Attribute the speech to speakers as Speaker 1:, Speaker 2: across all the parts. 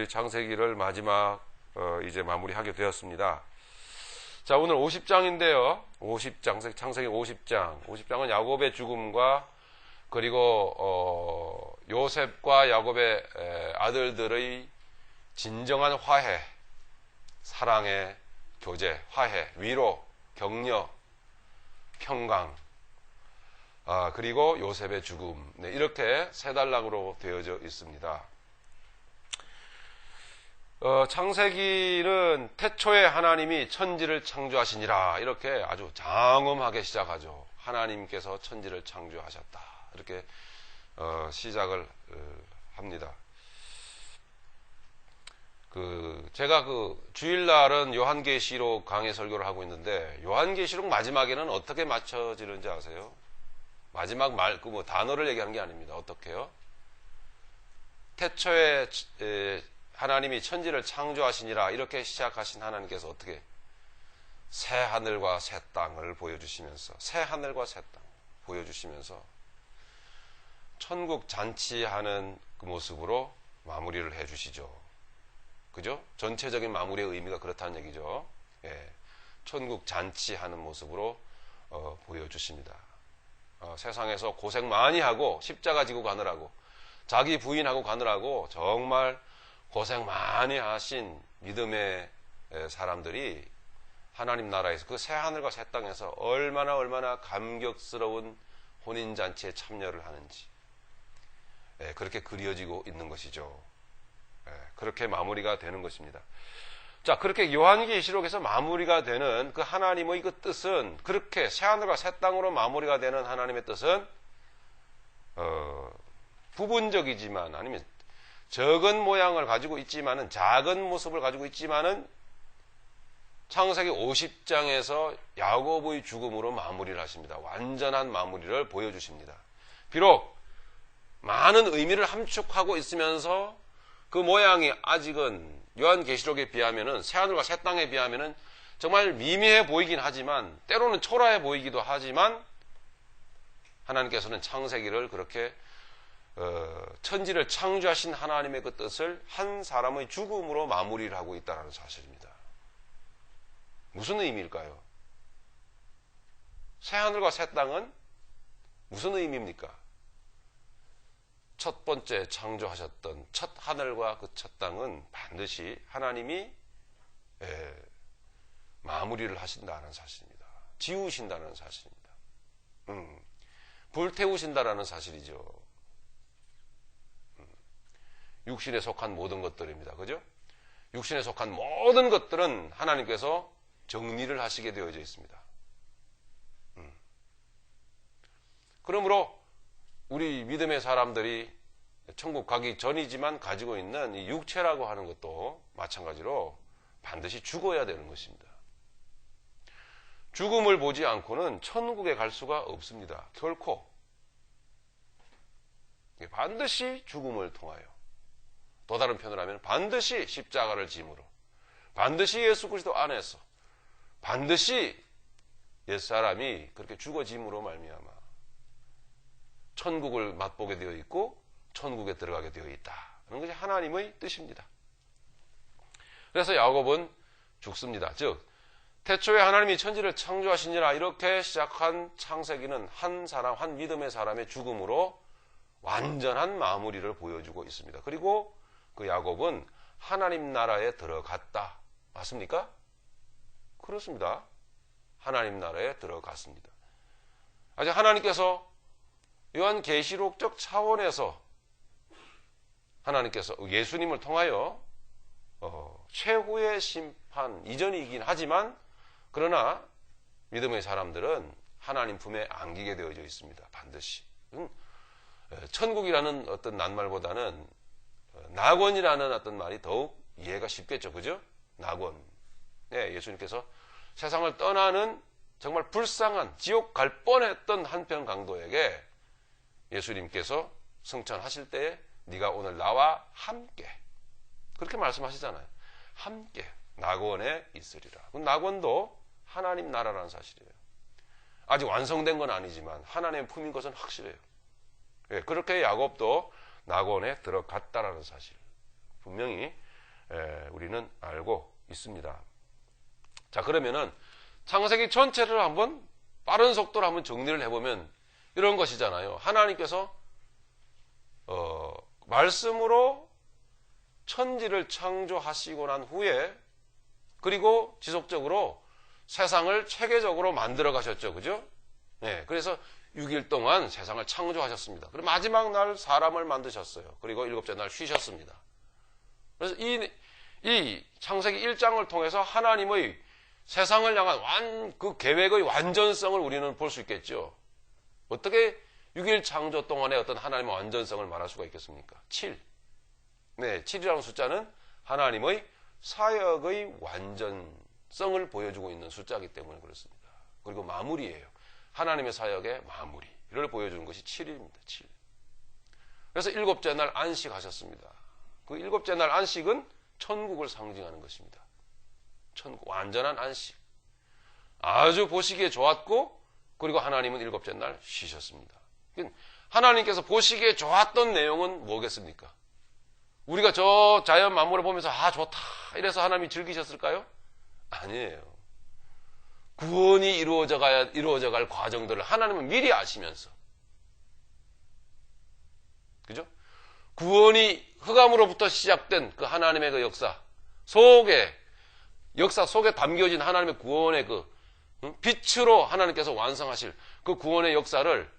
Speaker 1: 우리 창세기를 마지막 이제 마무리하게 되었습니다. 자, 오늘 50장인데요. 50장, 창세기 50장. 50장은 야곱의 죽음과 그리고 요셉과 야곱의 아들들의 진정한 화해, 사랑의 교제, 화해, 위로, 격려, 평강, 그리고 요셉의 죽음. 네, 이렇게 세 단락으로 되어져 있습니다. 창세기는 태초에 하나님이 천지를 창조하시니라 이렇게 아주 장엄하게 시작하죠. 하나님께서 천지를 창조하셨다 이렇게 시작을 합니다. 제가 주일날은 요한계시록 강해 설교를 하고 있는데 요한계시록 마지막에는 어떻게 맞춰지는지 아세요? 마지막 단어를 얘기하는 게 아닙니다. 어떻게요? 태초에 하나님이 천지를 창조하시니라 이렇게 시작하신 하나님께서 어떻게 새 하늘과 새 땅을 보여주시면서 새 하늘과 새 땅 보여주시면서 천국 잔치하는 그 모습으로 마무리를 해주시죠. 그죠? 전체적인 마무리의 의미가 그렇다는 얘기죠. 예, 천국 잔치하는 모습으로 보여주십니다. 세상에서 고생 많이 하고 십자가 지고 가느라고 자기 부인하고 가느라고 정말 고생 많이 하신 믿음의 사람들이 하나님 나라에서 그 새 하늘과 새 땅에서 얼마나 감격스러운 혼인잔치에 참여를 하는지 그렇게 그려지고 있는 것이죠. 그렇게 마무리가 되는 것입니다. 자, 그렇게 요한계시록에서 마무리가 되는 그 하나님의 그 뜻은 그렇게 새 하늘과 새 땅으로 마무리가 되는 하나님의 뜻은 부분적이지만 아니면 적은 모양을 가지고 있지만은 작은 모습을 가지고 있지만은 창세기 50장에서 야곱의 죽음으로 마무리를 하십니다. 완전한 마무리를 보여주십니다. 비록 많은 의미를 함축하고 있으면서 그 모양이 아직은 요한계시록에 비하면은 새하늘과 새 땅에 비하면은 정말 미미해 보이긴 하지만 때로는 초라해 보이기도 하지만 하나님께서는 창세기를 그렇게 천지를 창조하신 하나님의 그 뜻을 한 사람의 죽음으로 마무리를 하고 있다는 사실입니다. 무슨 의미일까요? 새하늘과 새 땅은 무슨 의미입니까? 첫 번째 창조하셨던 첫 하늘과 그 첫 땅은 반드시 하나님이 마무리를 하신다는 사실입니다. 지우신다는 사실입니다. 불태우신다는 사실이죠. 육신에 속한 모든 것들입니다. 그죠? 육신에 속한 모든 것들은 하나님께서 정리를 하시게 되어져 있습니다. 그러므로 우리 믿음의 사람들이 천국 가기 전이지만 가지고 있는 이 육체라고 하는 것도 마찬가지로 반드시 죽어야 되는 것입니다. 죽음을 보지 않고는 천국에 갈 수가 없습니다. 결코. 반드시 죽음을 통하여 또 다른 표현을 하면 반드시 십자가를 짐으로 반드시 예수 그리스도 안에서 반드시 옛사람이 그렇게 죽어짐으로 말미암아 천국을 맛보게 되어 있고 천국에 들어가게 되어 있다 하는 것이 하나님의 뜻입니다. 그래서 야곱은 죽습니다. 즉 태초에 하나님이 천지를 창조하시니라 이렇게 시작한 창세기는 한 사람, 한 믿음의 사람의 죽음으로 완전한 마무리를 보여주고 있습니다. 그리고 그 야곱은 하나님 나라에 들어갔다. 맞습니까? 그렇습니다. 하나님 나라에 들어갔습니다. 아직 하나님께서 요한계시록적 차원에서 하나님께서 예수님을 통하여 최후의 심판 이전이긴 하지만 그러나 믿음의 사람들은 하나님 품에 안기게 되어져 있습니다. 반드시. 천국이라는 어떤 낱말보다는 낙원이라는 어떤 말이 더욱 이해가 쉽겠죠. 그죠? 낙원. 네, 예수님께서 세상을 떠나는 정말 불쌍한 지옥 갈 뻔했던 한편 강도에게 예수님께서 승천하실 때에 네가 오늘 나와 함께 그렇게 말씀하시잖아요. 함께 낙원에 있으리라. 낙원도 하나님 나라라는 사실이에요. 아직 완성된 건 아니지만 하나님의 품인 것은 확실해요. 그렇게 야곱도 낙원에 들어갔다라는 사실 분명히 우리는 알고 있습니다. 자, 그러면은 창세기 전체를 한번 빠른 속도로 한번 정리를 해보면 이런 것이잖아요. 하나님께서 말씀으로 천지를 창조하시고 난 후에 그리고 지속적으로 세상을 체계적으로 만들어 가셨죠. 그죠? 네, 그래서 6일 동안 세상을 창조하셨습니다. 그리고 마지막 날 사람을 만드셨어요. 그리고 7째 날 쉬셨습니다. 그래서 이 창세기 1장을 통해서 하나님의 세상을 향한 그 계획의 완전성을 우리는 볼 수 있겠죠. 어떻게 6일 창조 동안에 어떤 하나님의 완전성을 말할 수가 있겠습니까? 7. 네, 7이라는 숫자는 하나님의 사역의 완전성을 보여주고 있는 숫자이기 때문에 그렇습니다. 그리고 마무리예요. 하나님의 사역의 마무리를 보여주는 것이 7일입니다. 7. 그래서 7째 날 안식하셨습니다. 그 7째 날 안식은 천국을 상징하는 것입니다. 천국, 완전한 안식. 아주 보시기에 좋았고, 그리고 하나님은 7째 날 쉬셨습니다. 하나님께서 보시기에 좋았던 내용은 뭐겠습니까? 우리가 저 자연 만물을 보면서 좋다 이래서 하나님이 즐기셨을까요? 아니에요. 구원이 이루어져 갈 과정들을 하나님은 미리 아시면서, 그죠? 구원이 흑암으로부터 시작된 그 하나님의 그 역사 속에 담겨진 하나님의 구원의 그 빛으로 하나님께서 완성하실 그 구원의 역사를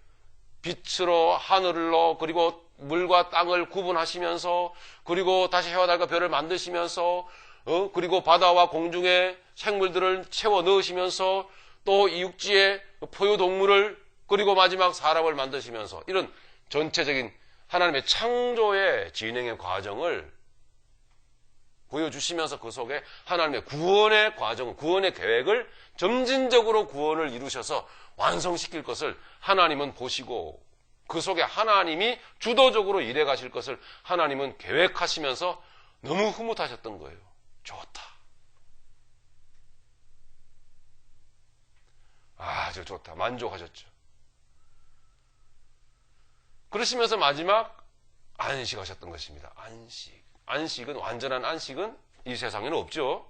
Speaker 1: 빛으로 하늘로 그리고 물과 땅을 구분하시면서 그리고 다시 해와 달과 별을 만드시면서 그리고 바다와 공중의 생물들을 채워 넣으시면서 또 이 육지의 포유동물을 그리고 마지막 사람을 만드시면서 이런 전체적인 하나님의 창조의 진행의 과정을 보여주시면서 그 속에 하나님의 구원의 과정, 구원의 계획을 점진적으로 구원을 이루셔서 완성시킬 것을 하나님은 보시고 그 속에 하나님이 주도적으로 일해 가실 것을 하나님은 계획하시면서 너무 흐뭇하셨던 거예요. 좋다. 아주 좋다. 만족하셨죠. 그러시면서 마지막 안식하셨던 것입니다. 안식은 완전한 안식은 이 세상에는 없죠.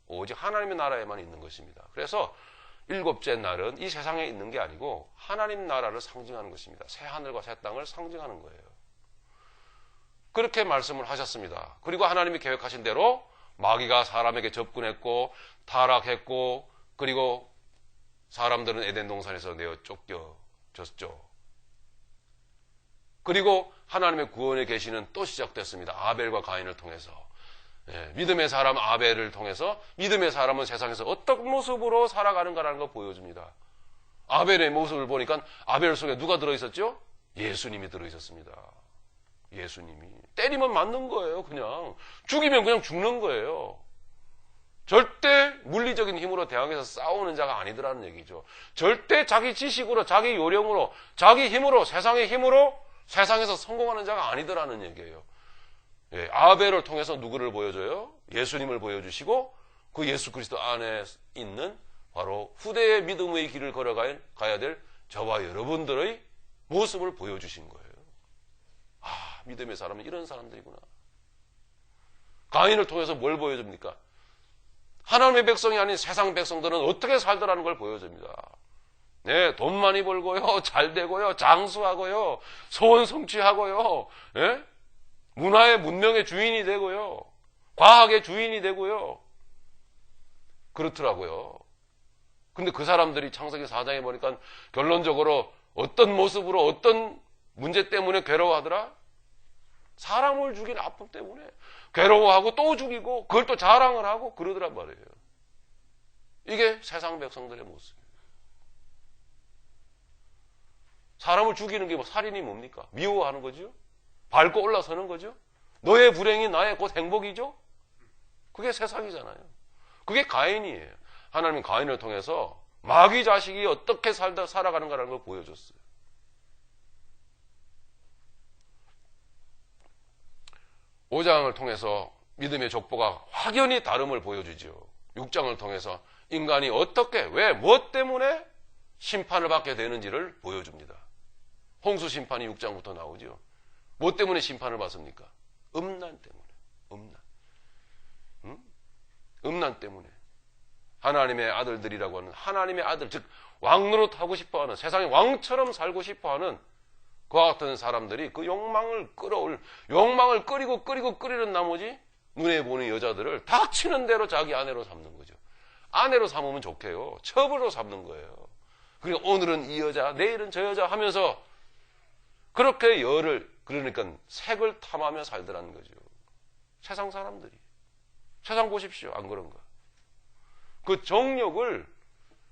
Speaker 1: 오직 하나님의 나라에만 있는 것입니다. 그래서 7째 날은 이 세상에 있는 게 아니고 하나님 나라를 상징하는 것입니다. 새 하늘과 새 땅을 상징하는 거예요. 그렇게 말씀을 하셨습니다. 그리고 하나님이 계획하신 대로 마귀가 사람에게 접근했고 타락했고 그리고 사람들은 에덴 동산에서 내어 쫓겨졌죠. 그리고 하나님의 구원의 계시는 또 시작됐습니다. 아벨과 가인을 통해서. 믿음의 사람 아벨을 통해서 믿음의 사람은 세상에서 어떤 모습으로 살아가는가라는 걸 보여줍니다. 아벨의 모습을 보니까 아벨 속에 누가 들어있었죠? 예수님이 들어있었습니다. 예수님이. 때리면 맞는 거예요. 그냥. 죽이면 그냥 죽는 거예요. 절대 물리적인 힘으로 대항해서 싸우는 자가 아니더라는 얘기죠. 절대 자기 지식으로, 자기 요령으로, 자기 힘으로, 세상의 힘으로 세상에서 성공하는 자가 아니더라는 얘기예요. 아벨을 통해서 누구를 보여줘요? 예수님을 보여주시고 그 예수 그리스도 안에 있는 바로 후대의 믿음의 길을 걸어가야 될 저와 여러분들의 모습을 보여주신 거예요. 믿음의 사람은 이런 사람들이구나. 가인을 통해서 뭘 보여줍니까? 하나님의 백성이 아닌 세상 백성들은 어떻게 살더라는 걸 보여줍니다. 네, 돈 많이 벌고요, 잘 되고요, 장수하고요, 소원 성취하고요, 문화의 문명의 주인이 되고요, 과학의 주인이 되고요. 그렇더라고요. 근데 그 사람들이 창세기 4장에 보니까 결론적으로 어떤 모습으로 어떤 문제 때문에 괴로워하더라? 사람을 죽인 아픔 때문에 괴로워하고 또 죽이고 그걸 또 자랑을 하고 그러더란 말이에요. 이게 세상 백성들의 모습이에요. 사람을 죽이는 게 살인이 뭡니까? 미워하는 거죠? 밟고 올라서는 거죠? 너의 불행이 나의 곧 행복이죠? 그게 세상이잖아요. 그게 가인이에요. 하나님은 가인을 통해서 마귀 자식이 어떻게 살아가는가라는 걸 보여줬어요. 5장을 통해서 믿음의 족보가 확연히 다름을 보여주죠. 6장을 통해서 인간이 어떻게, 왜, 무엇 때문에 심판을 받게 되는지를 보여줍니다. 홍수 심판이 6장부터 나오죠. 무엇 때문에 심판을 받습니까? 음란 때문에. 음란. 음란 때문에 하나님의 아들들이라고 하는 하나님의 아들, 즉 왕노릇 하고 싶어하는, 세상에 왕처럼 살고 싶어하는 그와 같은 사람들이 그 욕망을 끓이는 나머지 눈에 보는 여자들을 닥치는 대로 자기 아내로 삼는 거죠. 아내로 삼으면 좋게요. 첩으로 삼는 거예요. 그러니까 오늘은 이 여자, 내일은 저 여자 하면서 그렇게 그러니까 색을 탐하며 살더라는 거죠. 세상 사람들이. 세상 보십시오. 안 그런가? 그 정욕을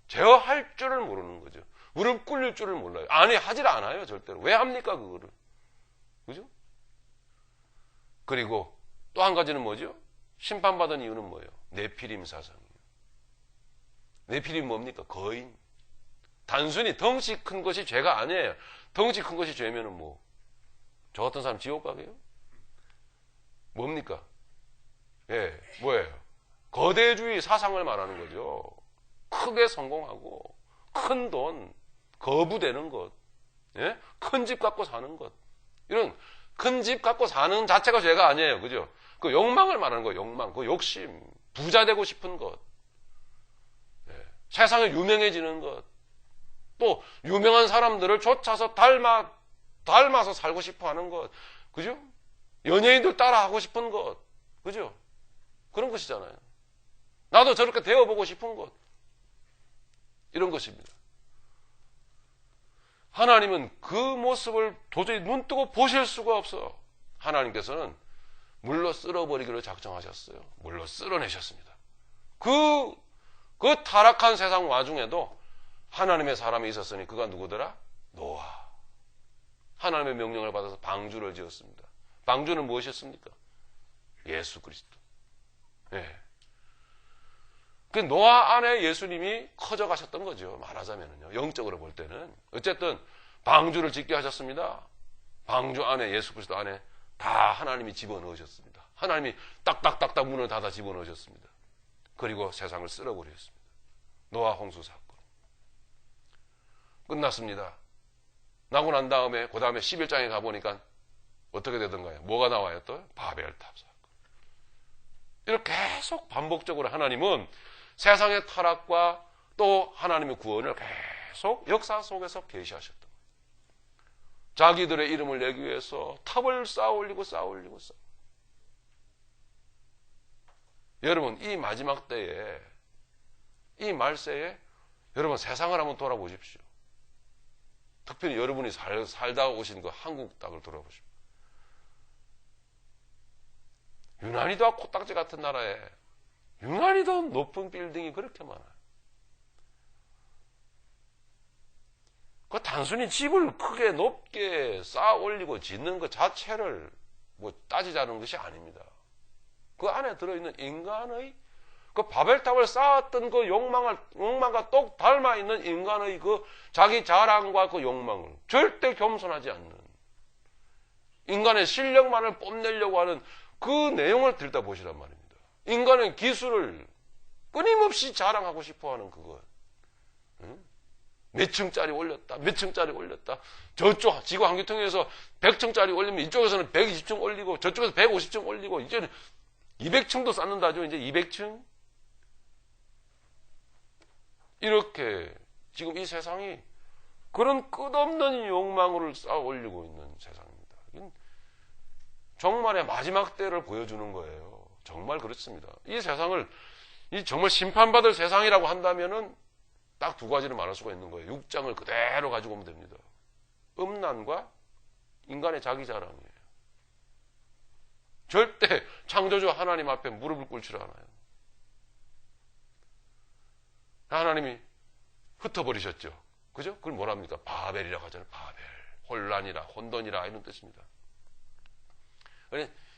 Speaker 1: 제어할 줄을 모르는 거죠. 무릎 꿇릴 줄을 몰라요. 아니, 하질 않아요, 절대로. 왜 합니까, 그거를? 그죠? 그리고 또 한 가지는 뭐죠? 심판받은 이유는 뭐예요? 네피림 사상이에요. 네피림 뭡니까? 거인. 단순히 덩치 큰 것이 죄가 아니에요. 덩치 큰 것이 죄면은 뭐, 저 같은 사람 지옥 가게요? 뭡니까? 예, 뭐예요? 거대주의 사상을 말하는 거죠. 크게 성공하고, 큰 돈, 거부되는 것, 예? 큰 집 갖고 사는 것. 이런 큰 집 갖고 사는 자체가 죄가 아니에요. 그죠? 그 욕망을 말하는 거예요. 욕망, 그 욕심, 부자 되고 싶은 것, 예. 세상에 유명해지는 것, 또 유명한 사람들을 쫓아서 닮아서 살고 싶어 하는 것, 그죠? 연예인들 따라 하고 싶은 것, 그죠? 그런 것이잖아요. 나도 저렇게 되어보고 싶은 것, 이런 것입니다. 하나님은 그 모습을 도저히 눈뜨고 보실 수가 없어. 하나님께서는 물로 쓸어버리기로 작정하셨어요. 물로 쓸어내셨습니다. 그 타락한 세상 와중에도 하나님의 사람이 있었으니 그가 누구더라? 노아. 하나님의 명령을 받아서 방주를 지었습니다. 방주는 무엇이었습니까? 예수 그리스도. 예. 그 노아 안에 예수님이 커져가셨던 거죠. 말하자면요. 영적으로 볼 때는. 어쨌든 방주를 짓게 하셨습니다. 방주 안에 예수 그리스도 안에 다 하나님이 집어넣으셨습니다. 하나님이 딱딱딱딱 문을 닫아 집어넣으셨습니다. 그리고 세상을 쓸어버렸습니다. 노아 홍수 사건. 끝났습니다. 나고 난 다음에 그 다음에 11장에 가보니까 어떻게 되던가요? 뭐가 나와요 또? 바벨탑 사건. 이렇게 계속 반복적으로 하나님은 세상의 타락과 또 하나님의 구원을 계속 역사 속에서 계시하셨던 거예요. 자기들의 이름을 내기 위해서 탑을 쌓아올리고. 여러분, 이 마지막 때에, 이 말세에 여러분 세상을 한번 돌아보십시오. 특별히 여러분이 살다 오신 그 한국 땅을 돌아보십시오. 유난히도 코딱지 같은 나라에 유난히도 높은 빌딩이 그렇게 많아요. 그 단순히 집을 크게 높게 쌓아 올리고 짓는 것 자체를 뭐 따지자는 것이 아닙니다. 그 안에 들어있는 인간의 그 바벨탑을 쌓았던 그 욕망과 똑 닮아 있는 인간의 그 자기 자랑과 그 욕망을 절대 겸손하지 않는 인간의 실력만을 뽐내려고 하는 그 내용을 들여다보시란 말입니다. 인간의 기술을 끊임없이 자랑하고 싶어하는 그것. 몇 층짜리 올렸다. 저쪽 지구 한계통에서 100층짜리 올리면 이쪽에서는 120층 올리고 저쪽에서 150층 올리고 이제는 200층도 쌓는다죠. 이제 200층. 이렇게 지금 이 세상이 그런 끝없는 욕망을 쌓아 올리고 있는 세상입니다. 정말의 마지막 때를 보여주는 거예요. 정말 그렇습니다. 이 세상을 정말 심판받을 세상이라고 한다면은 딱 두 가지를 말할 수가 있는 거예요. 6장을 그대로 가지고 오면 됩니다. 음란과 인간의 자기 자랑이에요. 절대 창조주 하나님 앞에 무릎을 꿇지 않아요. 하나님이 흩어버리셨죠. 그죠? 그걸 뭐라 합니까? 바벨이라고 하잖아요. 바벨. 혼란이라, 혼돈이라 이런 뜻입니다.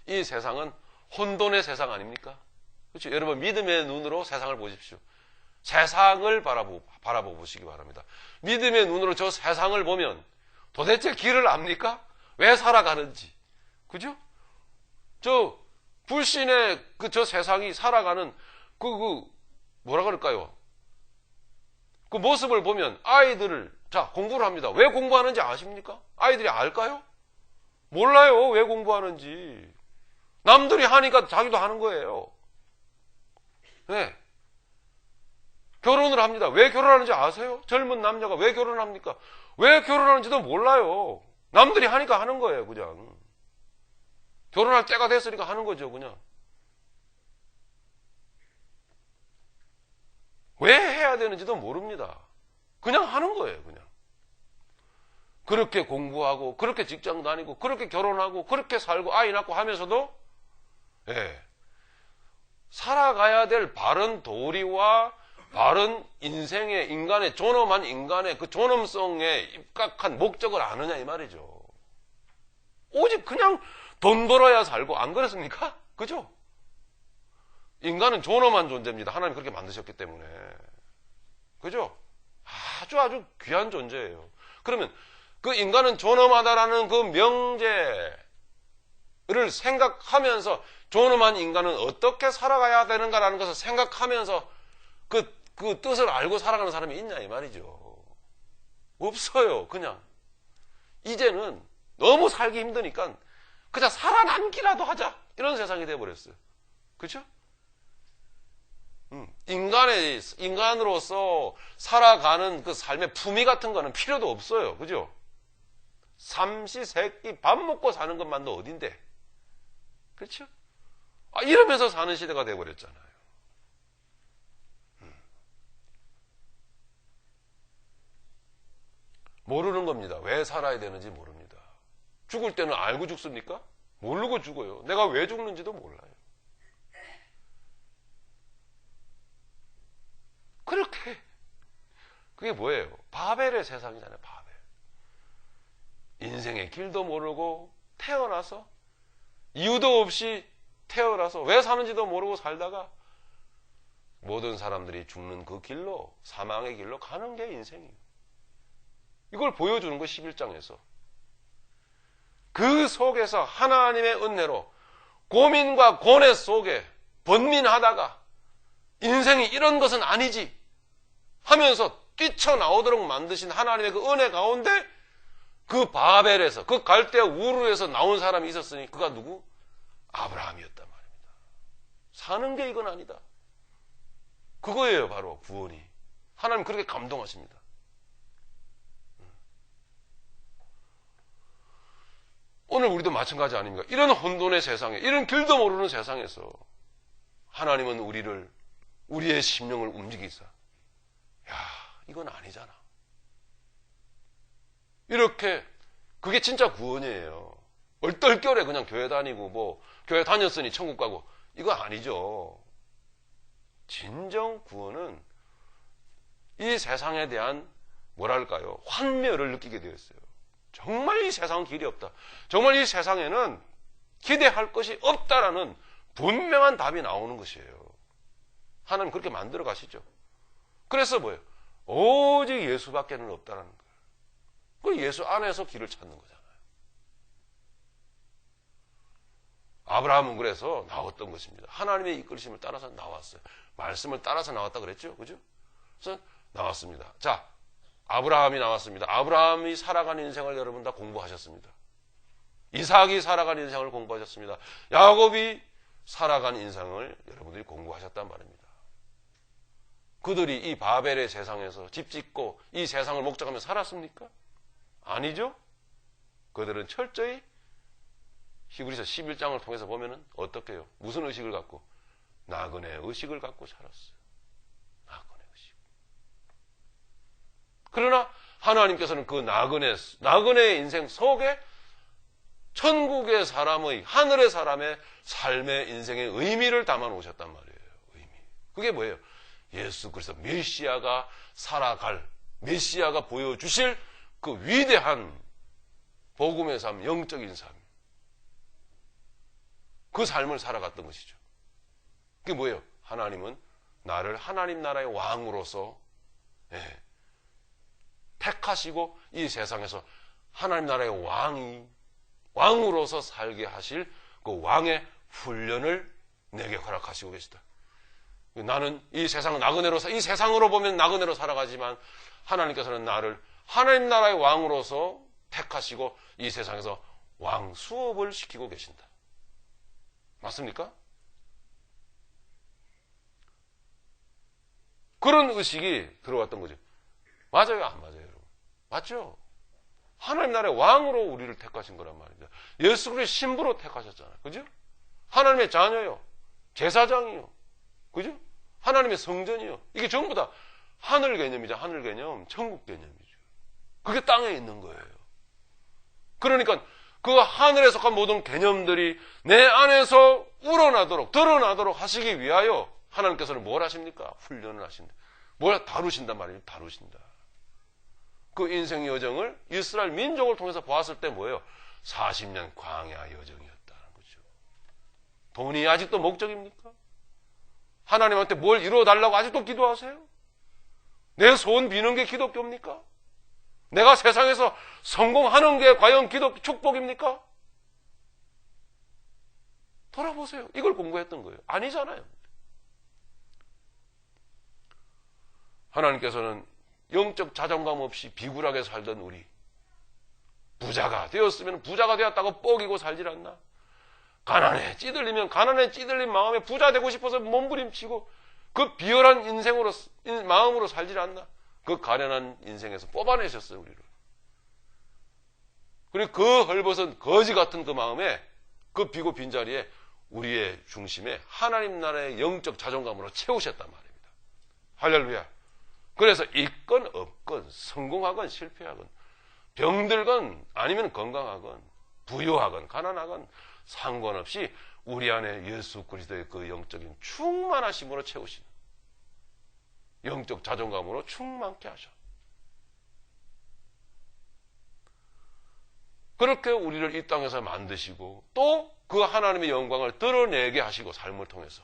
Speaker 1: 이 세상은 혼돈의 세상 아닙니까? 그렇죠? 여러분 믿음의 눈으로 세상을 보십시오. 세상을 바라보시기 바랍니다. 믿음의 눈으로 저 세상을 보면 도대체 길을 압니까? 왜 살아가는지. 그죠? 저 불신의 저 세상이 살아가는 뭐라 그럴까요? 그 모습을 보면 아이들을 공부를 합니다. 왜 공부하는지 아십니까? 아이들이 알까요? 몰라요. 왜 공부하는지. 남들이 하니까 자기도 하는 거예요. 네. 결혼을 합니다. 왜 결혼하는지 아세요? 젊은 남녀가 왜 결혼합니까? 왜 결혼하는지도 몰라요. 남들이 하니까 하는 거예요, 그냥. 결혼할 때가 됐으니까 하는 거죠, 그냥. 왜 해야 되는지도 모릅니다. 그냥 하는 거예요, 그냥. 그렇게 공부하고, 그렇게 직장 다니고, 그렇게 결혼하고, 그렇게 살고, 아이 낳고 하면서도, 예. 살아가야 될 바른 도리와 바른 인생의 인간의 존엄한 인간의 그 존엄성에 입각한 목적을 아느냐 이 말이죠. 오직 그냥 돈 벌어야 살고 안 그렇습니까? 그죠? 인간은 존엄한 존재입니다. 하나님 그렇게 만드셨기 때문에. 그죠? 아주 귀한 존재예요. 그러면 그 인간은 존엄하다라는 그 명제를 생각하면서 존엄한 인간은 어떻게 살아가야 되는가라는 것을 생각하면서 그 뜻을 알고 살아가는 사람이 있냐 이 말이죠. 없어요. 그냥 이제는 너무 살기 힘드니까 그냥 살아남기라도 하자 이런 세상이 돼버렸어요. 그렇죠? 인간으로서 살아가는 그 삶의 품위 같은 거는 필요도 없어요. 그죠? 삼시세끼 밥 먹고 사는 것만도 어딘데. 그렇죠? 이러면서 사는 시대가 돼버렸잖아요. 모르는 겁니다. 왜 살아야 되는지 모릅니다. 죽을 때는 알고 죽습니까? 모르고 죽어요. 내가 왜 죽는지도 몰라요. 그렇게 그게 뭐예요? 바벨의 세상이잖아요. 바벨. 인생의 길도 모르고 태어나서 이유도 없이 태어나서 왜 사는지도 모르고 살다가 모든 사람들이 죽는 그 길로 사망의 길로 가는 게 인생이에요. 이걸 보여주는 거 11장에서. 그 속에서 하나님의 은혜로 고민과 고뇌 속에 번민하다가 인생이 이런 것은 아니지 하면서 뛰쳐나오도록 만드신 하나님의 그 은혜 가운데 그 바벨에서 그 갈대아 우르에서 나온 사람이 있었으니 그가 누구? 아브라함이었단 말입니다. 사는 게 이건 아니다. 그거예요 바로 구원이. 하나님 그렇게 감동하십니다. 오늘 우리도 마찬가지 아닙니까? 이런 혼돈의 세상에, 이런 길도 모르는 세상에서 하나님은 우리의 심령을 움직이사, 야, 이건 아니잖아. 이렇게, 그게 진짜 구원이에요. 얼떨결에 그냥 교회 다니고, 교회 다녔으니 천국 가고, 이거 아니죠. 진정 구원은 이 세상에 대한, 뭐랄까요, 환멸을 느끼게 되었어요. 정말 이 세상은 길이 없다. 정말 이 세상에는 기대할 것이 없다라는 분명한 답이 나오는 것이에요. 하나님 그렇게 만들어 가시죠. 그래서 뭐예요? 오직 예수밖에는 없다라는 거예요. 그 예수 안에서 길을 찾는 거잖아요. 아브라함은 그래서 나왔던 것입니다. 하나님의 이끌심을 따라서 나왔어요. 말씀을 따라서 나왔다 그랬죠? 그죠? 그래서 나왔습니다. 자, 아브라함이 나왔습니다. 아브라함이 살아간 인생을 여러분 다 공부하셨습니다. 이삭이 살아간 인생을 공부하셨습니다. 야곱이 살아간 인생을 여러분들이 공부하셨단 말입니다. 그들이 이 바벨의 세상에서 집 짓고 이 세상을 목적하며 살았습니까? 아니죠. 그들은 철저히 히브리서 11장을 통해서 보면은 어떻게 해요? 무슨 의식을 갖고? 나그네 의식을 갖고 살았어요. 그러나 하나님께서는 그 나그네의 인생 속에 천국의 사람의, 하늘의 사람의 삶의 인생의 의미를 담아 놓으셨단 말이에요. 의미. 그게 뭐예요? 예수 그리스도 메시아가 살아갈, 메시아가 보여주실 그 위대한 복음의 삶, 영적인 삶. 그 삶을 살아갔던 것이죠. 그게 뭐예요? 하나님은 나를 하나님 나라의 왕으로서 택하시고 이 세상에서 하나님 나라의 왕으로서 살게 하실 그 왕의 훈련을 내게 허락하시고 계시다. 나는 이 세상 나그네로 이 세상으로 보면 나그네로 살아가지만 하나님께서는 나를 하나님 나라의 왕으로서 택하시고 이 세상에서 왕 수업을 시키고 계신다. 맞습니까? 그런 의식이 들어갔던 거죠. 맞아요? 안 맞아요, 여러분? 맞죠? 하나님 나라의 왕으로 우리를 택하신 거란 말입니다. 예수 그리스도의 신부로 택하셨잖아요. 그죠? 하나님의 자녀요. 제사장이요. 그죠? 하나님의 성전이요. 이게 전부 다 하늘 개념이죠. 하늘 개념, 천국 개념이죠. 그게 땅에 있는 거예요. 그러니까 그 하늘에 속한 모든 개념들이 내 안에서 우러나도록, 드러나도록 하시기 위하여 하나님께서는 뭘 하십니까? 훈련을 하신다. 뭘 다루신단 말이에요. 다루신다. 그 인생 여정을 이스라엘 민족을 통해서 보았을 때 뭐예요? 40년 광야 여정이었다는 거죠. 돈이 아직도 목적입니까? 하나님한테 뭘 이루어달라고 아직도 기도하세요? 내 소원 비는 게 기독교입니까? 내가 세상에서 성공하는 게 과연 축복입니까? 돌아보세요. 이걸 공부했던 거예요. 아니잖아요. 하나님께서는 영적 자존감 없이 비굴하게 살던 우리, 부자가 되었으면 부자가 되었다고 뻐기고 살질 않나? 가난에 찌들리면 가난에 찌들린 마음에 부자 되고 싶어서 몸부림치고 그 비열한 마음으로 살질 않나? 그 가련한 인생에서 뽑아내셨어요, 우리를. 그리고 그 헐벗은 거지 같은 그 마음에, 그 비고 빈자리에 우리의 중심에 하나님 나라의 영적 자존감으로 채우셨단 말입니다. 할렐루야. 그래서 있건 없건, 성공하건 실패하건, 병들건 아니면 건강하건, 부유하건 가난하건 상관없이 우리 안에 예수 그리스도의 그 영적인 충만하심으로 채우시는, 영적 자존감으로 충만케 하셔. 그렇게 우리를 이 땅에서 만드시고 또 그 하나님의 영광을 드러내게 하시고, 삶을 통해서.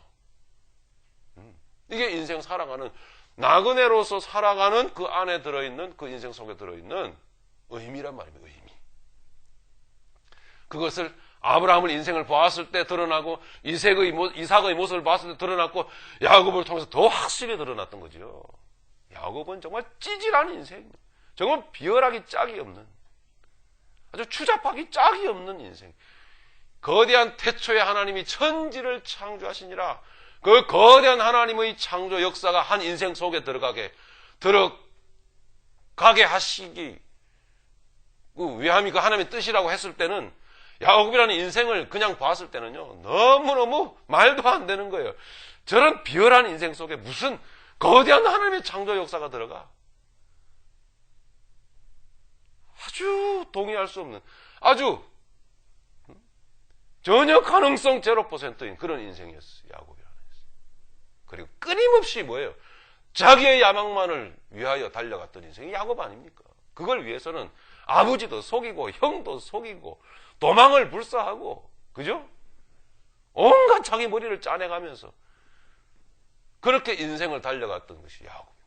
Speaker 1: 이게 인생 살아가는, 나그네로서 살아가는 그 안에 들어있는, 그 인생 속에 들어있는 의미란 말입니다. 의미. 그것을 아브라함을 인생을 보았을 때 드러나고, 이삭의 모습을 봤을 때 드러났고, 야곱을 통해서 더 확실히 드러났던 거죠. 야곱은 정말 찌질한 인생, 정말 비열하기 짝이 없는, 아주 추잡하기 짝이 없는 인생. 거대한 태초에 하나님이 천지를 창조하시니라. 그 거대한 하나님의 창조 역사가 한 인생 속에 들어가게 하시기 위함이 그 하나님의 뜻이라고 했을 때는, 야곱이라는 인생을 그냥 봤을 때는요, 너무너무 말도 안 되는 거예요. 저런 비열한 인생 속에 무슨 거대한 하나님의 창조 역사가 들어가? 아주 동의할 수 없는, 아주 전혀 가능성 0%인 그런 인생이었어요. 야곱이라는 인생. 그리고 끊임없이 뭐예요? 자기의 야망만을 위하여 달려갔던 인생이 야곱 아닙니까? 그걸 위해서는 아버지도 속이고 형도 속이고 도망을 불사하고, 그죠? 온갖 자기 머리를 짜내가면서 그렇게 인생을 달려갔던 것이 야곱입니다.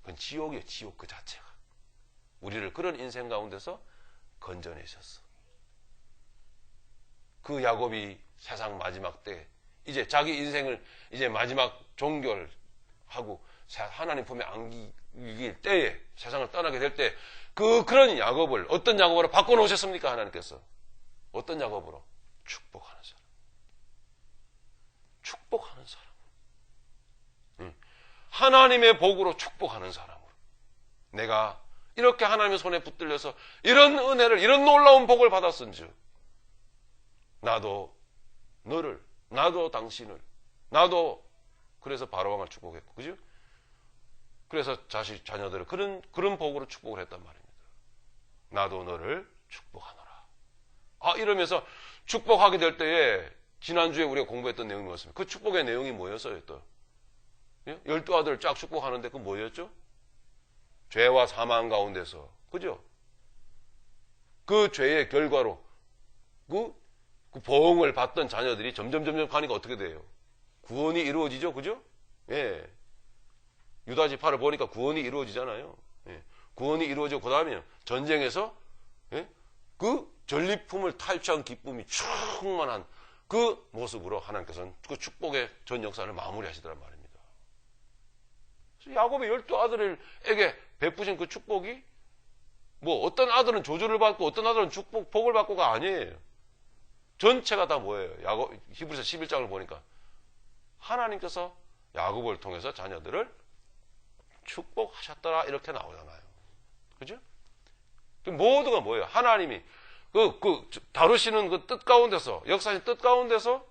Speaker 1: 그건 지옥이에요. 지옥 그 자체가. 우리를 그런 인생 가운데서 건져내셨어. 그 야곱이 세상 마지막 때, 이제 자기 인생을 이제 마지막 종결하고 하나님 품에 안기길 때에, 세상을 떠나게 될 때, 그런 야곱을 어떤 야곱으로 바꿔놓으셨습니까? 하나님께서. 어떤 야곱으로? 축복하는 사람. 축복하는 사람. 하나님의 복으로 축복하는 사람으로. 내가 이렇게 하나님의 손에 붙들려서 이런 은혜를, 이런 놀라운 복을 받았은즉, 나도 너를, 나도 당신을, 나도, 그래서 바로왕을 축복했고, 그죠? 그래서 자녀들을 그런 복으로 축복을 했단 말입니다. 나도 너를 축복하노라. 이러면서 축복하게 될 때에, 지난주에 우리가 공부했던 내용이 뭐였습니까? 그 축복의 내용이 뭐였어요, 또? 12아들 쫙 축복하는데 그 뭐였죠? 죄와 사망 가운데서, 그죠? 그 죄의 결과로 그 보응을 받던 자녀들이 점점 가니까 어떻게 돼요? 구원이 이루어지죠, 그죠? 예. 유다 지파를 보니까 구원이 이루어지잖아요. 예. 구원이 이루어지고, 그 다음에 전쟁에서, 예? 그 전리품을 탈취한 기쁨이 충만한 그 모습으로 하나님께서는 그 축복의 전 역사를 마무리하시더란 말입니다. 야곱의 12아들에게 베푸신 그 축복이, 뭐 어떤 아들은 저주를 받고 어떤 아들은 복을 받고가 아니에요. 전체가 다 뭐예요? 히브리서 11장을 보니까 하나님께서 야곱을 통해서 자녀들을 축복하셨더라 이렇게 나오잖아요. 그죠? 모두가 뭐예요? 하나님이 다루시는 그 뜻 가운데서, 역사의 뜻 가운데서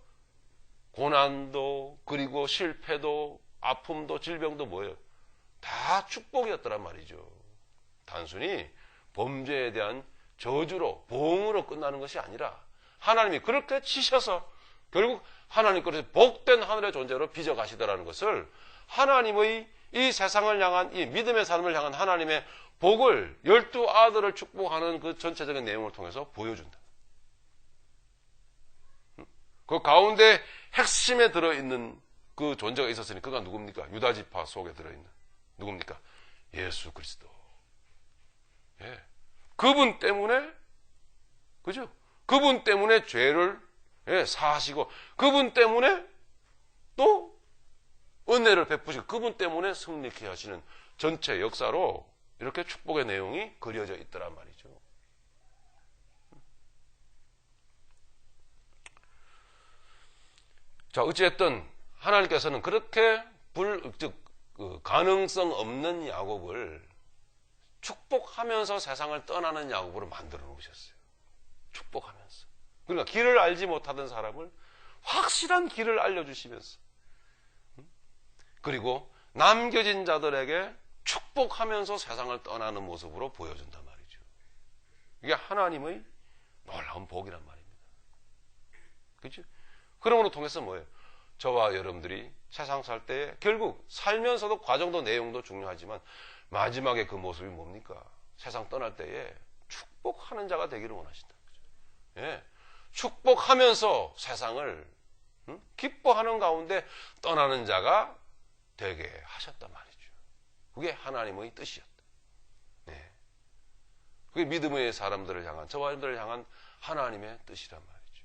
Speaker 1: 고난도, 그리고 실패도, 아픔도, 질병도 뭐예요? 다 축복이었더란 말이죠. 단순히 범죄에 대한 저주로, 보응으로 끝나는 것이 아니라 하나님이 그렇게 치셔서 결국 하나님께서 복된 하늘의 존재로 빚어가시더라는 것을 하나님의 이 세상을 향한, 이 믿음의 삶을 향한 하나님의 복을, 12아들을 축복하는 그 전체적인 내용을 통해서 보여준다. 그 가운데 핵심에 들어있는 그 존재가 있었으니 그가 누굽니까? 유다지파 속에 들어있는 누굽니까? 예수 그리스도. 예. 그분 때문에, 그죠? 그분 때문에 죄를 사하시고, 그분 때문에 또 은혜를 베푸시고, 그분 때문에 승리케 하시는 전체 역사로 이렇게 축복의 내용이 그려져 있더란 말이죠. 자, 어찌됐든 하나님께서는 그렇게 가능성 없는 야곱을 축복하면서 세상을 떠나는 야곱으로 만들어 놓으셨어요. 축복하면서. 그러니까 길을 알지 못하던 사람을 확실한 길을 알려주시면서, 그리고 남겨진 자들에게 축복하면서 세상을 떠나는 모습으로 보여준단 말이죠. 이게 하나님의 놀라운 복이란 말입니다. 그렇죠? 그러므로 통해서 뭐예요? 저와 여러분들이 세상 살 때 결국 살면서도 과정도 내용도 중요하지만 마지막에 그 모습이 뭡니까? 세상 떠날 때에 축복하는 자가 되기를 원하신다. 예. 축복하면서 세상을 기뻐하는 가운데 떠나는 자가 되게 하셨단 말이죠. 그게 하나님의 뜻이었다. 네. 그게 믿음의 사람들을 향한, 저와 여러분들을 향한 하나님의 뜻이란 말이죠.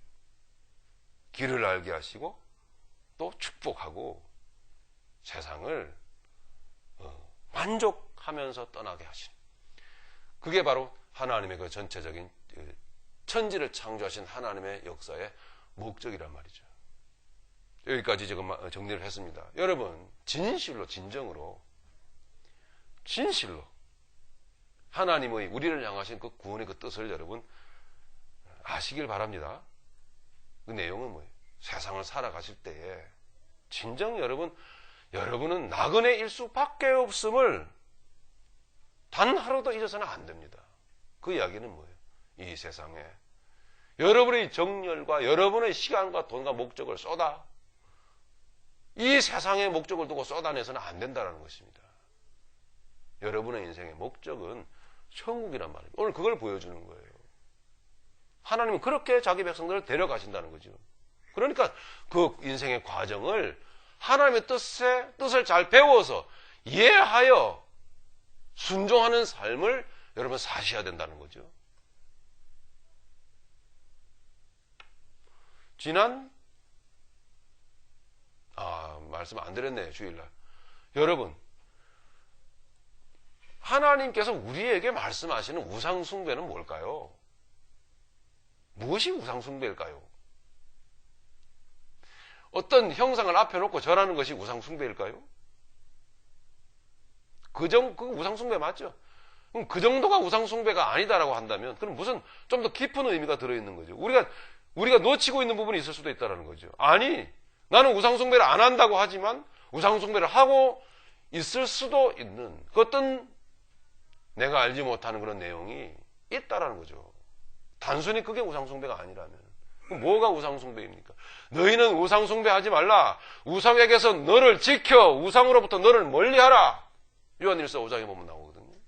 Speaker 1: 길을 알게 하시고 또 축복하고 세상을 만족하면서 떠나게 하시는, 그게 바로 하나님의 그 전체적인 천지를 창조하신 하나님의 역사의 목적이란 말이죠. 여기까지 지금 정리를 했습니다. 여러분, 진실로 하나님의 우리를 향하신 그 구원의 그 뜻을 여러분 아시길 바랍니다. 그 내용은 뭐예요? 세상을 살아가실 때에 진정 여러분은 나그네 일 수밖에 없음을 단 하루도 잊어서는 안 됩니다. 그 이야기는 뭐예요? 이 세상에 여러분의 정열과 여러분의 시간과 돈과 목적을 이 세상의 목적을 두고 쏟아내서는 안 된다는 것입니다. 여러분의 인생의 목적은 천국이란 말이에요. 오늘 그걸 보여주는 거예요. 하나님은 그렇게 자기 백성들을 데려가신다는 거죠. 그러니까 그 인생의 과정을 하나님의 뜻을 잘 배워서 이해하여 순종하는 삶을 여러분 사셔야 된다는 거죠. 말씀 안 드렸네, 주일날. 여러분, 하나님께서 우리에게 말씀하시는 우상숭배는 뭘까요? 무엇이 우상숭배일까요? 어떤 형상을 앞에 놓고 절하는 것이 우상숭배일까요? 그 우상숭배 맞죠? 그럼 그 정도가 우상숭배가 아니다라고 한다면, 그럼 무슨 좀 더 깊은 의미가 들어있는 거죠. 우리가 놓치고 있는 부분이 있을 수도 있다는 거죠. 아니, 나는 우상숭배를 안 한다고 하지만 우상숭배를 하고 있을 수도 있는 그 어떤 내가 알지 못하는 그런 내용이 있다라는 거죠. 단순히 그게 우상숭배가 아니라면 그럼 뭐가 우상숭배입니까? 너희는 우상숭배하지 말라. 우상에게서 너를 지켜. 우상으로부터 너를 멀리하라. 요한일서 5장에 보면 나오거든요.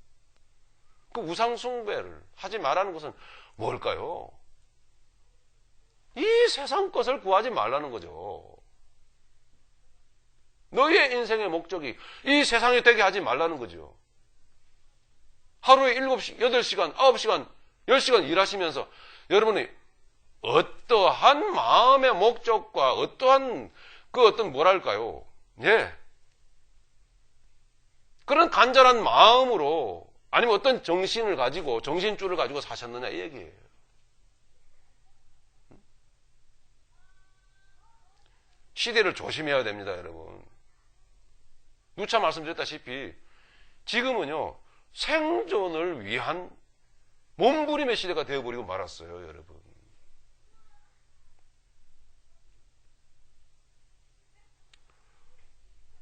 Speaker 1: 그 우상숭배를 하지 말라는 것은 뭘까요? 이 세상 것을 구하지 말라는 거죠. 너희의 인생의 목적이 이 세상이 되게 하지 말라는 거죠. 하루에 8시간, 9시간, 10시간 일하시면서 여러분이 어떠한 마음의 목적과 어떠한 뭐랄까요? 예. 그런 간절한 마음으로 아니면 어떤 정신줄을 가지고 사셨느냐 이 얘기예요. 시대를 조심해야 됩니다, 여러분. 누차 말씀드렸다시피 지금은요, 생존을 위한 몸부림의 시대가 되어버리고 말았어요, 여러분.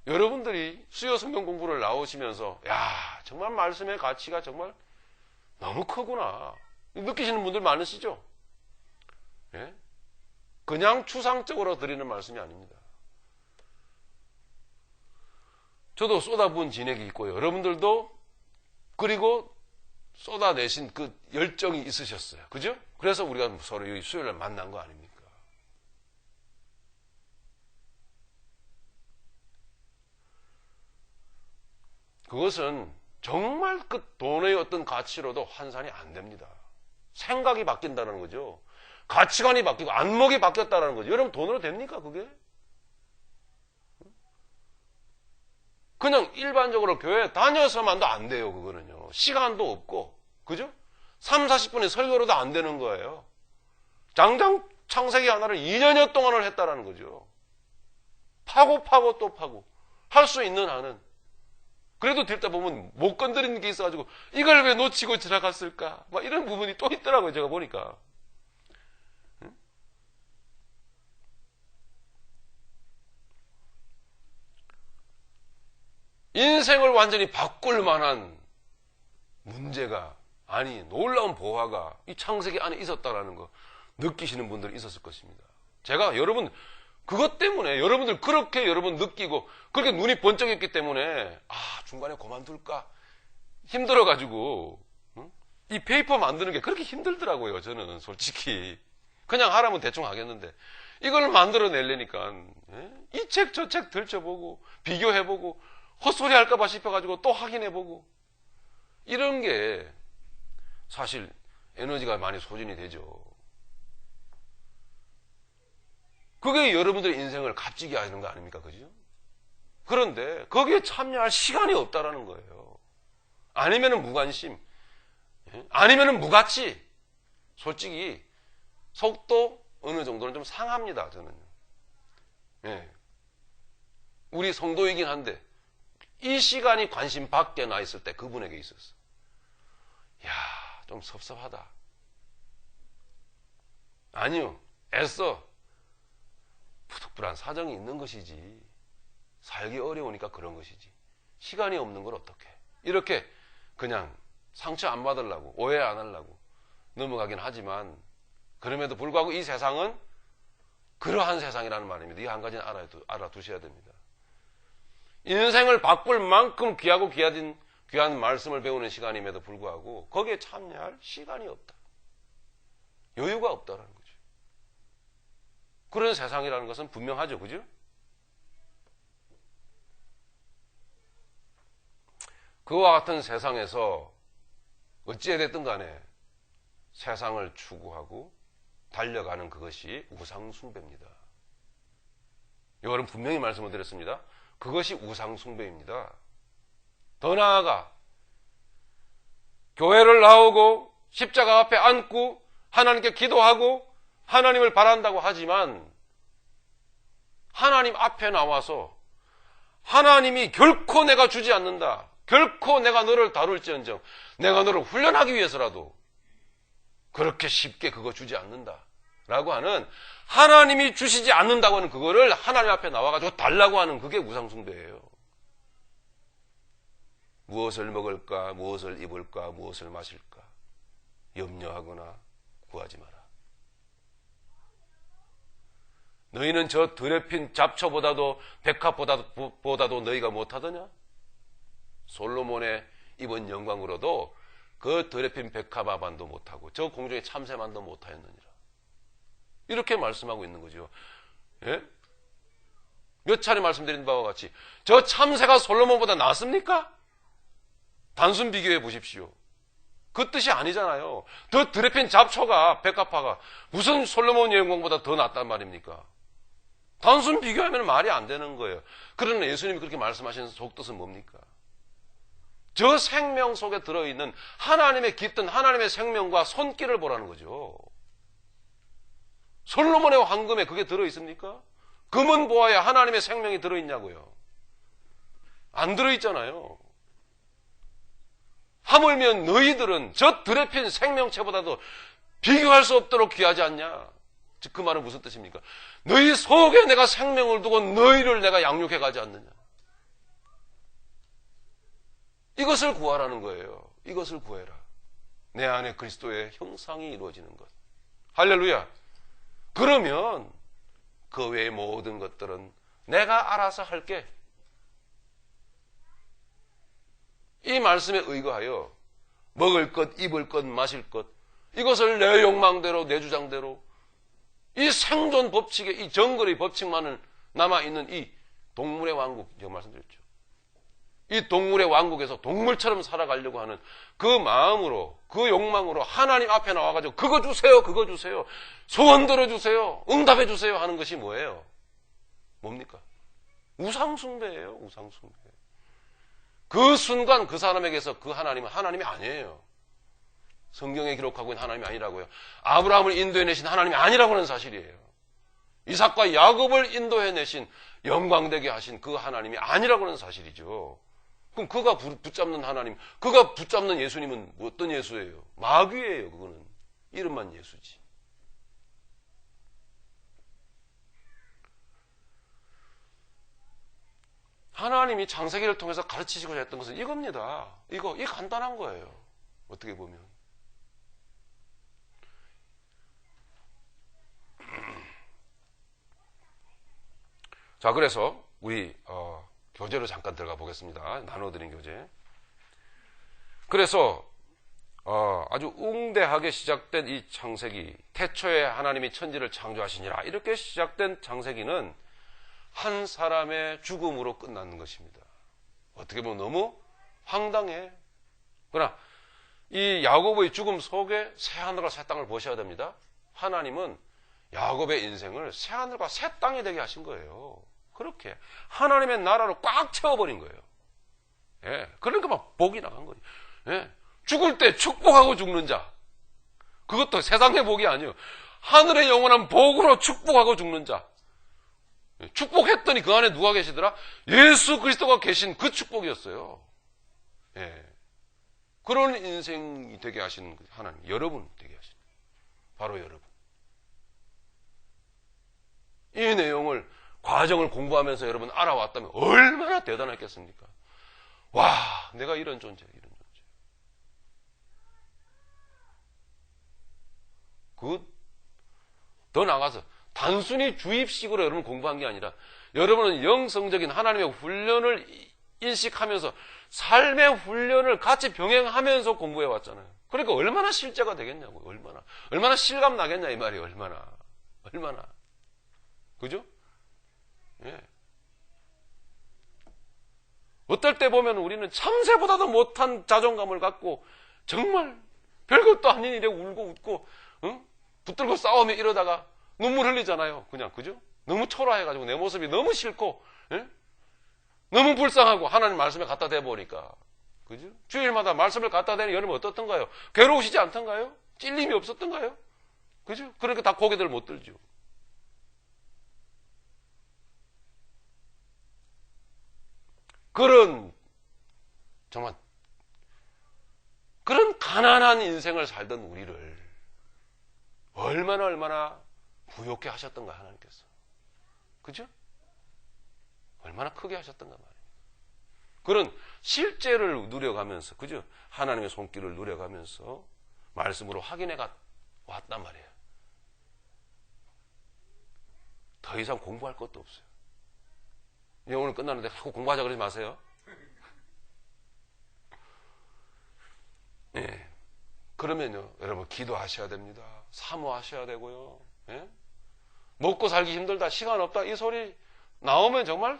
Speaker 1: 여러분들이 수요 성경 공부를 나오시면서 야, 정말 말씀의 가치가 정말 너무 크구나 느끼시는 분들 많으시죠? 예? 그냥 추상적으로 드리는 말씀이 아닙니다. 저도 쏟아부은 진액이 있고요. 여러분들도 그리고 쏟아내신 그 열정이 있으셨어요. 그죠? 그래서 우리가 서로 수요일날 만난 거 아닙니까? 그것은 정말 그 돈의 어떤 가치로도 환산이 안 됩니다. 생각이 바뀐다는 거죠. 가치관이 바뀌고 안목이 바뀌었다는 거죠. 여러분 돈으로 됩니까 그게? 그냥 일반적으로 교회 다녀서만도 안 돼요. 그거는요. 시간도 없고 그죠? 3, 40분의 설교로도 안 되는 거예요. 장장 창세기 하나를 2년여 동안을 했다라는 거죠. 파고 또 파고 할 수 있는 한은. 그래도 듣다 보면 못 건드리는 게 있어가지고 이걸 왜 놓치고 지나갔을까? 막 이런 부분이 또 있더라고요. 제가 보니까. 인생을 완전히 바꿀 만한 문제가 아니 놀라운 보화가 이 창세기 안에 있었다라는 거 느끼시는 분들이 있었을 것입니다. 제가 여러분 그것 때문에 여러분들 그렇게 여러분 느끼고 그렇게 눈이 번쩍했기 때문에 중간에 그만둘까 힘들어가지고 이 페이퍼 만드는 게 그렇게 힘들더라고요. 저는 솔직히 그냥 하라면 대충 하겠는데 이걸 만들어내려니까 이 책 저 책 들춰보고 비교해보고 헛소리 할까봐 싶어가지고 또 확인해보고 이런 게 사실 에너지가 많이 소진이 되죠. 그게 여러분들의 인생을 값지게 하는 거 아닙니까? 그죠? 그런데 거기에 참여할 시간이 없다라는 거예요. 아니면은 무관심, 아니면은 무가치. 솔직히 속도 어느 정도는 좀 상합니다. 저는요. 예. 우리 성도이긴 한데 이 시간이 관심 밖에 나 있을 때 그분에게 있었어. 야, 좀 섭섭하다. 아니요, 애써 부득불한 사정이 있는 것이지. 살기 어려우니까 그런 것이지. 시간이 없는 걸 어떡해. 이렇게 그냥 상처 안 받으려고 오해 안 하려고 넘어가긴 하지만 그럼에도 불구하고 이 세상은 그러한 세상이라는 말입니다. 이 한 가지는 알아두셔야 됩니다. 인생을 바꿀 만큼 귀하고 귀한 말씀을 배우는 시간임에도 불구하고 거기에 참여할 시간이 없다. 여유가 없다라는 거죠. 그런 세상이라는 것은 분명하죠. 그죠? 그와 같은 세상에서 어찌됐든 간에 세상을 추구하고 달려가는 그것이 우상숭배입니다. 이거는 분명히 말씀을 드렸습니다. 그것이 우상숭배입니다. 더 나아가 교회를 나오고 십자가 앞에 앉고 하나님께 기도하고 하나님을 바란다고 하지만 하나님 앞에 나와서 하나님이 결코 내가 주지 않는다. 결코 내가 너를 다룰지언정 내가 너를 훈련하기 위해서라도 그렇게 쉽게 그거 주지 않는다. 라고 하는 하나님이 주시지 않는다고 하는 그거를 하나님 앞에 나와가지고 달라고 하는 그게 우상숭배예요. 무엇을 먹을까, 무엇을 입을까, 무엇을 마실까 염려하거나 구하지 마라. 너희는 저 더럽힌 잡초보다도 백합보다도 너희가 못하더냐? 솔로몬의 입은 영광으로도 그 더럽힌 백합만도 못하고 저 공중의 참새만도 못하였느니라. 이렇게 말씀하고 있는 거죠. 예? 몇 차례 말씀드린 바와 같이 저 참새가 솔로몬보다 낫습니까? 단순 비교해 보십시오. 그 뜻이 아니잖아요. 더 더럽힌 잡초가 백합화가 무슨 솔로몬 영광보다 더 낫단 말입니까? 단순 비교하면 말이 안 되는 거예요. 그러나 예수님이 그렇게 말씀하시는 속뜻은 뭡니까? 저 생명 속에 들어있는 하나님의 깃든 하나님의 생명과 손길을 보라는 거죠. 솔로몬의 황금에 그게 들어있습니까? 금은 보아야 하나님의 생명이 들어있냐고요. 안 들어있잖아요. 하물며 너희들은 저 드레핀 생명체보다도 비교할 수 없도록 귀하지 않냐? 즉 그 말은 무슨 뜻입니까? 너희 속에 내가 생명을 두고 너희를 내가 양육해 가지 않느냐? 이것을 구하라는 거예요. 이것을 구해라. 내 안에 그리스도의 형상이 이루어지는 것. 할렐루야. 그러면 그 외의 모든 것들은 내가 알아서 할게. 이 말씀에 의거하여 먹을 것, 입을 것, 마실 것, 이것을 내 욕망대로, 내 주장대로, 이 생존 법칙에, 이 정글의 법칙만은 남아있는 이 동물의 왕국, 제가 말씀드렸죠. 이 동물의 왕국에서 동물처럼 살아가려고 하는 그 마음으로, 그 욕망으로 하나님 앞에 나와가지고 그거 주세요, 그거 주세요, 소원 들어주세요, 응답해 주세요 하는 것이 뭐예요? 뭡니까? 우상숭배예요, 우상숭배. 그 순간 그 사람에게서 그 하나님은 하나님이 아니에요. 성경에 기록하고 있는 하나님이 아니라고요. 아브라함을 인도해내신 하나님이 아니라고 하는 사실이에요. 이삭과 야곱을 인도해내신 영광되게 하신 그 하나님이 아니라고 하는 사실이죠. 그럼 그가 붙잡는 하나님, 그가 붙잡는 예수님은 어떤 예수예요? 마귀예요. 그거는 이름만 예수지. 하나님이 창세기를 통해서 가르치시고자 했던 것은 이겁니다. 이 간단한 거예요. 어떻게 보면. 자, 그래서 우리 교재로 잠깐 들어가 보겠습니다. 나눠드린 교재. 그래서 아주 웅대하게 시작된 이 창세기, 태초에 하나님이 천지를 창조하시니라 이렇게 시작된 창세기는 한 사람의 죽음으로 끝나는 것입니다. 어떻게 보면 너무 황당해. 그러나 이 야곱의 죽음 속에 새하늘과 새 땅을 보셔야 됩니다. 하나님은 야곱의 인생을 새하늘과 새 땅이 되게 하신 거예요. 그렇게 하나님의 나라로 꽉 채워버린 거예요. 예, 그러니까 막 복이 나간 거예요. 예, 죽을 때 축복하고 죽는 자, 그것도 세상의 복이 아니에요. 하늘의 영원한 복으로 축복하고 죽는 자. 축복했더니 그 안에 누가 계시더라? 예수 그리스도가 계신 그 축복이었어요. 예. 그런 인생이 되게 하시는 하나님, 여러분 되게 하시는, 바로 여러분. 이 내용을, 과정을 공부하면서 여러분 알아왔다면 얼마나 대단했겠습니까? 와, 내가 이런 존재, 이런 존재. 더 나가서 단순히 주입식으로 여러분 공부한 게 아니라 여러분은 영성적인 하나님의 훈련을 인식하면서 삶의 훈련을 같이 병행하면서 공부해 왔잖아요. 그러니까 얼마나 실제가 되겠냐고. 얼마나 실감 나겠냐 이 말이에요. 얼마나 그죠? 예. 어떨 때 보면 우리는 참새보다도 못한 자존감을 갖고 정말 별것도 아닌 일에 울고 웃고 붙들고 싸우며 이러다가 눈물 흘리잖아요. 그냥, 그죠? 너무 초라해가지고 내 모습이 너무 싫고, 예? 너무 불쌍하고 하나님 말씀에 갖다 대보니까. 그죠? 주일마다 말씀을 갖다 대는 여러분 어떻던가요? 괴로우시지 않던가요? 찔림이 없었던가요? 그죠? 그러니까 다 고개들 못 들죠. 정말, 그런 가난한 인생을 살던 우리를 얼마나 부욕해 하셨던가 하나님께서. 그죠? 얼마나 크게 하셨던가 말이에요. 그런 실제를 누려가면서, 그죠? 하나님의 손길을 누려가면서 말씀으로 확인해 왔단 말이에요. 더 이상 공부할 것도 없어요. 이제 오늘 끝나는데 자꾸 공부하자 그러지 마세요. 예. 그러면요, 여러분 기도하셔야 됩니다. 사모하셔야 되고요. 예? 먹고 살기 힘들다, 시간 없다, 이 소리 나오면 정말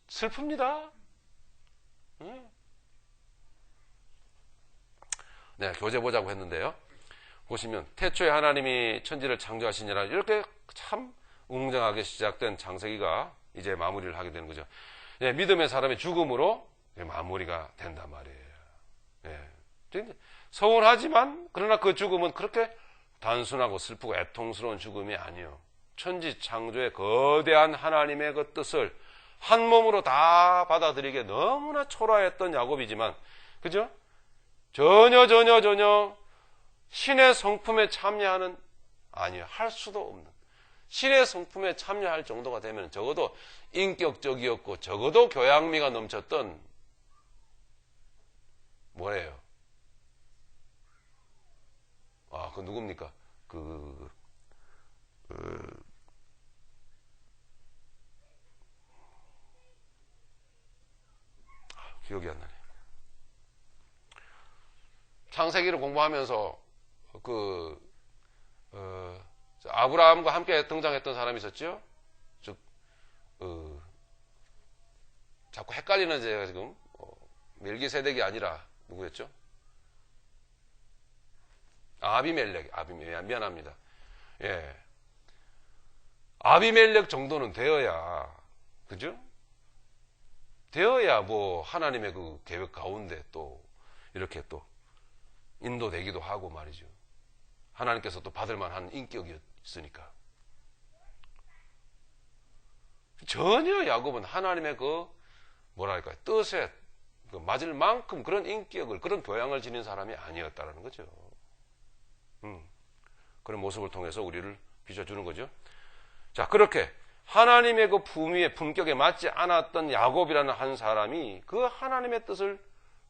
Speaker 1: 슬픕니다. 예? 네, 교재 보자고 했는데요. 보시면 태초에 하나님이 천지를 창조하시니라 이렇게 참 웅장하게 시작된 창세기가 이제 마무리를 하게 되는 거죠. 예, 믿음의 사람의 죽음으로 마무리가 된단 말이에요. 예. 서운하지만 그러나 그 죽음은 그렇게 단순하고 슬프고 애통스러운 죽음이 아니에요. 천지 창조의 거대한 하나님의 그 뜻을 한 몸으로 다 받아들이기에 너무나 초라했던 야곱이지만, 그죠? 전혀 신의 성품에 참여하는, 아니요, 할 수도 없는, 신의 성품에 참여할 정도가 되면 적어도 인격적이었고 적어도 교양미가 넘쳤던, 뭐래요? 그 누굽니까? 기억이 안 나네. 창세기를 공부하면서 아브라함과 함께 등장했던 사람이 있었죠? 자꾸 헷갈리는 제가 지금 멜기세덱이 아니라 누구였죠? 아비멜렉, 미안합니다. 예. 아비멜렉 정도는 되어야, 그죠? 되어야 하나님의 그 계획 가운데 또 이렇게 또 인도되기도 하고 말이죠. 하나님께서 또 받을 만한 인격이었으니까. 전혀 야곱은 하나님의 뜻에 맞을 만큼 그런 인격을, 그런 교양을 지닌 사람이 아니었다라는 거죠. 그런 모습을 통해서 우리를 비춰주는 거죠. 자, 그렇게 하나님의 그 품위의 품격에 맞지 않았던 야곱이라는 한 사람이 그 하나님의 뜻을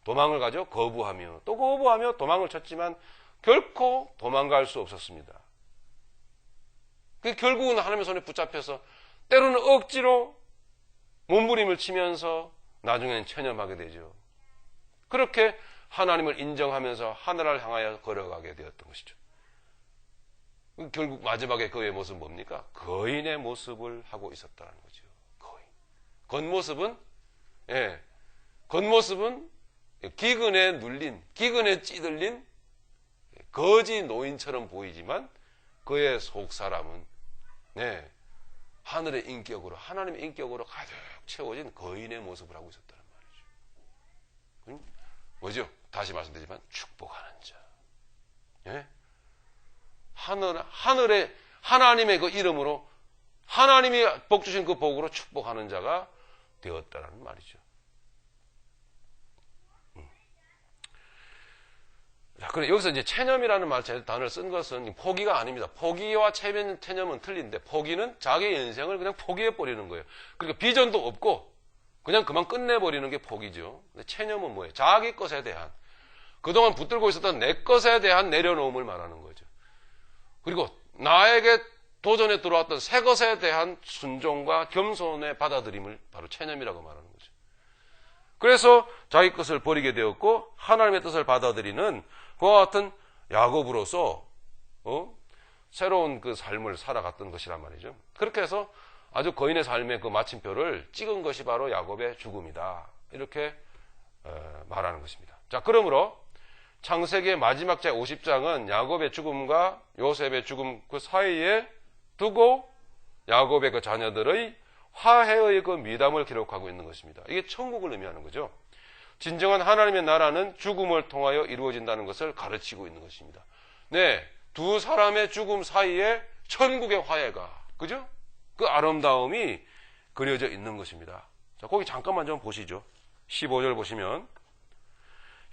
Speaker 1: 도망을 가죠. 거부하며 또 거부하며 도망을 쳤지만 결코 도망갈 수 없었습니다. 결국은 하나님의 손에 붙잡혀서 때로는 억지로 몸부림을 치면서 나중에는 체념하게 되죠. 그렇게 하나님을 인정하면서 하늘을 향하여 걸어가게 되었던 것이죠. 결국 마지막에 그의 모습은 뭡니까? 거인의 모습을 하고 있었다는 거죠. 거인. 겉모습은 기근에 눌린, 기근에 찌들린 거지 노인처럼 보이지만 그의 속 사람은 하늘의 인격으로, 하나님의 인격으로 가득 채워진 거인의 모습을 하고 있었다는 말이죠. 뭐죠? 다시 말씀드리지만 축복하는 자. 하늘의 하나님의 그 이름으로 하나님이 복 주신 그 복으로 축복하는 자가 되었다는 말이죠. 자, 그래 여기서 이제 체념이라는 단어를 쓴 것은 포기가 아닙니다. 포기와 체념은 틀린데, 포기는 자기의 인생을 그냥 포기해 버리는 거예요. 그러니까 비전도 없고 그냥 그만 끝내버리는 게 포기죠. 근데 체념은 뭐예요? 자기 것에 대한, 그동안 붙들고 있었던 내 것에 대한 내려놓음을 말하는 거죠. 그리고 나에게 도전에 들어왔던 새 것에 대한 순종과 겸손의 받아들임을 바로 체념이라고 말하는 거죠. 그래서 자기 것을 버리게 되었고 하나님의 뜻을 받아들이는 그와 같은 야곱으로서 새로운 그 삶을 살아갔던 것이란 말이죠. 그렇게 해서 아주 거인의 삶의 그 마침표를 찍은 것이 바로 야곱의 죽음이다, 이렇게 말하는 것입니다. 자, 그러므로 창세기의 마지막 제50장은 야곱의 죽음과 요셉의 죽음 그 사이에 두고 야곱의 그 자녀들의 화해의 그 미담을 기록하고 있는 것입니다. 이게 천국을 의미하는 거죠. 진정한 하나님의 나라는 죽음을 통하여 이루어진다는 것을 가르치고 있는 것입니다. 두 사람의 죽음 사이에 천국의 화해가, 그죠? 그 아름다움이 그려져 있는 것입니다. 자, 거기 잠깐만 좀 보시죠. 15절 보시면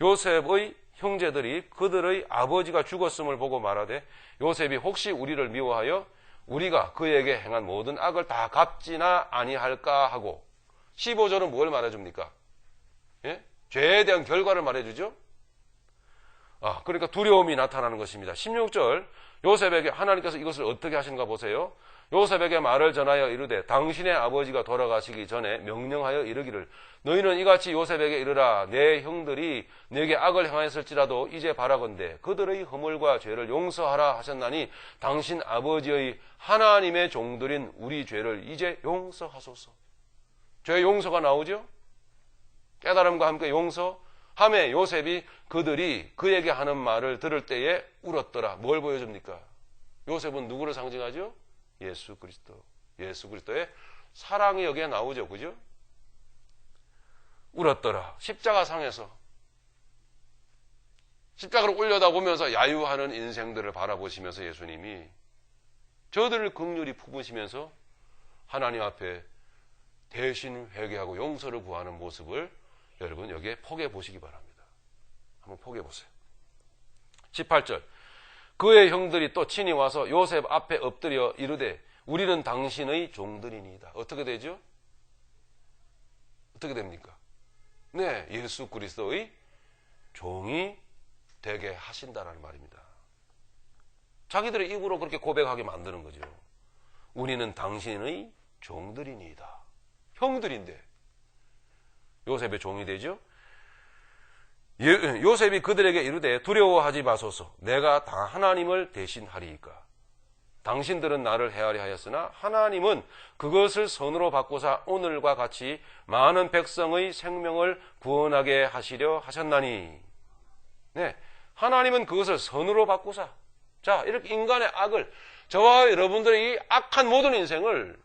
Speaker 1: 요셉의 형제들이 그들의 아버지가 죽었음을 보고 말하되 요셉이 혹시 우리를 미워하여 우리가 그에게 행한 모든 악을 다 갚지나 아니할까 하고, 15절은 뭘 말해줍니까? 죄에 대한 결과를 말해주죠. 그러니까 두려움이 나타나는 것입니다. 16절, 요셉에게 하나님께서 이것을 어떻게 하시는가 보세요. 요셉에게 말을 전하여 이르되 당신의 아버지가 돌아가시기 전에 명령하여 이르기를 너희는 이같이 요셉에게 이르라. 내 형들이 내게 악을 행하였을지라도 이제 바라건대 그들의 허물과 죄를 용서하라 하셨나니 당신 아버지의 하나님의 종들인 우리 죄를 이제 용서하소서. 죄 용서가 나오죠. 깨달음과 함께 용서함에 요셉이 그들이 그에게 하는 말을 들을 때에 울었더라. 뭘 보여줍니까? 요셉은 누구를 상징하죠? 예수 그리스도. 예수 그리스도의 사랑이 여기에 나오죠. 그죠? 울었더라. 십자가상에서 십자가를 올려다보면서 야유하는 인생들을 바라보시면서 예수님이 저들을 긍휼히 품으시면서 하나님 앞에 대신 회개하고 용서를 구하는 모습을 여러분 여기에 포개해 보시기 바랍니다. 한번 포개해 보세요. 18절. 그의 형들이 또 친히 와서 요셉 앞에 엎드려 이르되 우리는 당신의 종들이니이다. 어떻게 되죠? 어떻게 됩니까? 네, 예수 그리스도의 종이 되게 하신다라는 말입니다. 자기들의 입으로 그렇게 고백하게 만드는 거죠. 우리는 당신의 종들이니이다. 형들인데 요셉의 종이 되죠. 요셉이 그들에게 이르되 두려워하지 마소서. 내가 다 하나님을 대신하리이까. 당신들은 나를 헤아려 하였으나 하나님은 그것을 선으로 바꾸사 오늘과 같이 많은 백성의 생명을 구원하게 하시려 하셨나니. 네, 하나님은 그것을 선으로 바꾸사. 자, 이렇게 인간의 악을, 저와 여러분들의 이 악한 모든 인생을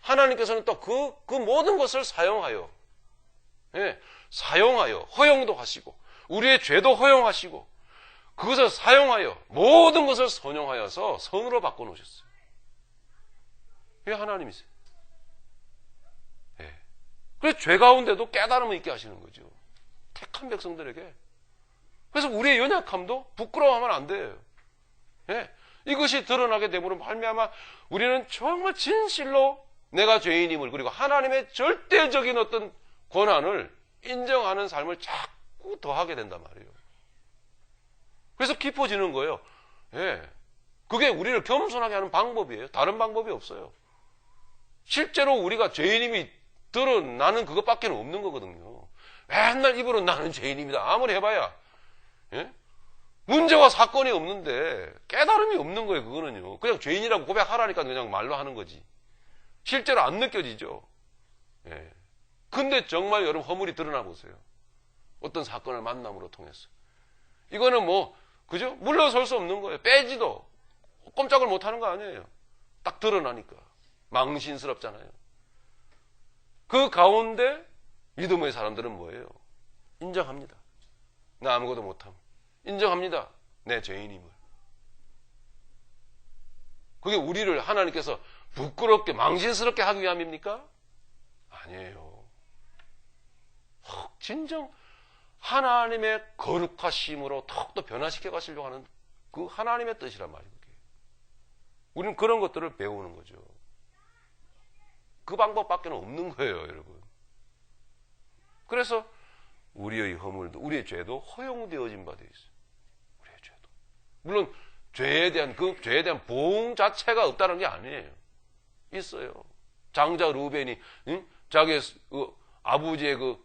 Speaker 1: 하나님께서는 또 그 모든 것을 사용하여, 예, 사용하여 허용도 하시고 우리의 죄도 허용하시고 그것을 사용하여 모든 것을 선용하여서 선으로 바꿔놓으셨어요. 이게 하나님이세요. 예. 그래서 죄 가운데도 깨달음을 있게 하시는 거죠. 택한 백성들에게. 그래서 우리의 연약함도 부끄러워하면 안 돼요. 예. 이것이 드러나게 되므로 말미암아 우리는 정말 진실로 내가 죄인임을, 그리고 하나님의 절대적인 어떤 권한을 인정하는 삶을 자꾸 더하게 된단 말이에요. 그래서 깊어지는 거예요. 예. 그게 우리를 겸손하게 하는 방법이에요. 다른 방법이 없어요. 실제로 우리가 죄인임이 드러나는 그것밖에 없는 거거든요. 맨날 입으로 나는 죄인입니다. 아무리 해봐야, 예? 문제와 사건이 없는데 깨달음이 없는 거예요. 그거는요. 그냥 죄인이라고 고백하라니까 그냥 말로 하는 거지. 실제로 안 느껴지죠. 예. 근데 정말 여러분 허물이 드러나 보세요. 어떤 사건을 만남으로 통해서. 이거는 뭐, 그죠? 물러설 수 없는 거예요. 빼지도 꼼짝을 못 하는 거 아니에요. 딱 드러나니까. 망신스럽잖아요. 그 가운데 믿음의 사람들은 뭐예요? 인정합니다. 나 아무것도 못함. 인정합니다. 내 죄인임을. 그게 우리를 하나님께서 부끄럽게 망신스럽게 하기 위함입니까? 아니에요. 진정 하나님의 거룩하심으로 더욱더 변화시켜 가시려고 하는 그 하나님의 뜻이란 말이에요. 우리는 그런 것들을 배우는 거죠. 그 방법밖에 없는 거예요, 여러분. 그래서 우리의 허물도, 우리의 죄도 허용되어진 바 되어 있어요. 우리의 죄도. 물론 죄에 대한 보응 자체가 없다는 게 아니에요. 있어요. 장자 르우벤이 자기의 아버지의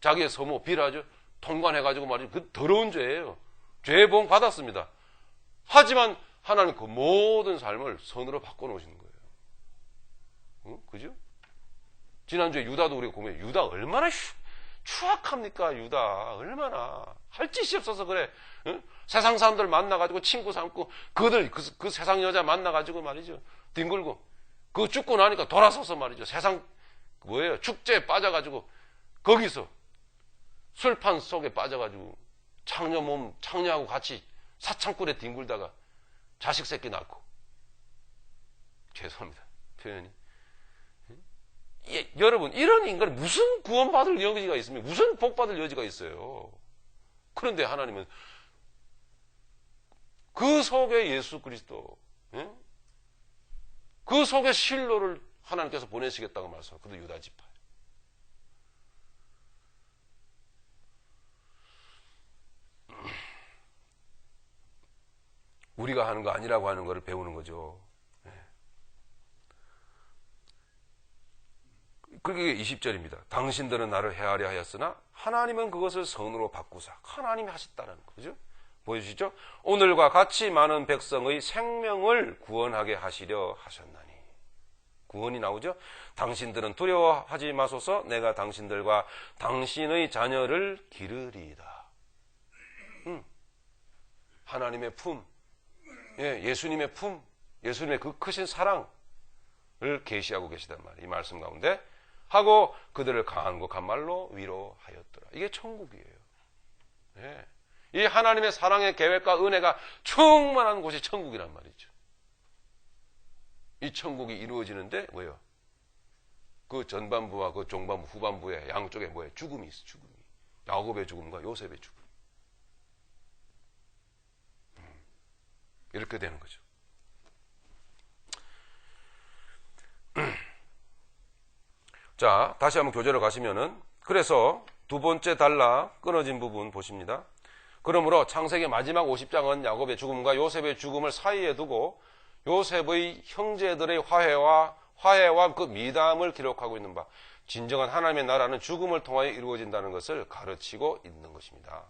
Speaker 1: 자기의 서모 빌하죠. 통관해가지고 말이죠. 그 더러운 죄예요. 죄의 보응 받았습니다. 하지만 하나님 그 모든 삶을 선으로 바꿔놓으시는 거예요. 그죠? 지난주에 유다도 우리가 보면 유다 얼마나 추악합니까? 유다 얼마나 할 짓이 없어서 그래. 세상 사람들 만나가지고 친구 삼고 그 세상 여자 만나가지고 말이죠. 뒹굴고 그거 죽고 나니까 돌아서서 말이죠. 세상 뭐예요? 축제에 빠져가지고 거기서 술판 속에 빠져가지고 창녀하고 같이 사창굴에 뒹굴다가 자식 새끼 낳고. 죄송합니다. 표현이. 예, 여러분, 이런 인간이 무슨 구원받을 여지가 있습니까? 무슨 복받을 여지가 있어요? 그런데 하나님은 그 속에 예수 그리스도, 예? 그 속에 실로를 하나님께서 보내시겠다고 말씀하고, 그도 유다 지파. 우리가 하는 거 아니라고 하는 거를 배우는 거죠. 그게 20절입니다. 당신들은 나를 헤아려 하였으나 하나님은 그것을 선으로 바꾸사. 하나님이 하셨다는 거죠. 보여주시죠? 오늘과 같이 많은 백성의 생명을 구원하게 하시려 하셨나니. 구원이 나오죠? 당신들은 두려워하지 마소서. 내가 당신들과 당신의 자녀를 기르리이다. 하나님의 품, 예수님의 품, 예수님의 그 크신 사랑을 계시하고 계시단 말이에요. 이 말씀 가운데. 하고 그들을 강한 곡한 말로 위로하였더라. 이게 천국이에요. 예. 이 하나님의 사랑의 계획과 은혜가 충만한 곳이 천국이란 말이죠. 이 천국이 이루어지는데 뭐예요? 그 전반부와 그 종반부, 후반부에 양쪽에 뭐예요? 죽음이 있어, 죽음이. 야곱의 죽음과 요셉의 죽음. 이렇게 되는 거죠. 자, 다시 한번 교재로 가시면은, 그래서 두 번째 단락 끊어진 부분 보십니다. 그러므로 창세기 마지막 50장은 야곱의 죽음과 요셉의 죽음을 사이에 두고 요셉의 형제들의 화해와 그 미담을 기록하고 있는 바, 진정한 하나님의 나라는 죽음을 통하여 이루어진다는 것을 가르치고 있는 것입니다.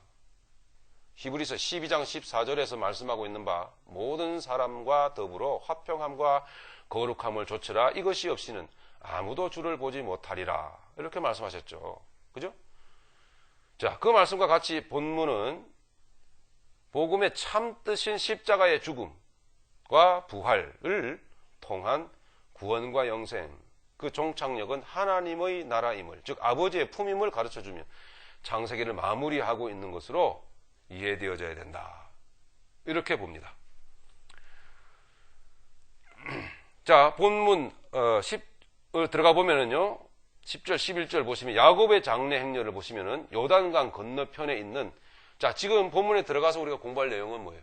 Speaker 1: 히브리서 12장 14절에서 말씀하고 있는 바, 모든 사람과 더불어 화평함과 거룩함을 조처라. 이것이 없이는 아무도 주를 보지 못하리라. 이렇게 말씀하셨죠. 그죠? 자, 그 말씀과 같이 본문은 복음의 참 뜻인 십자가의 죽음과 부활을 통한 구원과 영생, 그 종착역은 하나님의 나라임을, 즉 아버지의 품임을 가르쳐주며 창세기를 마무리하고 있는 것으로 이해되어져야 된다. 이렇게 봅니다. 자, 본문 10을 들어가 보면은요, 10절, 11절 보시면 야곱의 장래 행렬을 보시면은 요단강 건너편에 있는, 자, 지금 본문에 들어가서 우리가 공부할 내용은 뭐예요?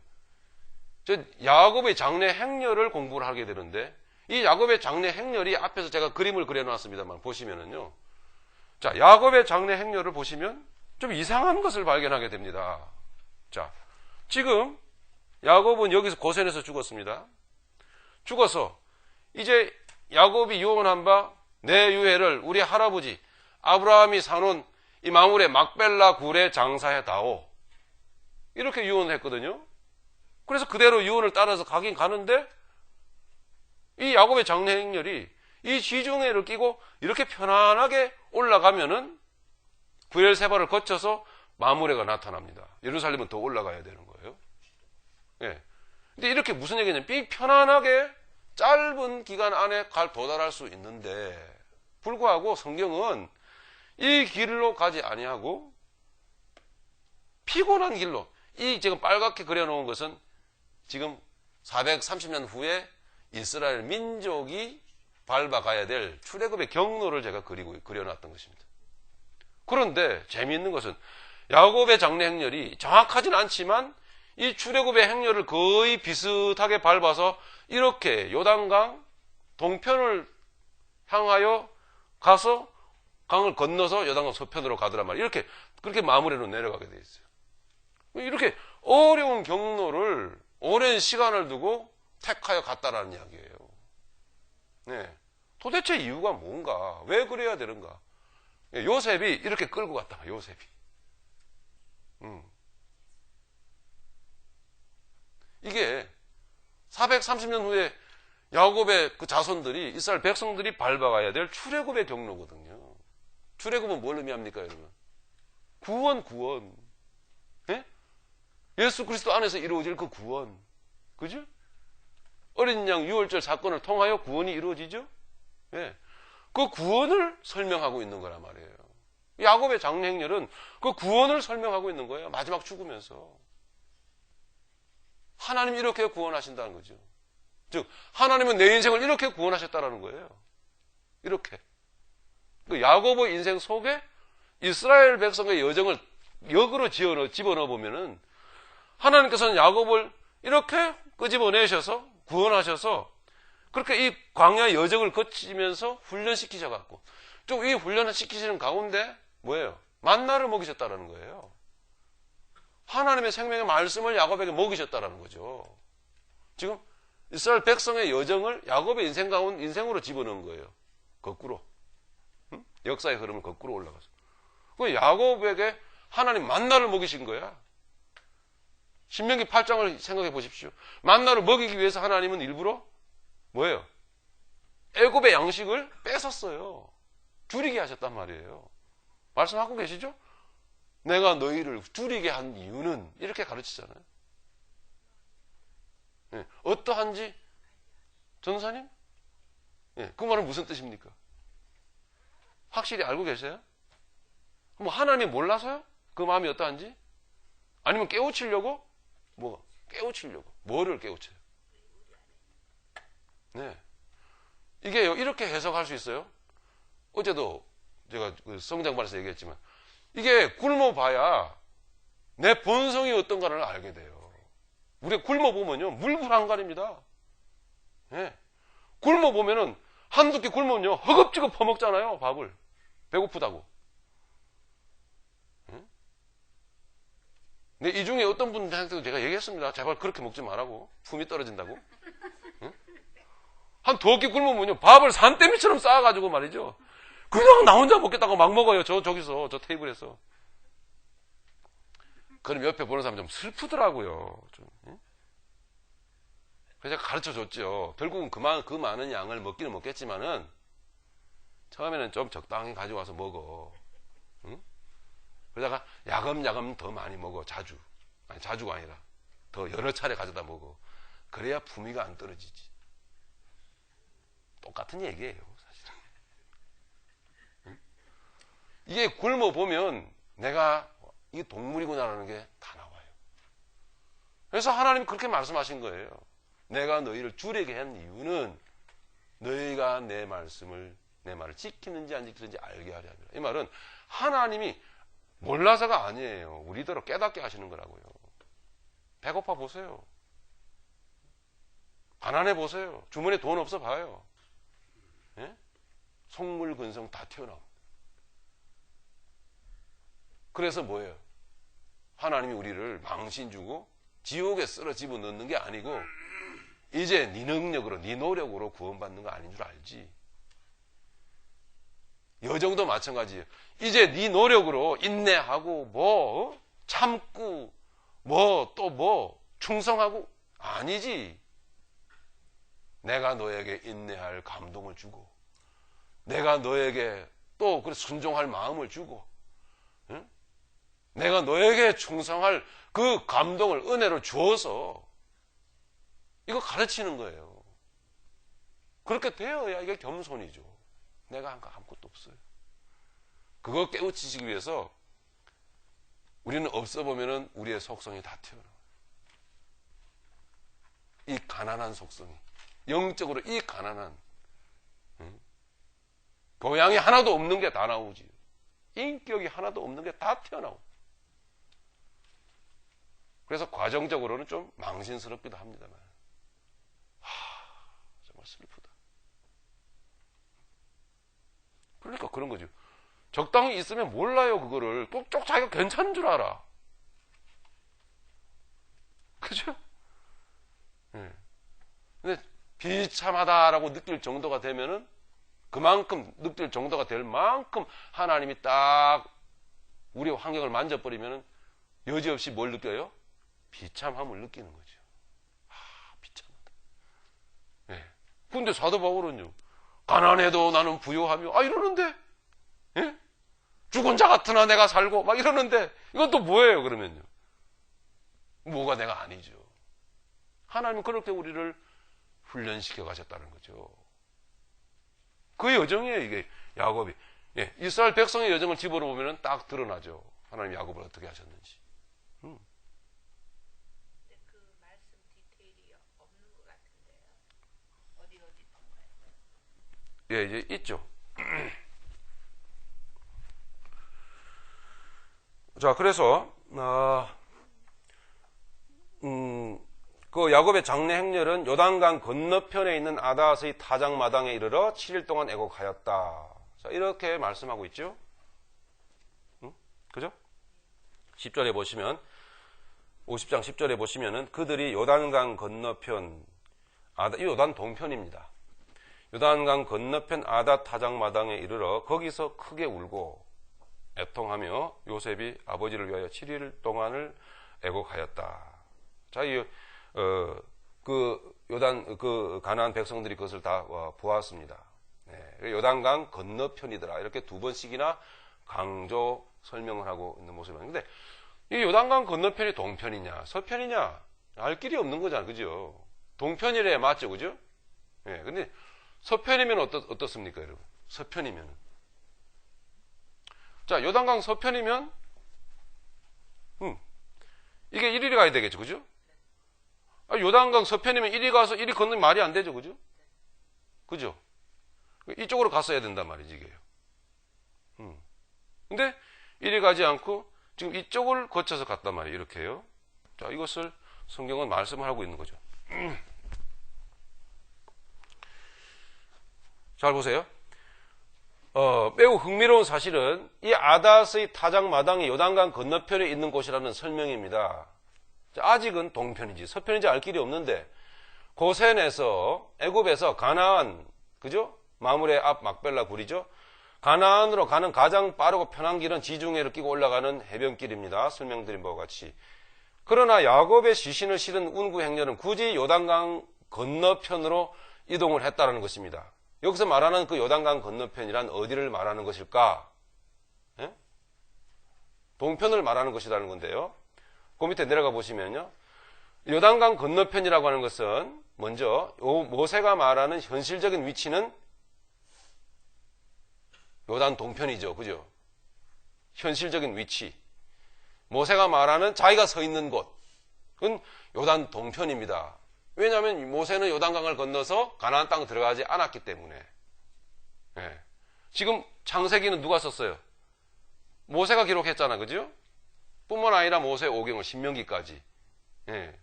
Speaker 1: 야곱의 장래 행렬을 공부를 하게 되는데, 이 야곱의 장래 행렬이 앞에서 제가 그림을 그려놨습니다만 보시면은요, 자, 야곱의 장래 행렬을 보시면 좀 이상한 것을 발견하게 됩니다. 자, 지금 야곱은 여기서 고센에서 죽었습니다. 죽어서 이제 야곱이 유언한 바 내 유해를 우리 할아버지 아브라함이 사놓은 이 마물의 막벨라 굴에 장사해 다오, 이렇게 유언을 했거든요. 그래서 그대로 유언을 따라서 가긴 가는데, 이 야곱의 장래 행렬이 이 지중해를 끼고 이렇게 편안하게 올라가면은 브엘세바를 거쳐서 마므레가 나타납니다. 예루살렘은 더 올라가야 되는 거예요. 예. 근데 이렇게 무슨 얘기냐면, 편안하게 짧은 기간 안에 도달할 수 있는데 불구하고 성경은 이 길로 가지 아니하고 피곤한 길로, 이 지금 빨갛게 그려놓은 것은 지금 430년 후에 이스라엘 민족이 밟아가야 될 출애굽의 경로를 제가 그려놨던 것입니다. 그런데 재미있는 것은 야곱의 장래 행렬이 정확하진 않지만 이 출애굽의 행렬을 거의 비슷하게 밟아서 이렇게 요단강 동편을 향하여 가서 강을 건너서 요단강 서편으로 가더란 말이에요. 이렇게 그렇게 마무리로 내려가게 돼 있어요. 이렇게 어려운 경로를 오랜 시간을 두고 택하여 갔다라는 이야기예요. 네. 도대체 이유가 뭔가? 왜 그래야 되는가? 요셉이 이렇게 끌고 갔다. 요셉이. 이게 430년 후에 야곱의 그 자손들이, 이스라엘 백성들이 밟아가야 될 출애굽의 경로거든요. 출애굽은 뭘 의미합니까, 여러분? 구원. 예? 예수 그리스도 안에서 이루어질 그 구원. 그죠? 어린 양 유월절 사건을 통하여 구원이 이루어지죠? 예. 그 구원을 설명하고 있는 거란 말이에요. 야곱의 장래 행렬은 그 구원을 설명하고 있는 거예요. 마지막 죽으면서. 하나님이 이렇게 구원하신다는 거죠. 즉, 하나님은 내 인생을 이렇게 구원하셨다는 거예요. 이렇게. 그 야곱의 인생 속에 이스라엘 백성의 여정을 역으로 집어넣어 보면은 하나님께서는 야곱을 이렇게 끄집어내셔서 구원하셔서 그렇게 이 광야 여정을 거치면서 훈련시키셔갖고 좀 이 훈련을 시키시는 가운데 뭐예요? 만나를 먹이셨다는 거예요. 하나님의 생명의 말씀을 야곱에게 먹이셨다는 거죠. 지금 이스라엘 백성의 여정을 야곱의 인생으로 집어넣은 거예요. 거꾸로. 역사의 흐름을 거꾸로 올라가서. 그 야곱에게 하나님 만나를 먹이신 거야. 신명기 8장을 생각해 보십시오. 만나를 먹이기 위해서 하나님은 일부러 뭐예요? 애굽의 양식을 뺏었어요. 줄이게 하셨단 말이에요. 말씀하고 계시죠? 내가 너희를 줄이게 한 이유는 이렇게 가르치잖아요. 네. 어떠한지 전도사님? 네. 그 말은 무슨 뜻입니까? 확실히 알고 계세요? 뭐 하나님이 몰라서요? 그 마음이 어떠한지? 아니면 깨우치려고? 깨우치려고. 뭐를 깨우쳐요? 네. 이게요, 이렇게 해석할 수 있어요. 어제도 제가 그 성장반에서 얘기했지만, 이게 굶어봐야 내 본성이 어떤가를 알게 돼요. 우리가 굶어보면요, 물불안간입니다. 예. 굶어보면은, 한두 끼 굶으면요, 허겁지겁 퍼먹잖아요, 밥을. 배고프다고. 예? 근데 이 중에 어떤 분들한테도 제가 얘기했습니다. 제발 그렇게 먹지 말라고. 품이 떨어진다고. 예? 한 두어 끼 굶으면요, 밥을 산더미처럼 쌓아가지고 말이죠. 그냥 나 혼자 먹겠다고 막 먹어요. 저기서, 저 테이블에서. 그럼 옆에 보는 사람 좀 슬프더라고요. 좀, 예? 그래서 제가 가르쳐 줬죠. 결국은 그 많은 양을 먹기는 먹겠지만은, 처음에는 좀 적당히 가져와서 먹어. 응? 그러다가 야금야금 더 많이 먹어. 자주. 아니, 자주가 아니라. 더 여러 차례 가져다 먹어. 그래야 품위가 안 떨어지지. 똑같은 얘기예요, 사실은. 응? 이게 굶어보면 내가 이게 동물이구나라는 게 다 나와요. 그래서 하나님 그렇게 말씀하신 거예요. 내가 너희를 줄이게 한 이유는 너희가 내 말을 지키는지 안 지키는지 알게 하려 합니다. 이 말은 하나님이 몰라서가 아니에요. 우리대로 깨닫게 하시는 거라고요. 배고파 보세요. 가난해 보세요. 주머니에 돈 없어 봐요. 예? 속물근성 다 튀어나옵니다. 그래서 뭐예요? 하나님이 우리를 망신 주고 지옥에 쓸어 집어넣는 게 아니고 이제 네 능력으로 네 노력으로 구원받는 거 아닌 줄 알지. 여정도 마찬가지예요. 이제 네 노력으로 인내하고 뭐 참고 뭐 충성하고 아니지. 내가 너에게 인내할 감동을 주고 내가 너에게 또 순종할 마음을 주고 응? 내가 너에게 충성할 그 감동을 은혜로 주어서 이거 가르치는 거예요. 그렇게 되어야 이게 겸손이죠. 내가 한 거 아무것도 없어요. 그거 깨우치시기 위해서 우리는 없어 보면은 우리의 속성이 다 튀어나와요. 이 가난한 속성이. 영적으로 이 가난한. 교양이 하나도 없는 게 다 나오지. 인격이 하나도 없는 게 다 튀어나오고. 그래서 과정적으로는 좀 망신스럽기도 합니다만. 정말 슬프다. 그러니까 그런 거죠. 적당히 있으면 몰라요, 그거를. 꼭 자기가 괜찮은 줄 알아. 그죠? 네. 근데 비참하다라고 느낄 정도가 되면은 그만큼 느낄 정도가 될 만큼 하나님이 딱 우리의 환경을 만져버리면은 여지없이 뭘 느껴요? 비참함을 느끼는 거죠. 비참하다. 네. 근데 사도 바울은요, 가난해도 나는 부요하며, 이러는데, 예? 죽은 자 같으나 내가 살고, 막 이러는데, 이건 또 뭐예요, 그러면요? 뭐가 내가 아니죠. 하나님은 그렇게 우리를 훈련시켜 가셨다는 거죠. 그 여정이에요, 이게, 야곱이. 예, 이스라엘 백성의 여정을 집어보면 딱 드러나죠. 하나님 야곱을 어떻게 하셨는지.
Speaker 2: 그 말씀 디테일이 없는 것 같은데요. 어디 본가요?
Speaker 1: 예, 이제 있죠. 자, 그래서 그 야곱의 장래 행렬은 요단강 건너편에 있는 아닷의 타작마당에 이르러 7일 동안 애곡하였다. 자, 이렇게 말씀하고 있죠. 그죠? 10절에 보시면 50장 10절에 보시면은 그들이 요단강 건너편 이 요단 동편입니다. 요단강 건너편 아닷 타작마당에 이르러 거기서 크게 울고 애통하며 요셉이 아버지를 위하여 7일 동안을 애곡하였다. 자, 그 가나안 백성들이 그것을 다 보았습니다. 네, 요단강 건너편이더라. 이렇게 두 번씩이나 강조 설명을 하고 있는 모습입니다. 근데 이 요단강 건너편이 동편이냐, 서편이냐, 알 길이 없는 거잖아요. 그죠? 동편이래 맞죠? 그죠? 예, 네, 근데 서편이면 어떻습니까, 여러분? 서편이면은. 자, 요단강 서편이면, 이게 이리 가야 되겠죠. 그죠? 요단강 서편이면 이리 가서 이리 건너면 말이 안 되죠. 그죠? 그죠? 이쪽으로 갔어야 된단 말이지, 이게요. 근데 이리 가지 않고 지금 이쪽을 거쳐서 갔단 말이에요. 이렇게요. 자, 이것을 성경은 말씀을 하고 있는 거죠. 잘 보세요. 매우 흥미로운 사실은 이 아닷의 타작마당이 요단강 건너편에 있는 곳이라는 설명입니다. 아직은 동편인지 서편인지 알 길이 없는데 고센에서 애굽에서 가나안, 그죠? 마므레 앞 막벨라 굴이죠. 가나안으로 가는 가장 빠르고 편한 길은 지중해를 끼고 올라가는 해변길입니다. 설명드린 바와 같이. 그러나 야곱의 시신을 실은 운구 행렬은 굳이 요단강 건너편으로 이동을 했다는 것입니다. 여기서 말하는 그 요단강 건너편이란 어디를 말하는 것일까? 예? 동편을 말하는 것이라는 건데요. 그 밑에 내려가 보시면요. 요단강 건너편이라고 하는 것은 먼저 모세가 말하는 현실적인 위치는 요단 동편이죠. 그죠? 현실적인 위치. 모세가 말하는 자기가 서 있는 곳은 요단 동편입니다. 왜냐하면 모세는 요단강을 건너서 가나안 땅 들어가지 않았기 때문에. 예. 지금 창세기는 누가 썼어요? 모세가 기록했잖아. 그죠? 뿐만 아니라 모세 오경을 신명기까지. 예.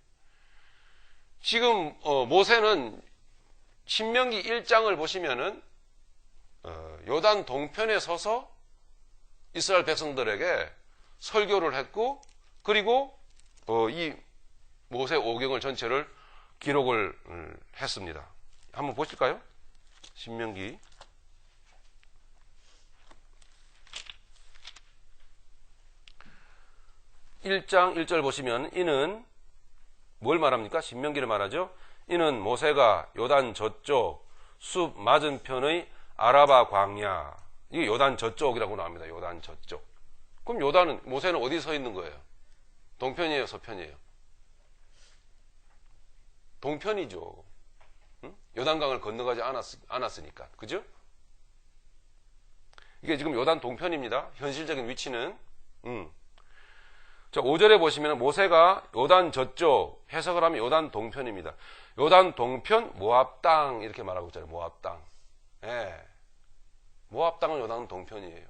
Speaker 1: 지금 모세는 신명기 1장을 보시면은 요단 동편에 서서 이스라엘 백성들에게 설교를 했고, 그리고 이 모세 오경을 전체를 기록을 했습니다. 한번 보실까요? 신명기 1장 1절 보시면 이는 뭘 말합니까? 신명기를 말하죠. 이는 모세가 요단 저쪽 숲 맞은편의 아라바 광야, 이게 요단 저쪽이라고 나옵니다. 요단 저쪽. 그럼 요단은, 모세는 어디 서 있는 거예요? 동편이에요, 서편이에요? 동편이죠. 응? 요단강을 건너가지 않았으니까. 그죠? 이게 지금 요단 동편입니다. 현실적인 위치는. 자, 5절에 보시면 모세가 요단 저쪽, 해석을 하면 요단 동편입니다. 요단 동편 모압 땅 이렇게 말하고 있잖아요. 모압 땅. 예. 모압 땅은 요단 동편이에요.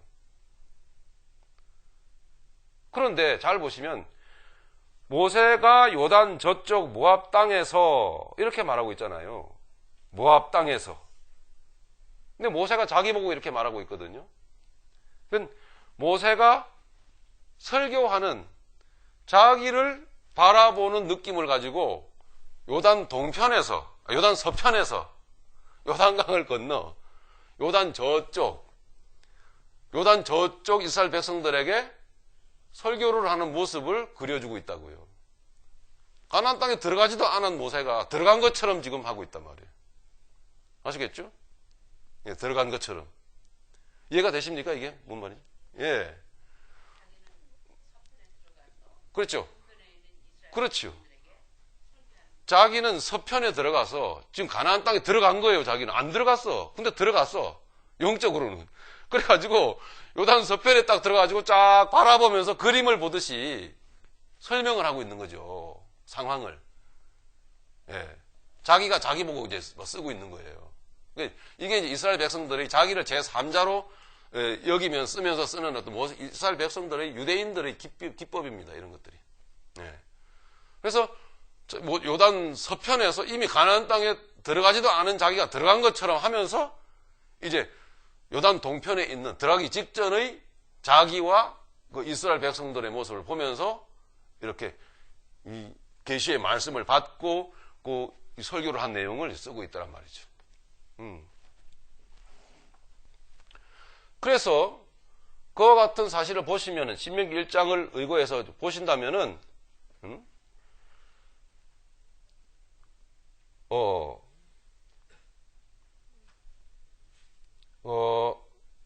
Speaker 1: 그런데 잘 보시면 모세가 요단 저쪽 모압 땅에서 이렇게 말하고 있잖아요. 모압 땅에서. 근데 모세가 자기 보고 이렇게 말하고 있거든요. 그건 모세가 설교하는 자기를 바라보는 느낌을 가지고 요단 동편에서, 요단 서편에서 요단강을 건너 요단 저쪽 이스라엘 백성들에게 설교를 하는 모습을 그려주고 있다고요. 가나안 땅에 들어가지도 않은 모세가 들어간 것처럼 지금 하고 있단 말이에요. 아시겠죠? 예, 들어간 것처럼. 이해가 되십니까? 이게 뭔 말이죠? 예. 그렇죠. 그렇죠. 자기는 서편에 들어가서 지금 가나안 땅에 들어간 거예요. 자기는 안 들어갔어. 근데 들어갔어. 영적으로는. 그래가지고 요단 서편에 딱 들어가지고 쫙 바라보면서 그림을 보듯이 설명을 하고 있는 거죠. 상황을. 예. 자기가 자기 보고 이제 쓰고 있는 거예요. 이게 이제 이스라엘 백성들이 자기를 제3자로 여기면 쓰면서 쓰는 어떤 이스라엘 백성들의 유대인들의 기법입니다. 이런 것들이. 예. 그래서 요단 서편에서 이미 가나안 땅에 들어가지도 않은 자기가 들어간 것처럼 하면서 이제 요단 동편에 있는 들어가기 직전의 자기와 그 이스라엘 백성들의 모습을 보면서 이렇게 이 계시의 말씀을 받고 그 설교를 한 내용을 쓰고 있다란 말이죠. 그래서 그와 같은 사실을 보시면은 신명기 1장을 의거해서 보신다면은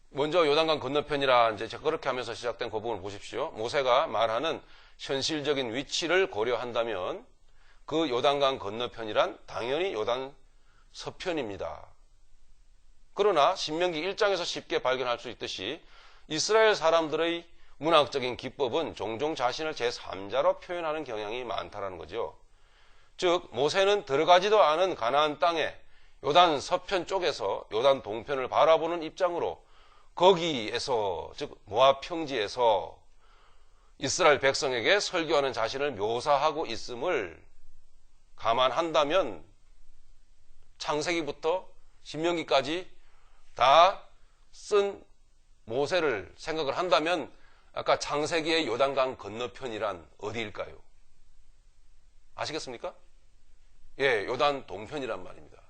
Speaker 1: 먼저 요단강 건너편이라 이제 그렇게 하면서 시작된 그 부분을 보십시오. 모세가 말하는 현실적인 위치를 고려한다면 그 요단강 건너편이란 당연히 요단 서편입니다. 그러나 신명기 1장에서 쉽게 발견할 수 있듯이 이스라엘 사람들의 문학적인 기법은 종종 자신을 제3자로 표현하는 경향이 많다라는 거죠. 즉 모세는 들어가지도 않은 가나안 땅에 요단 서편 쪽에서 요단 동편을 바라보는 입장으로 거기에서, 즉 모압 평지에서 이스라엘 백성에게 설교하는 자신을 묘사하고 있음을 감안한다면 창세기부터 신명기까지 다 쓴 모세를 생각을 한다면 아까 창세기의 요단강 건너편이란 어디일까요? 아시겠습니까? 예, 요단 동편이란 말입니다.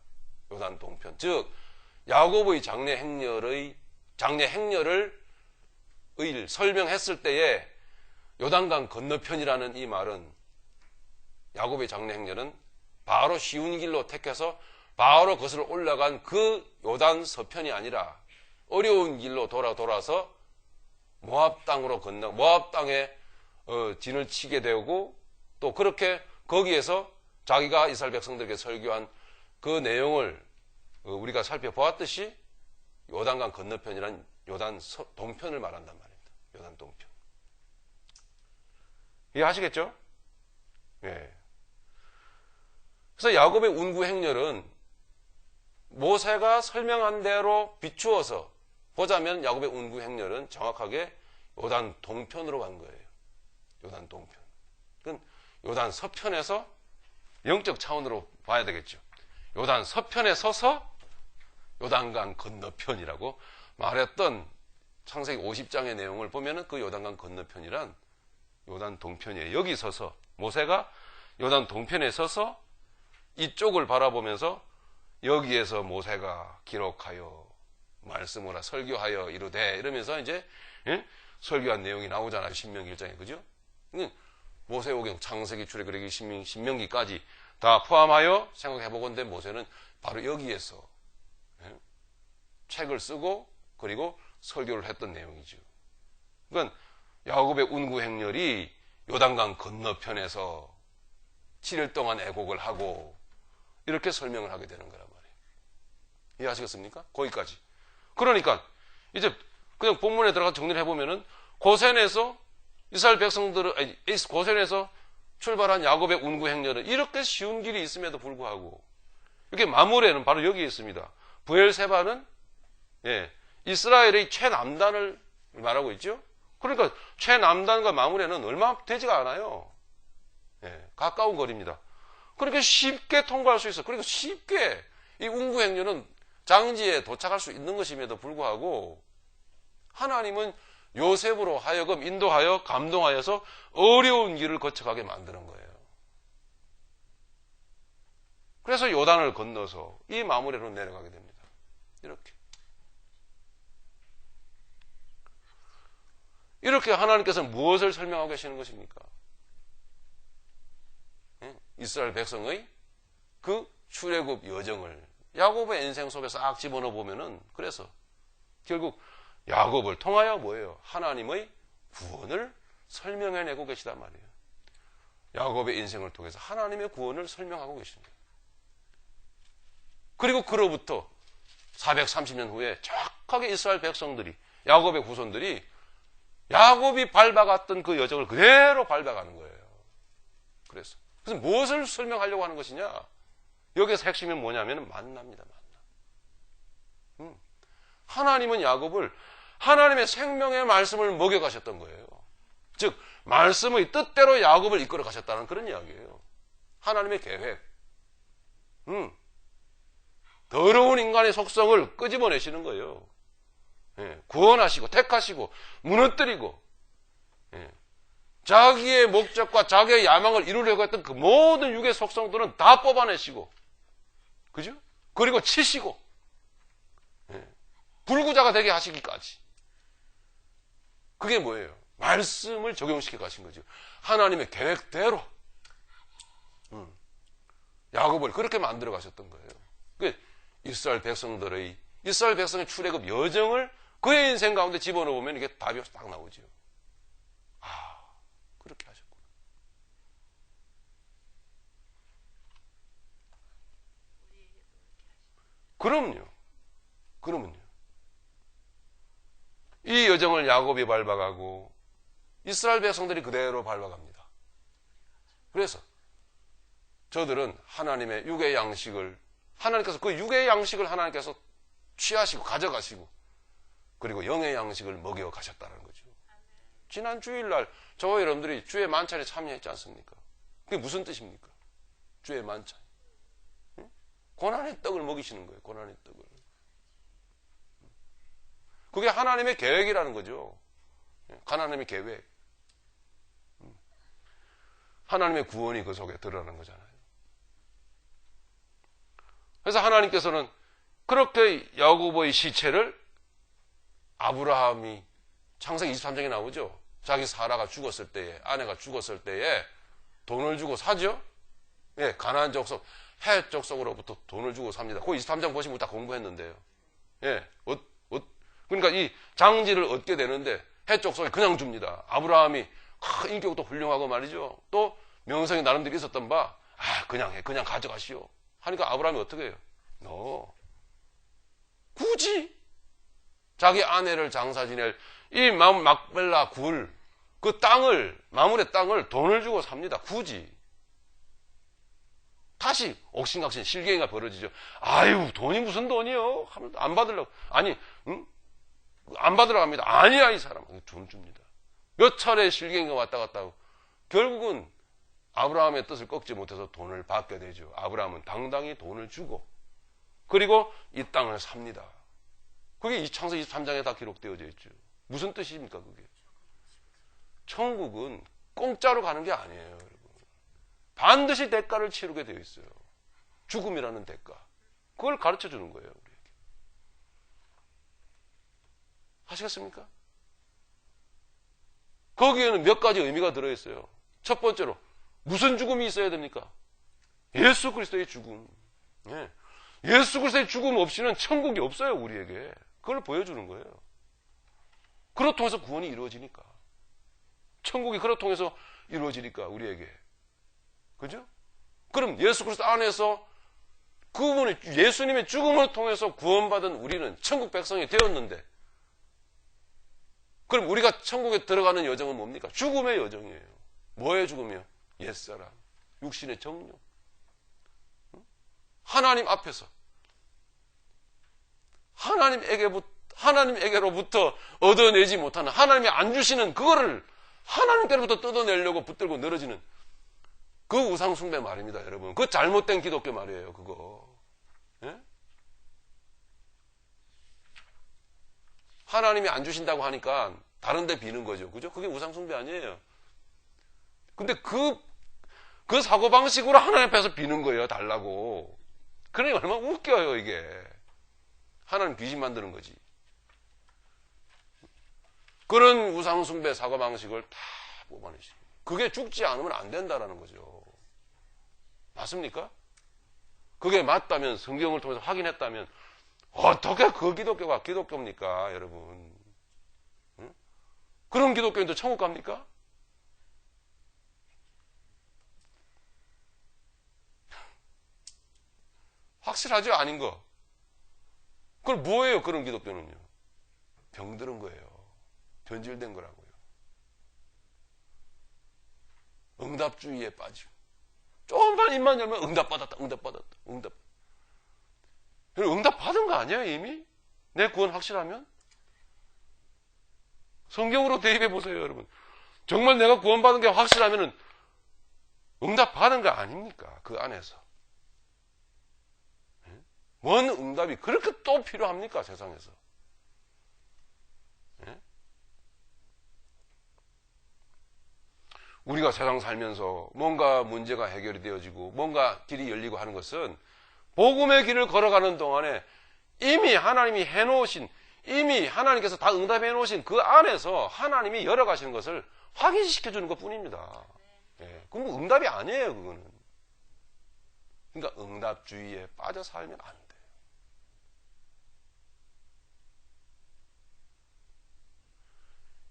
Speaker 1: 요단 동편. 즉 야곱의 장래 행렬을 설명했을 때에 요단강 건너편이라는 이 말은 야곱의 장래 행렬은 바로 쉬운 길로 택해서 바로 그것을 올라간 그 요단 서편이 아니라 어려운 길로 돌아서 모압 땅으로 건너 모압 땅에 진을 치게 되고 또 그렇게 거기에서 자기가 이스라엘 백성들에게 설교한 그 내용을 우리가 살펴보았듯이 요단강 건너편이란 요단 동편을 말한단 말입니다. 요단 동편. 이해하시겠죠? 예. 그래서 야곱의 운구 행렬은 모세가 설명한 대로 비추어서 보자면 야곱의 운구 행렬은 정확하게 요단 동편으로 간 거예요. 요단 동편. 그건 요단 서편에서 영적 차원으로 봐야 되겠죠. 요단 서편에 서서 요단강 건너편이라고 말했던 창세기 50장의 내용을 보면은 그 요단강 건너편이란 요단 동편이에요. 여기 서서 모세가 요단 동편에 서서 이쪽을 바라보면서 여기에서 모세가 기록하여 말씀으로 설교하여 이르되 이러면서 이제 설교한 내용이 나오잖아요. 신명기 1장에. 그죠? 모세오경, 창세기, 출애굽기, 신명기까지 다 포함하여 생각해보건대 모세는 바로 여기에서 책을 쓰고 그리고 설교를 했던 내용이죠. 그러니까 야곱의 운구 행렬이 요단강 건너편에서 7일 동안 애곡을 하고 이렇게 설명을 하게 되는 거란 말이에요. 이해하시겠습니까? 거기까지. 그러니까 이제 그냥 본문에 들어가서 정리를 해보면은 고센에서 이스라엘 백성들을 고센에서 출발한 야곱의 운구 행렬은 이렇게 쉬운 길이 있음에도 불구하고 이렇게 마무리에는 바로 여기에 있습니다. 브엘세바는 이스라엘의 최남단을 말하고 있죠. 그러니까 최남단과 마무리에는 얼마 되지가 않아요. 가까운 거리입니다. 그러니까 쉽게 통과할 수 있어. 그러니까 쉽게 이 운구 행렬은 장지에 도착할 수 있는 것임에도 불구하고 하나님은 요셉으로 하여금 인도하여 감동하여서 어려운 길을 거쳐가게 만드는 거예요. 그래서 요단을 건너서 이 마무리로 내려가게 됩니다. 이렇게 하나님께서는 무엇을 설명하고 계시는 것입니까? 이스라엘 백성의 그 출애굽 여정을 야곱의 인생 속에 싹 집어넣어 보면은 그래서 결국 야곱을 통하여 뭐예요? 하나님의 구원을 설명해내고 계시단 말이에요. 야곱의 인생을 통해서 하나님의 구원을 설명하고 계십니다. 그리고 그로부터 430년 후에 정확하게 이스라엘 백성들이 야곱의 후손들이 야곱이 밟아갔던 그 여정을 그대로 밟아가는 거예요. 그래서 무엇을 설명하려고 하는 것이냐? 여기서 핵심이 뭐냐면 만나입니다. 만나. 하나님은 야곱을 하나님의 생명의 말씀을 먹여가셨던 거예요. 즉 말씀의 뜻대로 야곱을 이끌어 가셨다는 그런 이야기예요. 하나님의 계획. 더러운 인간의 속성을 끄집어내시는 거예요. 구원하시고 택하시고 무너뜨리고 자기의 목적과 자기의 야망을 이루려고 했던 그 모든 육의 속성들은 다 뽑아내시고 그죠? 그리고 치시고 불구자가 되게 하시기까지. 그게 뭐예요? 말씀을 적용시켜 가신 거죠. 하나님의 계획대로 야곱을 그렇게 만들어 가셨던 거예요. 이스라엘 백성의 출애굽 여정을 그의 인생 가운데 집어넣으면 이게 답이 딱 나오죠. 아, 그렇게 하셨구나. 그러면요. 이 여정을 야곱이 밟아가고 이스라엘 백성들이 그대로 밟아갑니다. 그래서 저들은 하나님의 육의 양식을 하나님께서 그 육의 양식을 하나님께서 취하시고 가져가시고 그리고 영의 양식을 먹여 가셨다는 거죠. 지난 주일날 저와 여러분들이 주의 만찬에 참여했지 않습니까? 그게 무슨 뜻입니까? 주의 만찬. 고난의 떡을 먹이시는 거예요. 고난의 떡을. 그게 하나님의 계획이라는 거죠. 하나님의 계획. 하나님의 구원이 그 속에 드러나는 거잖아요. 그래서 하나님께서는 그렇게 야고보의 시체를 아브라함이 창세기 23장에 나오죠. 자기 사라가 죽었을 때에, 아내가 죽었을 때에 돈을 주고 사죠. 예, 가나안 족속, 헷 족속으로부터 돈을 주고 삽니다. 그 23장 보시면 다 공부했는데요. 예, 그러니까 이 장지를 얻게 되는데 헷 족속에 그냥 줍니다. 아브라함이 인격도 훌륭하고 말이죠. 또 명성이 나름대로 있었던 바, 그냥 해, 그냥 가져가시오. 하니까 아브라함이 어떻게 해요? 굳이 자기 아내를 장사 지낼 이 막벨라 굴, 그 땅을, 마물의 땅을 돈을 주고 삽니다. 굳이. 다시 옥신각신 실갱이가 벌어지죠. 아유, 돈이 무슨 돈이요? 하면 안 받으려고. 아니, 응? 안 받으러 갑니다. 아니야, 이 사람. 돈 줍니다. 몇 차례 실갱이가 왔다 갔다 하고, 결국은 아브라함의 뜻을 꺾지 못해서 돈을 받게 되죠. 아브라함은 당당히 돈을 주고, 그리고 이 땅을 삽니다. 그게 이 창세기 23장에 다 기록되어져 있죠. 무슨 뜻입니까, 그게? 천국은 공짜로 가는 게 아니에요, 여러분. 반드시 대가를 치르게 되어 있어요. 죽음이라는 대가. 그걸 가르쳐 주는 거예요, 우리에게. 아시겠습니까? 거기에는 몇 가지 의미가 들어있어요. 첫 번째로, 무슨 죽음이 있어야 됩니까? 예수 그리스도의 죽음. 예. 예수 그리스도의 죽음 없이는 천국이 없어요, 우리에게. 그걸 보여주는 거예요. 그로 통해서 구원이 이루어지니까. 천국이 그로 통해서 이루어지니까, 우리에게. 그죠? 그럼 예수 그리스도 안에서 그분의 예수님의 죽음을 통해서 구원받은 우리는 천국 백성이 되었는데, 그럼 우리가 천국에 들어가는 여정은 뭡니까? 죽음의 여정이에요. 뭐의 죽음이요? 옛사람, 육신의 정욕. 하나님 앞에서 하나님에게로부터 얻어내지 못하는, 하나님이 안 주시는 그거를 하나님께로부터 뜯어내려고 붙들고 늘어지는 그 우상숭배 말입니다, 여러분. 그 잘못된 기독교 말이에요, 그거. 예? 하나님이 안 주신다고 하니까 다른 데 비는 거죠. 그죠? 그게 우상숭배 아니에요. 근데 그 사고방식으로 하나님 앞에서 비는 거예요, 달라고. 그러니 얼마나 웃겨요, 이게. 하나님 귀신 만드는 거지. 그런 우상숭배 사고방식을 다 뽑아내시고. 그게 죽지 않으면 안 된다라는 거죠. 맞습니까? 그게 맞다면, 성경을 통해서 확인했다면, 어떻게 그 기독교가 기독교입니까, 여러분? 응? 그런 기독교인도 천국 갑니까? 확실하죠? 아닌 거. 그럼 뭐예요, 그런 기독교는요? 병들은 거예요. 변질된 거라고요. 응답주의에 빠지고. 조금만 입만 열면 응답받았다. 응답 받은 거 아니야, 이미? 내 구원 확실하면? 성경으로 대입해 보세요, 여러분. 정말 내가 구원받은 게 확실하면은 응답 받은 거 아닙니까? 그 안에서. 뭔 응답이 그렇게 또 필요합니까, 세상에서? 우리가 세상 살면서 뭔가 문제가 해결이 되어지고 뭔가 길이 열리고 하는 것은 복음의 길을 걸어가는 동안에 이미 하나님이 해놓으신, 이미 하나님께서 다 응답해 놓으신 그 안에서 하나님이 열어가시는 것을 확인시켜주는 것 뿐입니다. 예, 그건 뭐 응답이 아니에요, 그거는. 그러니까 응답주의에 빠져 살면 안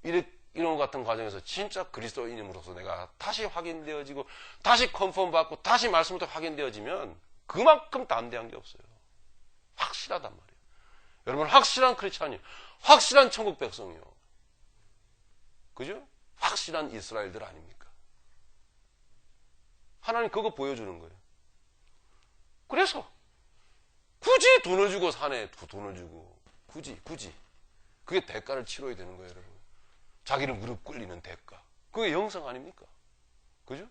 Speaker 1: 돼요. 이런 같은 과정에서 진짜 그리스도인으로서 내가 다시 확인되어지고 다시 컨펌 받고 다시 말씀부터 확인되어지면 그만큼 담대한 게 없어요. 확실하단 말이에요. 여러분, 확실한 크리스찬이요, 확실한 천국 백성이요, 그죠? 확실한 이스라엘들 아닙니까? 하나님 그거 보여주는 거예요. 그래서 굳이 돈을 주고 사네. 돈을 주고. 굳이. 그게 대가를 치러야 되는 거예요, 여러분. 자기를 무릎 꿇리는 대가. 그게 영성 아닙니까? 그죠?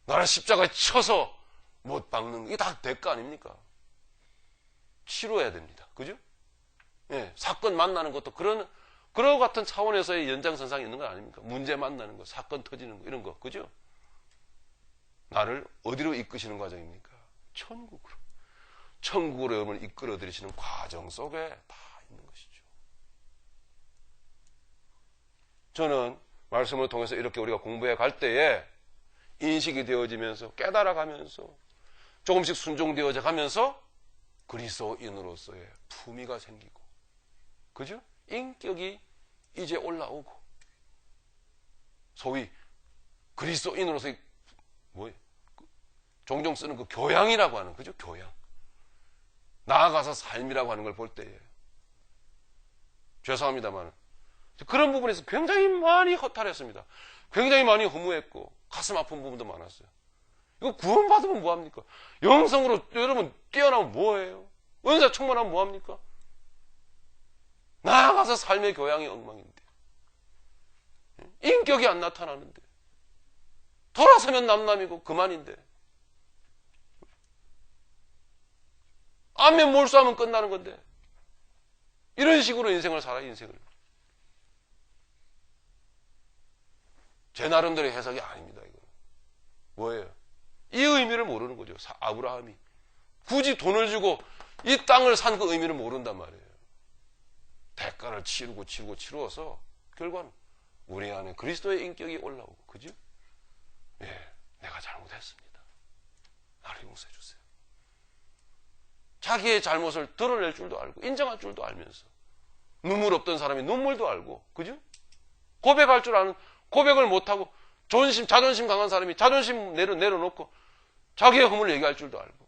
Speaker 1: 나를 십자가에 쳐서 못 박는 게 다 대가 아닙니까? 치러야 됩니다. 그죠? 예, 사건 만나는 것도 그런 같은 차원에서의 연장선상에 있는 거 아닙니까? 문제 만나는 거, 사건 터지는 거, 이런 거. 그죠? 나를 어디로 이끄시는 과정입니까? 천국으로. 천국으로 여러분을 이끌어 들이시는 과정 속에 다 있는 것이죠. 저는 말씀을 통해서 이렇게 우리가 공부해 갈 때에 인식이 되어지면서 깨달아가면서 조금씩 순종되어져 가면서 그리스도인으로서의 품위가 생기고, 그죠? 인격이 이제 올라오고, 소위 그리스도인으로서의 종종 쓰는 그 교양이라고 하는, 그죠? 교양. 나아가서 삶이라고 하는 걸 볼 때에 죄송합니다만 그런 부분에서 굉장히 많이 허탈했습니다. 굉장히 많이 허무했고 가슴 아픈 부분도 많았어요. 이거 구원받으면 뭐합니까? 영성으로 여러분 뛰어나면 뭐예요? 은사 충만하면 뭐합니까? 나아가서 삶의 교양이 엉망인데, 인격이 안 나타나는데, 돌아서면 남남이고 그만인데, 안면 몰수하면 끝나는 건데, 이런 식으로 인생을 살아요, 인생을. 제 나름대로의 해석이 아닙니다, 이거. 뭐예요? 이 의미를 모르는 거죠. 아브라함이. 굳이 돈을 주고 이 땅을 산 그 의미를 모른단 말이에요. 대가를 치루어서 결과는 우리 안에 그리스도의 인격이 올라오고, 그죠? 예, 내가 잘못했습니다. 나를 용서해 주세요. 자기의 잘못을 드러낼 줄도 알고 인정할 줄도 알면서 눈물 없던 사람이 눈물도 알고, 그죠? 고백할 줄 아는, 고백을 못하고 자존심 강한 사람이 자존심 내려놓고 자기의 허물을 얘기할 줄도 알고,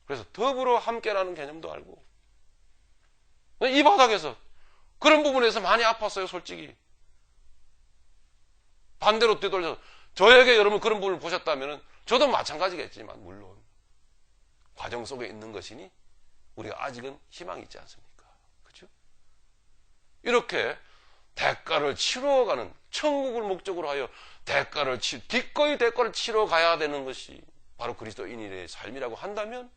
Speaker 1: 그래서 더불어 함께라는 개념도 알고, 이 바닥에서 그런 부분에서 많이 아팠어요, 솔직히. 반대로 되돌려서 저에게 여러분 그런 부분을 보셨다면 저도 마찬가지겠지만, 물론 과정 속에 있는 것이니 우리가 아직은 희망이 있지 않습니까? 그렇죠? 이렇게 대가를 치러가는, 천국을 목적으로 하여 기꺼이 대가를 치러 가야 되는 것이 바로 그리스도인의 삶이라고 한다면,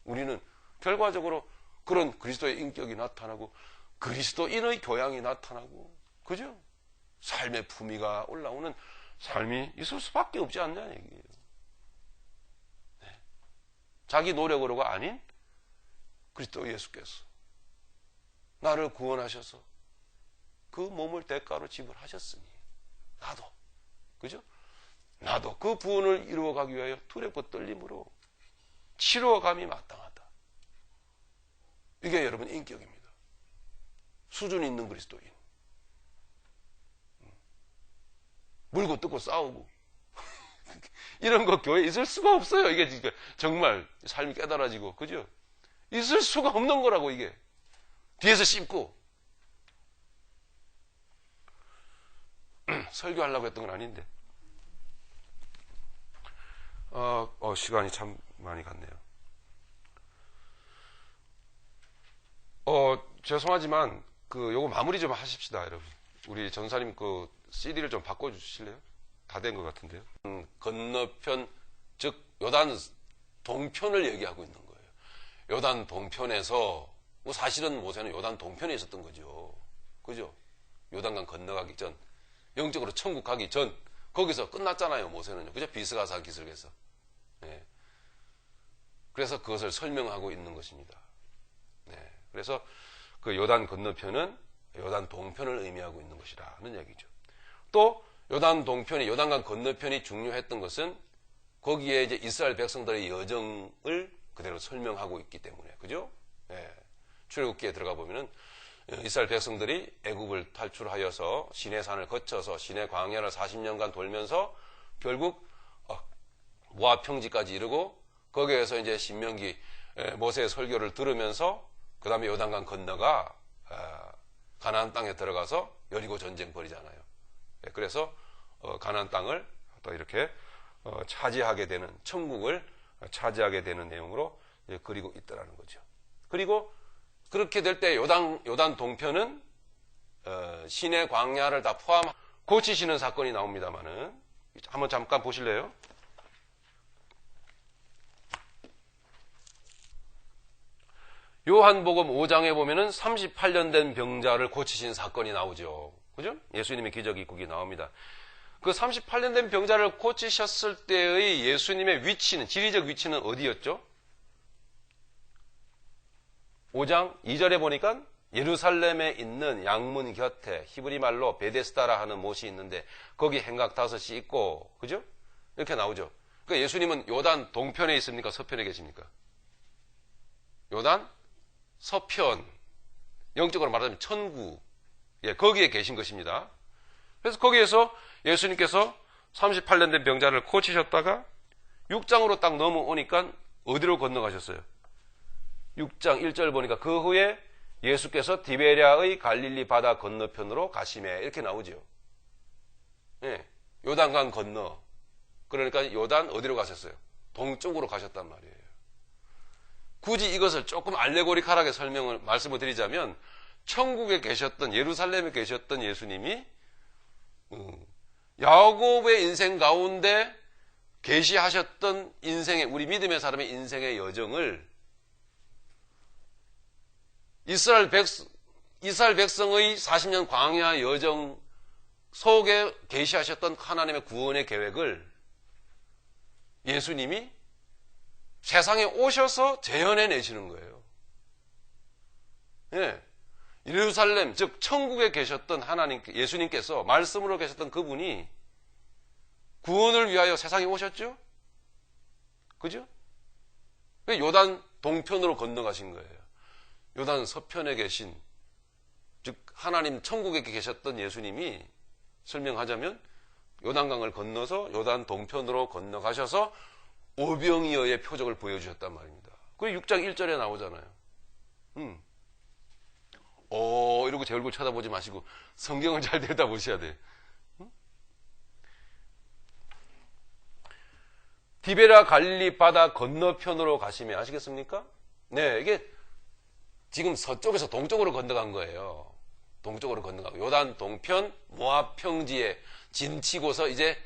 Speaker 1: 우리는 결과적으로 그런 그리스도의 인격이 나타나고 그리스도인의 교양이 나타나고, 그죠? 삶의 품위가 올라오는 삶이 있을 수밖에 없지 않냐는 얘기예요. 네. 자기 노력으로가 아닌 그리스도 예수께서 나를 구원하셔서 그 몸을 대가로 지불하셨으니 나도, 그죠? 나도 그 부분을 이루어가기 위하여 두렵고 떨림으로 치러감이 마땅하다. 이게 여러분 인격입니다. 수준 있는 그리스도인. 물고 뜯고 싸우고 이런 거 교회에 있을 수가 없어요. 이게 정말 삶이 깨달아지고, 그죠? 있을 수가 없는 거라고. 이게 뒤에서 씹고. 설교하려고 했던 건 아닌데 시간이 참 많이 갔네요. 죄송하지만 요거 마무리 좀 하십시다, 여러분. 우리 전사님 그 CD를 좀 바꿔주실래요? 다 된 것 같은데요. 건너편, 즉 요단 동편을 얘기하고 있는 거예요. 요단 동편에서, 사실은 모세는 요단 동편에 있었던 거죠. 그죠? 요단강 건너가기 전, 영적으로 천국 가기 전, 거기서 끝났잖아요, 모세는요. 그죠? 비스가사 기슭에서. 네. 그래서 그것을 설명하고 있는 것입니다. 네. 그래서 그 요단 건너편은 요단 동편을 의미하고 있는 것이라는 얘기죠. 또 요단 동편이, 요단강 건너편이 중요했던 것은 거기에 이제 이스라엘 백성들의 여정을 그대로 설명하고 있기 때문에, 그죠? 예. 출애굽기에 들어가 보면은 이스라엘 백성들이 애굽을 탈출하여서 시내산을 거쳐서 시내 광야를 40년간 돌면서 결국 모압 평지까지 이르고, 거기에서 이제 신명기 모세의 설교를 들으면서 그 다음에 요단강 건너가 가나안 땅에 들어가서 여리고 전쟁 벌이잖아요. 그래서 가나안 땅을 또 이렇게 차지하게 되는, 천국을 차지하게 되는 내용으로 그리고 있더라는 거죠. 그리고 그렇게 될 때 요단 동편은 시내 광야를 다 포함 고치시는 사건이 나옵니다만은 한번 잠깐 보실래요? 요한복음 5장에 보면은 38년 된 병자를 고치신 사건이 나오죠. 그죠? 예수님의 기적이 거기 나옵니다. 그 38년 된 병자를 고치셨을 때의 예수님의 위치는, 지리적 위치는 어디였죠? 5장 2절에 보니까 예루살렘에 있는 양문 곁에 히브리 말로 베데스다라 하는 못이 있는데 거기 행각 5이 있고, 그죠? 이렇게 나오죠. 그러니까 예수님은 요단 동편에 있습니까? 서편에 계십니까? 요단 서편, 영적으로 말하자면 천국, 거기에 계신 것입니다. 그래서 거기에서 예수님께서 38년 된 병자를 고치셨다가 6장으로 딱 넘어오니까 어디로 건너가셨어요? 6장 1절 보니까 그 후에 예수께서 디베랴의 갈릴리 바다 건너편으로 가시매, 이렇게 나오죠. 요단강 건너. 그러니까 요단 어디로 가셨어요? 동쪽으로 가셨단 말이에요. 굳이 이것을 조금 알레고리컬하게 말씀을 드리자면 천국에 계셨던, 예루살렘에 계셨던 예수님이 야곱의 인생 가운데 계시하셨던 인생의, 우리 믿음의 사람의 인생의 여정을 이스라엘 백성의 40년 광야 여정 속에 계시하셨던 하나님의 구원의 계획을 예수님이 세상에 오셔서 재현해내시는 거예요. 예루살렘, 즉 천국에 계셨던 하나님, 예수님께서 말씀으로 계셨던 그분이 구원을 위하여 세상에 오셨죠? 그죠? 요단 동편으로 건너가신 거예요. 요단 서편에 계신, 즉 하나님 천국에 계셨던 예수님이 설명하자면 요단강을 건너서 요단 동편으로 건너가셔서 오병이어의 표적을 보여주셨단 말입니다. 그게 6장 1절에 나오잖아요. 이러고 제 얼굴 쳐다보지 마시고 성경을 잘 들여다보셔야 돼요. 디베라 갈릴리 바다 건너편으로 가시면, 아시겠습니까? 네, 이게 지금 서쪽에서 동쪽으로 건너간 거예요. 동쪽으로 건너가고 요단 동편 모압 평지에 진치고서 이제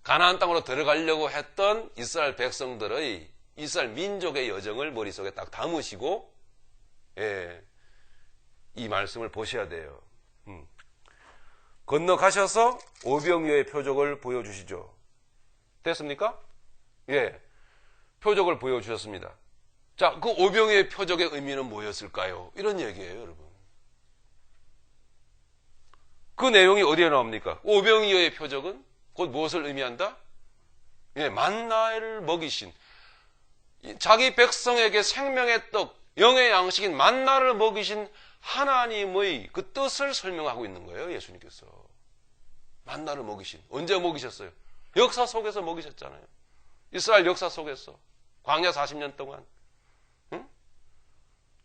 Speaker 1: 가나안 땅으로 들어가려고 했던 이스라엘 백성들의, 이스라엘 민족의 여정을 머릿속에 딱 담으시고 이 말씀을 보셔야 돼요. 건너가셔서 오병이어의 표적을 보여주시죠. 됐습니까? 표적을 보여주셨습니다. 자, 그 오병이어의 표적의 의미는 뭐였을까요? 이런 얘기예요, 여러분. 그 내용이 어디에 나옵니까? 오병이어의 표적은 곧 무엇을 의미한다? 만나를 먹이신, 자기 백성에게 생명의 떡, 영의 양식인 만나를 먹이신 하나님의 그 뜻을 설명하고 있는 거예요, 예수님께서. 만나를 먹이신. 언제 먹이셨어요? 역사 속에서 먹이셨잖아요. 이스라엘 역사 속에서. 광야 40년 동안.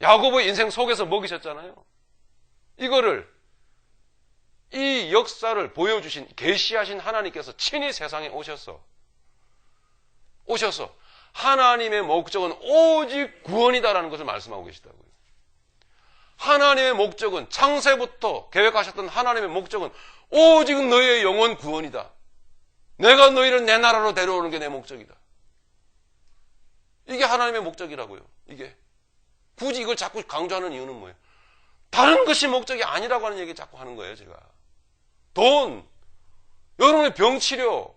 Speaker 1: 야곱의 인생 속에서 먹이셨잖아요. 이거를, 이 역사를 보여주신, 계시하신 하나님께서 친히 세상에 오셔서 하나님의 목적은 오직 구원이다라는 것을 말씀하고 계시다고요. 하나님의 목적은, 창세부터 계획하셨던 하나님의 목적은 오직 너의 영혼 구원이다. 내가 너희를 내 나라로 데려오는 게 내 목적이다. 이게 하나님의 목적이라고요. 이게. 굳이 이걸 자꾸 강조하는 이유는 뭐예요? 다른 것이 목적이 아니라고 하는 얘기 자꾸 하는 거예요, 제가. 돈, 여러분의 병치료,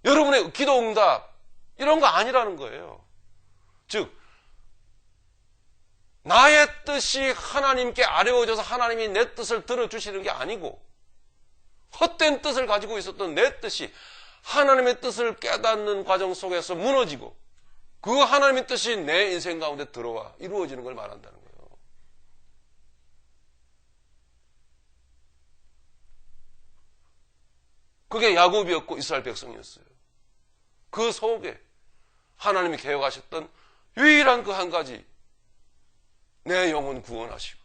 Speaker 1: 여러분의 기도응답, 이런 거 아니라는 거예요. 즉, 나의 뜻이 하나님께 아뢰어져서 하나님이 내 뜻을 들어주시는 게 아니고, 헛된 뜻을 가지고 있었던 내 뜻이 하나님의 뜻을 깨닫는 과정 속에서 무너지고, 그 하나님의 뜻이 내 인생 가운데 들어와 이루어지는 걸 말한다는 거예요. 그게 야곱이었고 이스라엘 백성이었어요. 그 속에 하나님이 계획하셨던 유일한 그 한 가지, 내 영혼 구원하시고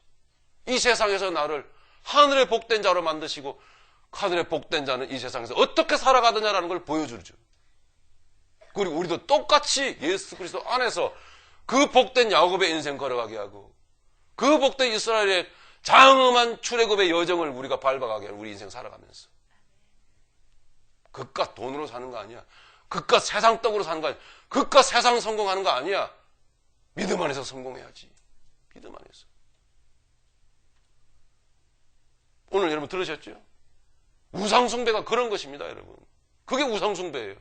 Speaker 1: 이 세상에서 나를 하늘의 복된 자로 만드시고 하늘의 복된 자는 이 세상에서 어떻게 살아가느냐라는 걸 보여주죠. 그리고 우리도 똑같이 예수 그리스도 안에서 그 복된 야곱의 인생 걸어가게 하고 그 복된 이스라엘의 장엄한 출애굽의 여정을 우리가 밟아가게 하는 우리 인생 살아가면서 그깟 돈으로 사는 거 아니야. 그깟 세상 떡으로 사는 거 아니야. 그깟 세상 성공하는 거 아니야. 믿음 안에서 성공해야지. 믿음 안에서. 오늘 여러분 들으셨죠? 우상숭배가 그런 것입니다, 여러분. 그게 우상숭배예요.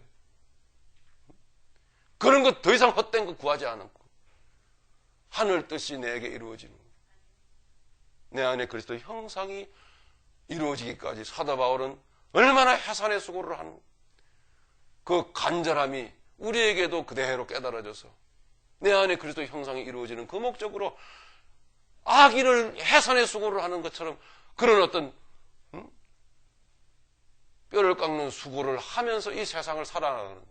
Speaker 1: 그런 것 더 이상 헛된 거 구하지 않고 하늘 뜻이 내게 이루어지는 거. 내 안에 그리스도 형상이 이루어지기까지 사도 바울은 얼마나 해산의 수고를 하는 그 간절함이 우리에게도 그대로 깨달아져서 내 안에 그리스도 형상이 이루어지는 그 목적으로 악인을 해산의 수고를 하는 것처럼 그런 어떤 뼈를 깎는 수고를 하면서 이 세상을 살아가는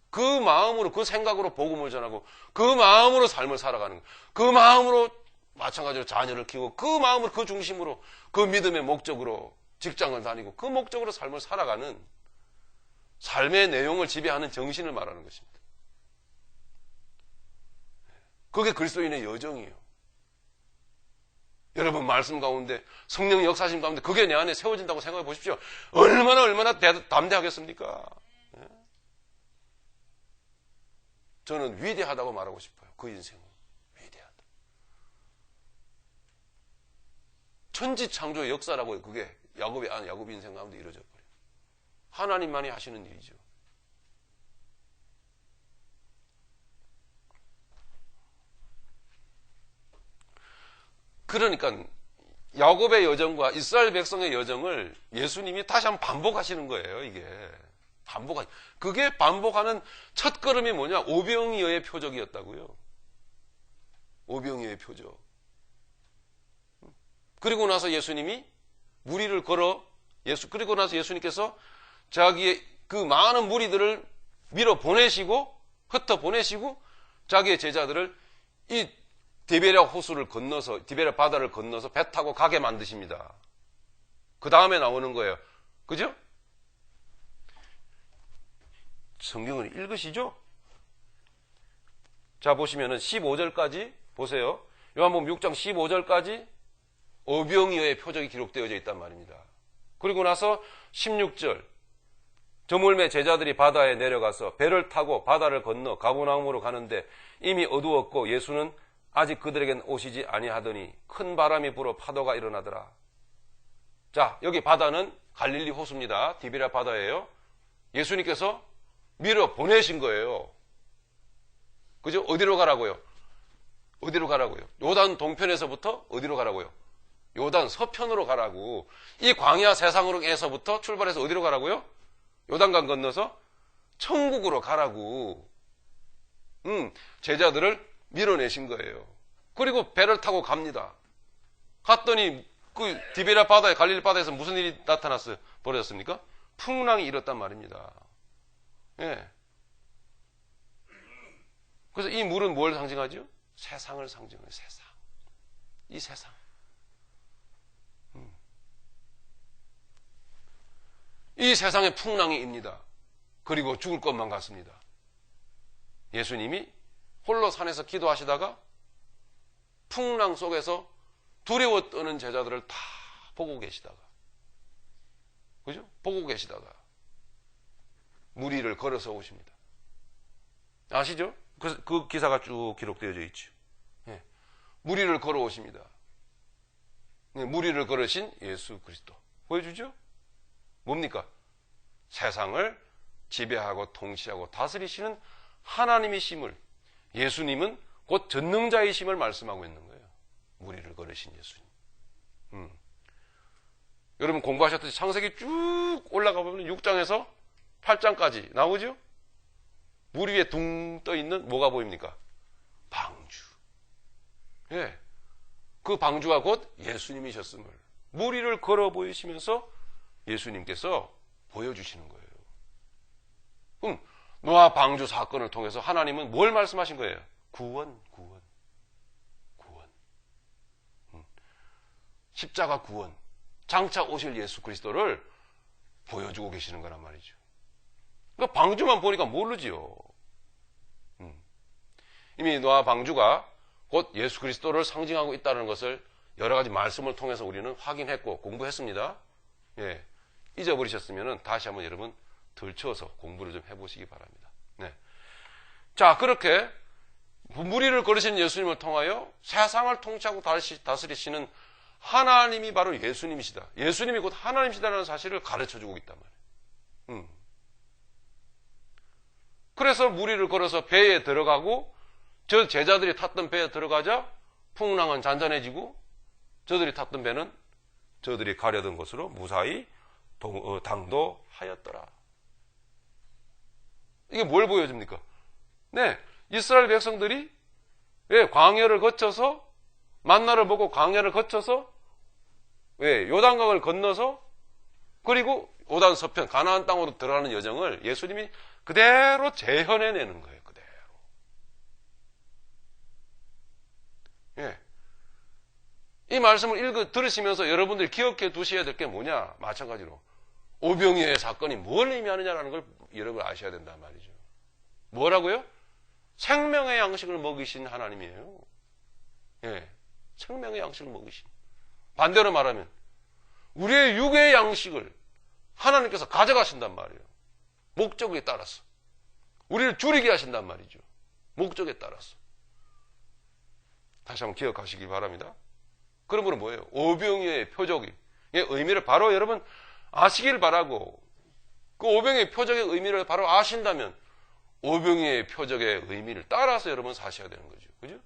Speaker 1: 그 마음으로 그 생각으로 복음을 전하고 그 마음으로 삶을 살아가는 그 마음으로 마찬가지로 자녀를 키우고 그 마음으로 그 중심으로 그 믿음의 목적으로 직장을 다니고 그 목적으로 삶을 살아가는 삶의 내용을 지배하는 정신을 말하는 것입니다. 그게 그리스도인의 여정이에요. 여러분 말씀 가운데 성령 역사심 가운데 그게 내 안에 세워진다고 생각해 보십시오. 얼마나 담대하겠습니까? 저는 위대하다고 말하고 싶어요. 그 인생은 위대하다. 천지창조의 역사라고 그게 야곱 인생 가운데 이루어져 버려요. 하나님만이 하시는 일이죠. 그러니까 야곱의 여정과 이스라엘 백성의 여정을 예수님이 다시 한번 반복하시는 거예요. 이게 그게 반복하는 첫 걸음이 뭐냐? 오병이어의 표적이었다고요. 오병이어의 표적. 그리고 나서 예수님이 무리를 그리고 나서 예수님께서 자기의 그 많은 무리들을 밀어 보내시고 흩어 보내시고 자기의 제자들을 이 디베랴 바다를 건너서 배 타고 가게 만드십니다. 그 다음에 나오는 거예요. 그죠? 성경을 읽으시죠? 자, 보시면은 15절까지 보세요. 요한복음 6장 15절까지 오병이어의 표적이 기록되어져 있단 말입니다. 그리고 나서 16절 저물매 제자들이 바다에 내려가서 배를 타고 바다를 건너 가버나움으로 가는데 이미 어두웠고 예수는 아직 그들에겐 오시지 아니하더니 큰 바람이 불어 파도가 일어나더라. 자, 여기 바다는 갈릴리 호수입니다. 디베랴 바다예요. 예수님께서 밀어 보내신 거예요. 그죠? 어디로 가라고요? 요단 동편에서부터 어디로 가라고요? 요단 서편으로 가라고. 이 광야 세상으로에서부터 출발해서 어디로 가라고요? 요단강 건너서 천국으로 가라고. 제자들을 밀어내신 거예요. 그리고 배를 타고 갑니다. 갔더니 그 디베랴 바다에 갈릴리 바다에서 무슨 일이 벌어졌습니까? 풍랑이 일었단 말입니다. 예. 그래서 이 물은 뭘 상징하죠? 세상을 상징해요. 세상. 이 세상. 이 세상에 풍랑이 입니다. 그리고 죽을 것만 같습니다. 예수님이 홀로 산에서 기도하시다가 풍랑 속에서 두려워 떠는 제자들을 다 보고 계시다가, 그죠? 보고 계시다가 무리를 걸어서 오십니다. 아시죠? 그 기사가 쭉 기록되어져 있죠. 예. 무리를 걸어오십니다. 예, 무리를 걸으신 예수 그리스도 보여주죠? 뭡니까? 세상을 지배하고 통치하고 다스리시는 하나님이심을, 예수님은 곧 전능자이심을 말씀하고 있는 거예요. 무리를 걸으신 예수님. 여러분 공부하셨듯이 창세기 쭉 올라가 보면 6장에서 8장까지 나오죠? 물 위에 둥 떠 있는 뭐가 보입니까? 방주. 예. 그 방주가 곧 예수님이셨음을 무리를 걸어 보이시면서 예수님께서 보여주시는 거예요. 그럼 노아 방주 사건을 통해서 하나님은 뭘 말씀하신 거예요? 구원. 십자가 구원. 장차 오실 예수 그리스도를 보여주고 계시는 거란 말이죠. 그러니까 방주만 보니까 모르지요. 이미 노아 방주가 곧 예수 그리스도를 상징하고 있다는 것을 여러 가지 말씀을 통해서 우리는 확인했고 공부했습니다. 예. 잊어버리셨으면 다시 한번 여러분 들춰서 공부를 좀 해보시기 바랍니다. 네. 자, 그렇게 무리를 거르신 예수님을 통하여 세상을 통치하고 다스리시는 하나님이 바로 예수님이시다. 예수님이 곧 하나님이시다는 사실을 가르쳐주고 있단 말이에요. 그래서 무리를 걸어서 배에 들어가고 저 제자들이 탔던 배에 들어가자 풍랑은 잔잔해지고 저들이 탔던 배는 저들이 가려던 곳으로 무사히 당도하였더라. 이게 뭘 보여줍니까? 네, 이스라엘 백성들이 광야를 거쳐서 만나를 보고 광야를 거쳐서 요단강을 건너서 그리고 요단 서편 가나안 땅으로 들어가는 여정을 예수님이 그대로 재현해내는 거예요. 그대로. 예. 이 말씀을 들으시면서 여러분들이 기억해 두셔야 될 게 뭐냐? 마찬가지로 오병이어의 사건이 뭘 의미하느냐라는 걸 여러분 아셔야 된단 말이죠. 뭐라고요? 생명의 양식을 먹이신 하나님이에요. 예. 생명의 양식을 먹이신. 반대로 말하면 우리의 육의 양식을 하나님께서 가져가신단 말이에요. 목적에 따라서. 우리를 줄이게 하신단 말이죠. 목적에 따라서. 다시 한번 기억하시기 바랍니다. 그러므로 뭐예요? 오병이어의 표적이 의미를 바로 여러분 아시길 바라고 그 오병이어의 표적의 의미를 바로 아신다면 오병이어의 표적의 의미를 따라서 여러분 사셔야 되는 거죠. 그죠?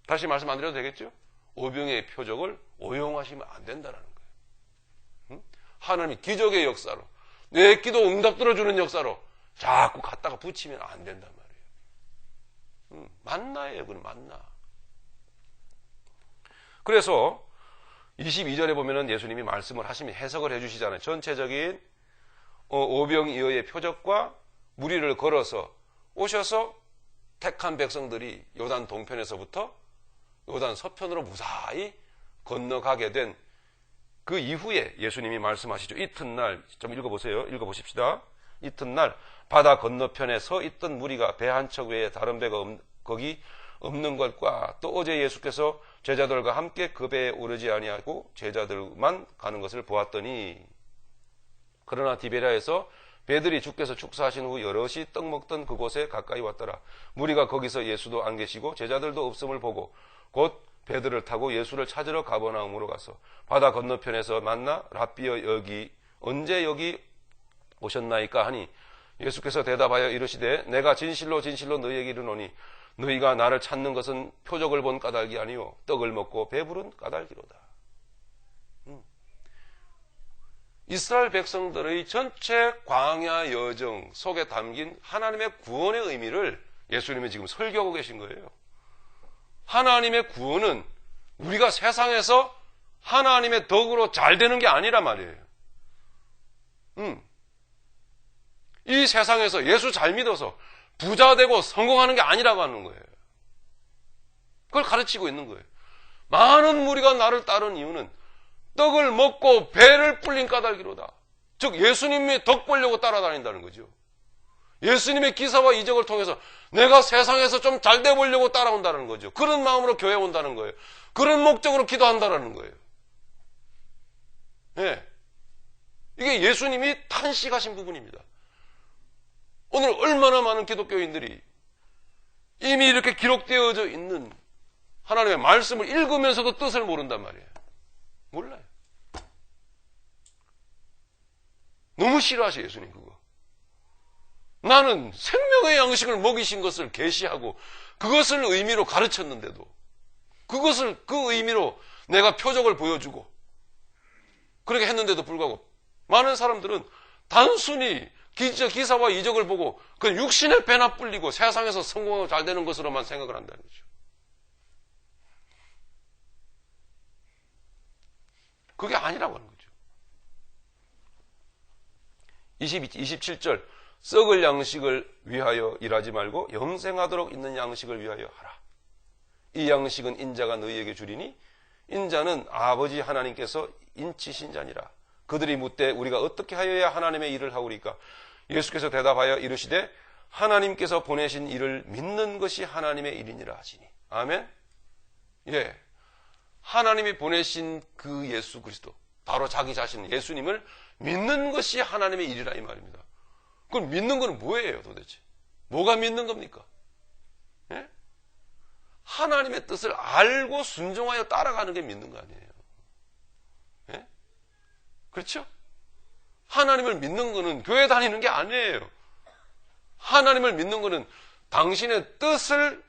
Speaker 1: 다시 말씀 안 드려도 되겠죠? 오병이어의 표적을 오용하시면 안 된다는 거예요. 하나님이 기적의 역사로 내 기도 응답 들어주는 역사로 자꾸 갖다가 붙이면 안 된단 말이에요. 만나예요. 그건 만나. 그래서 22절에 보면은 예수님이 말씀을 하시면 해석을 해주시잖아요. 전체적인 오병이어의 표적과 무리를 걸어서 오셔서 택한 백성들이 요단 동편에서부터 요단 서편으로 무사히 건너가게 된 그 이후에 예수님이 말씀하시죠. 이튿날 좀 읽어보세요. 읽어보십시다. 이튿날 바다 건너편에 서 있던 무리가 배 한 척 외에 다른 배가 거기 없는 것과 또 어제 예수께서 제자들과 함께 그 배에 오르지 아니하고 제자들만 가는 것을 보았더니 그러나 디베랴에서 배들이 주께서 축사하신 후 여럿이 떡 먹던 그곳에 가까이 왔더라. 무리가 거기서 예수도 안 계시고 제자들도 없음을 보고 곧 배들을 타고 예수를 찾으러 가버나움으로 가서 바다 건너편에서 만나 랍비여 언제 여기 오셨나이까 하니 예수께서 대답하여 이르시되 내가 진실로 진실로 너희에게 이르노니 너희가 나를 찾는 것은 표적을 본 까닭이 아니요 떡을 먹고 배부른 까닭이로다. 이스라엘 백성들의 전체 광야 여정 속에 담긴 하나님의 구원의 의미를 예수님이 지금 설교하고 계신 거예요. 하나님의 구원은 우리가 세상에서 하나님의 덕으로 잘 되는 게 아니란 말이에요. 이 세상에서 예수 잘 믿어서 부자 되고 성공하는 게 아니라고 하는 거예요. 그걸 가르치고 있는 거예요. 많은 무리가 나를 따른 이유는 떡을 먹고 배를 불린 까닭이로다. 즉 예수님의 덕 보려고 따라다닌다는 거죠. 예수님의 기사와 이적을 통해서 내가 세상에서 좀 잘 돼 보려고 따라온다는 거죠. 그런 마음으로 교회 온다는 거예요. 그런 목적으로 기도한다는 거예요. 네. 이게 예수님이 탄식하신 부분입니다. 오늘 얼마나 많은 기독교인들이 이미 이렇게 기록되어져 있는 하나님의 말씀을 읽으면서도 뜻을 모른단 말이에요. 몰라요. 너무 싫어하셔 예수님 그거. 나는 생명의 양식을 먹이신 것을 계시하고 그것을 의미로 가르쳤는데도 그 의미로 내가 표적을 보여주고 그렇게 했는데도 불구하고 많은 사람들은 단순히 기사와 이적을 보고 그 육신의 배나 불리고 세상에서 성공하고 잘 되는 것으로만 생각을 한다는 거죠. 그게 아니라고 하는 거죠. 27절 썩을 양식을 위하여 일하지 말고 영생하도록 있는 양식을 위하여 하라. 이 양식은 인자가 너희에게 주리니 인자는 아버지 하나님께서 인치신 자니라. 그들이 묻되 우리가 어떻게 하여야 하나님의 일을 하오리까? 예수께서 대답하여 이르시되 하나님께서 보내신 이를 믿는 것이 하나님의 일이니라 하시니. 아멘. 예. 하나님이 보내신 그 예수 그리스도, 바로 자기 자신 예수님을 믿는 것이 하나님의 일이라 이 말입니다. 그럼 믿는 건 뭐예요 도대체? 뭐가 믿는 겁니까? 예? 하나님의 뜻을 알고 순종하여 따라가는 게 믿는 거 아니에요. 예? 그렇죠? 하나님을 믿는 거는 교회 다니는 게 아니에요. 하나님을 믿는 거는 당신의 뜻을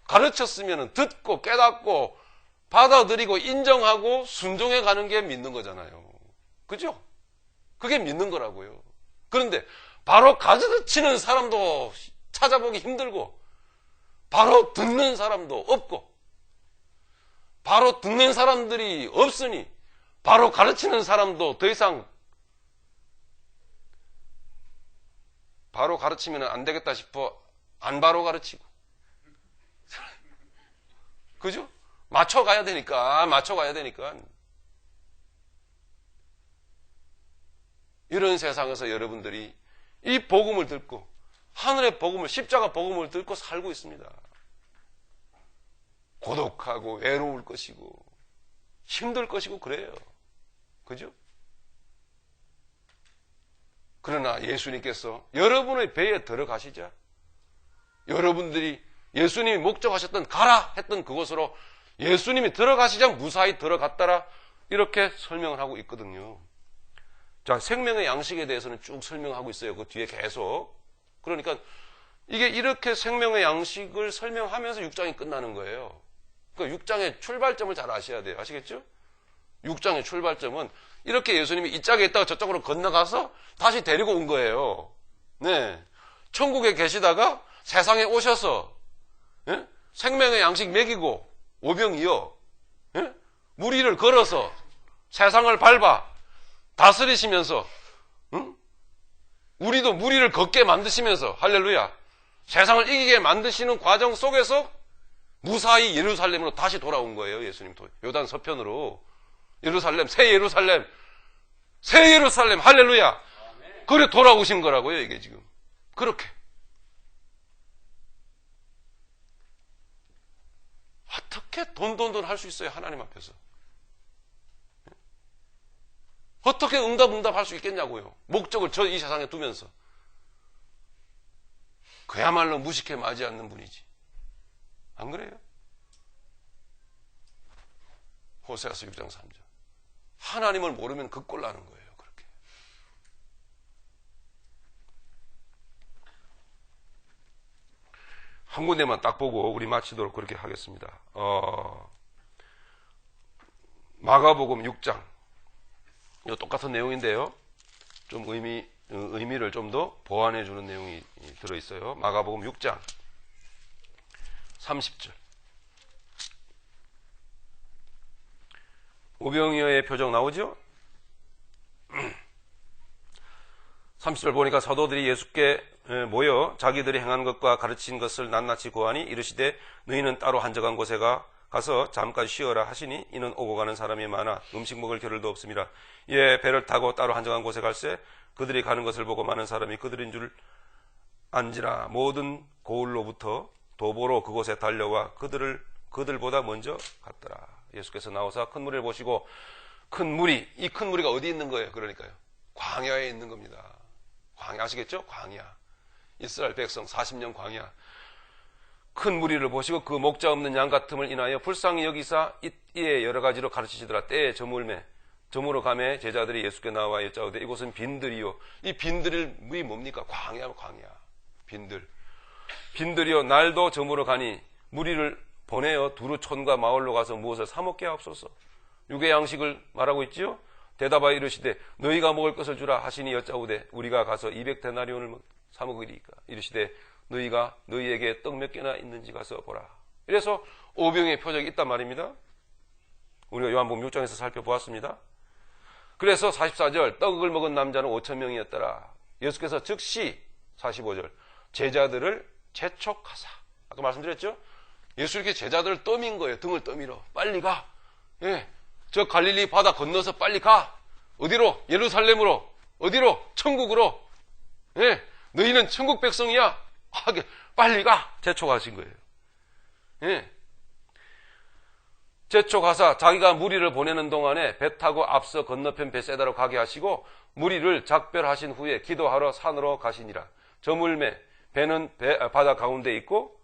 Speaker 1: 가르쳤으면 듣고 깨닫고 받아들이고 인정하고 순종해 가는 게 믿는 거잖아요. 그죠? 그게 믿는 거라고요. 그런데 바로 가르치는 사람도 찾아보기 힘들고 바로 듣는 사람도 없고 바로 듣는 사람들이 없으니 바로 가르치는 사람도 더 이상 바로 가르치면 안 되겠다 싶어 안 바로 가르치고 그죠? 맞춰가야 되니까 이런 세상에서 여러분들이 이 복음을 듣고 하늘의 복음을 십자가 복음을 듣고 살고 있습니다. 고독하고 외로울 것이고 힘들 것이고 그래요. 그죠? 그러나 예수님께서 여러분의 배에 들어가시자 여러분들이 예수님이 목적하셨던 가라 했던 그곳으로 예수님이 들어가시자 무사히 들어갔더라 이렇게 설명을 하고 있거든요. 자, 생명의 양식에 대해서는 쭉 설명하고 있어요. 그 뒤에 계속. 그러니까 이게 이렇게 생명의 양식을 설명하면서 6장이 끝나는 거예요. 그 6장의 출발점을 잘 아셔야 돼요. 아시겠죠? 6장의 출발점은 이렇게 예수님이 이 짝에 있다가 저쪽으로 건너가서 다시 데리고 온 거예요. 네. 천국에 계시다가 세상에 오셔서 예? 생명의 양식 먹이고 오병이어 예? 무리를 걸어서 세상을 밟아 다스리시면서 응? 우리도 무리를 걷게 만드시면서 할렐루야 세상을 이기게 만드시는 과정 속에서 무사히 예루살렘으로 다시 돌아온 거예요. 예수님 요단 서편으로 예루살렘 새 예루살렘 할렐루야 그래 돌아오신 거라고요. 이게 지금 그렇게 어떻게 돈 할 수 있어요? 하나님 앞에서 어떻게 응답 할 수 있겠냐고요. 목적을 이 세상에 두면서 그야말로 무식해 마지 않는 분이지. 안 그래요? 호세아서 6장 3절 하나님을 모르면 그 꼴 나는 거예요. 그렇게 한 군데만 딱 보고 우리 마치도록 그렇게 하겠습니다. 마가복음 6장 이 똑같은 내용인데요. 좀 의미를 좀 더 보완해 주는 내용이 들어있어요. 마가복음 6장 30절 오병이어의 표정 나오죠? 30절 보니까 사도들이 예수께 모여 자기들이 행한 것과 가르친 것을 낱낱이 고하니 이르시되 너희는 따로 한적한 곳에 가서 잠깐 쉬어라 하시니 이는 오고 가는 사람이 많아 음식 먹을 겨를도 없습니다. 이에 배를 타고 따로 한적한 곳에 갈새 그들이 가는 것을 보고 많은 사람이 그들인 줄 안지라 모든 고을로부터 도보로 그곳에 달려와 그들보다 먼저 갔더라. 예수께서 나오사 큰 무리를 보시고 이 큰 무리가 어디 있는 거예요? 그러니까요. 광야에 있는 겁니다. 광야 아시겠죠? 광야. 이스라엘 백성 40년 광야. 큰 무리를 보시고 그 목자 없는 양 같음을 인하여 불쌍히 여기사 이에 여러 가지로 가르치시더라. 때에 저물어 가매 제자들이 예수께 나와 여짜오되 이곳은 빈들이요. 이 빈들이 뭡니까? 광야. 빈들이요. 날도 저물어 가니 무리를 보내어 두루 촌과 마을로 가서 무엇을 사 먹게 하옵소서. 육의 양식을 말하고 있지요. 대답하여 이르시되 너희가 먹을 것을 주라 하시니 여짜오되 우리가 가서 200데나리온을 사 먹으리까. 이르시되 너희가 너희에게 떡 몇 개나 있는지 가서 보라. 이래서 오병의 표적이 있단 말입니다. 우리가 요한복음 6장에서 살펴보았습니다. 그래서 44절 떡을 먹은 남자는 5,000명이었더라. 예수께서 즉시 45절 제자들을 재촉하사. 아까 말씀드렸죠? 예수님께 제자들을 떠민 거예요. 등을 떠밀어. 빨리 가. 예. 저 갈릴리 바다 건너서 빨리 가. 어디로? 예루살렘으로. 어디로? 천국으로. 예, 너희는 천국 백성이야. 빨리 가. 재촉하신 거예요. 예. 재촉하사 자기가 무리를 보내는 동안에 배 타고 앞서 건너편 베세다로 가게 하시고 무리를 작별하신 후에 기도하러 산으로 가시니라. 저물매 배는 바다 가운데 있고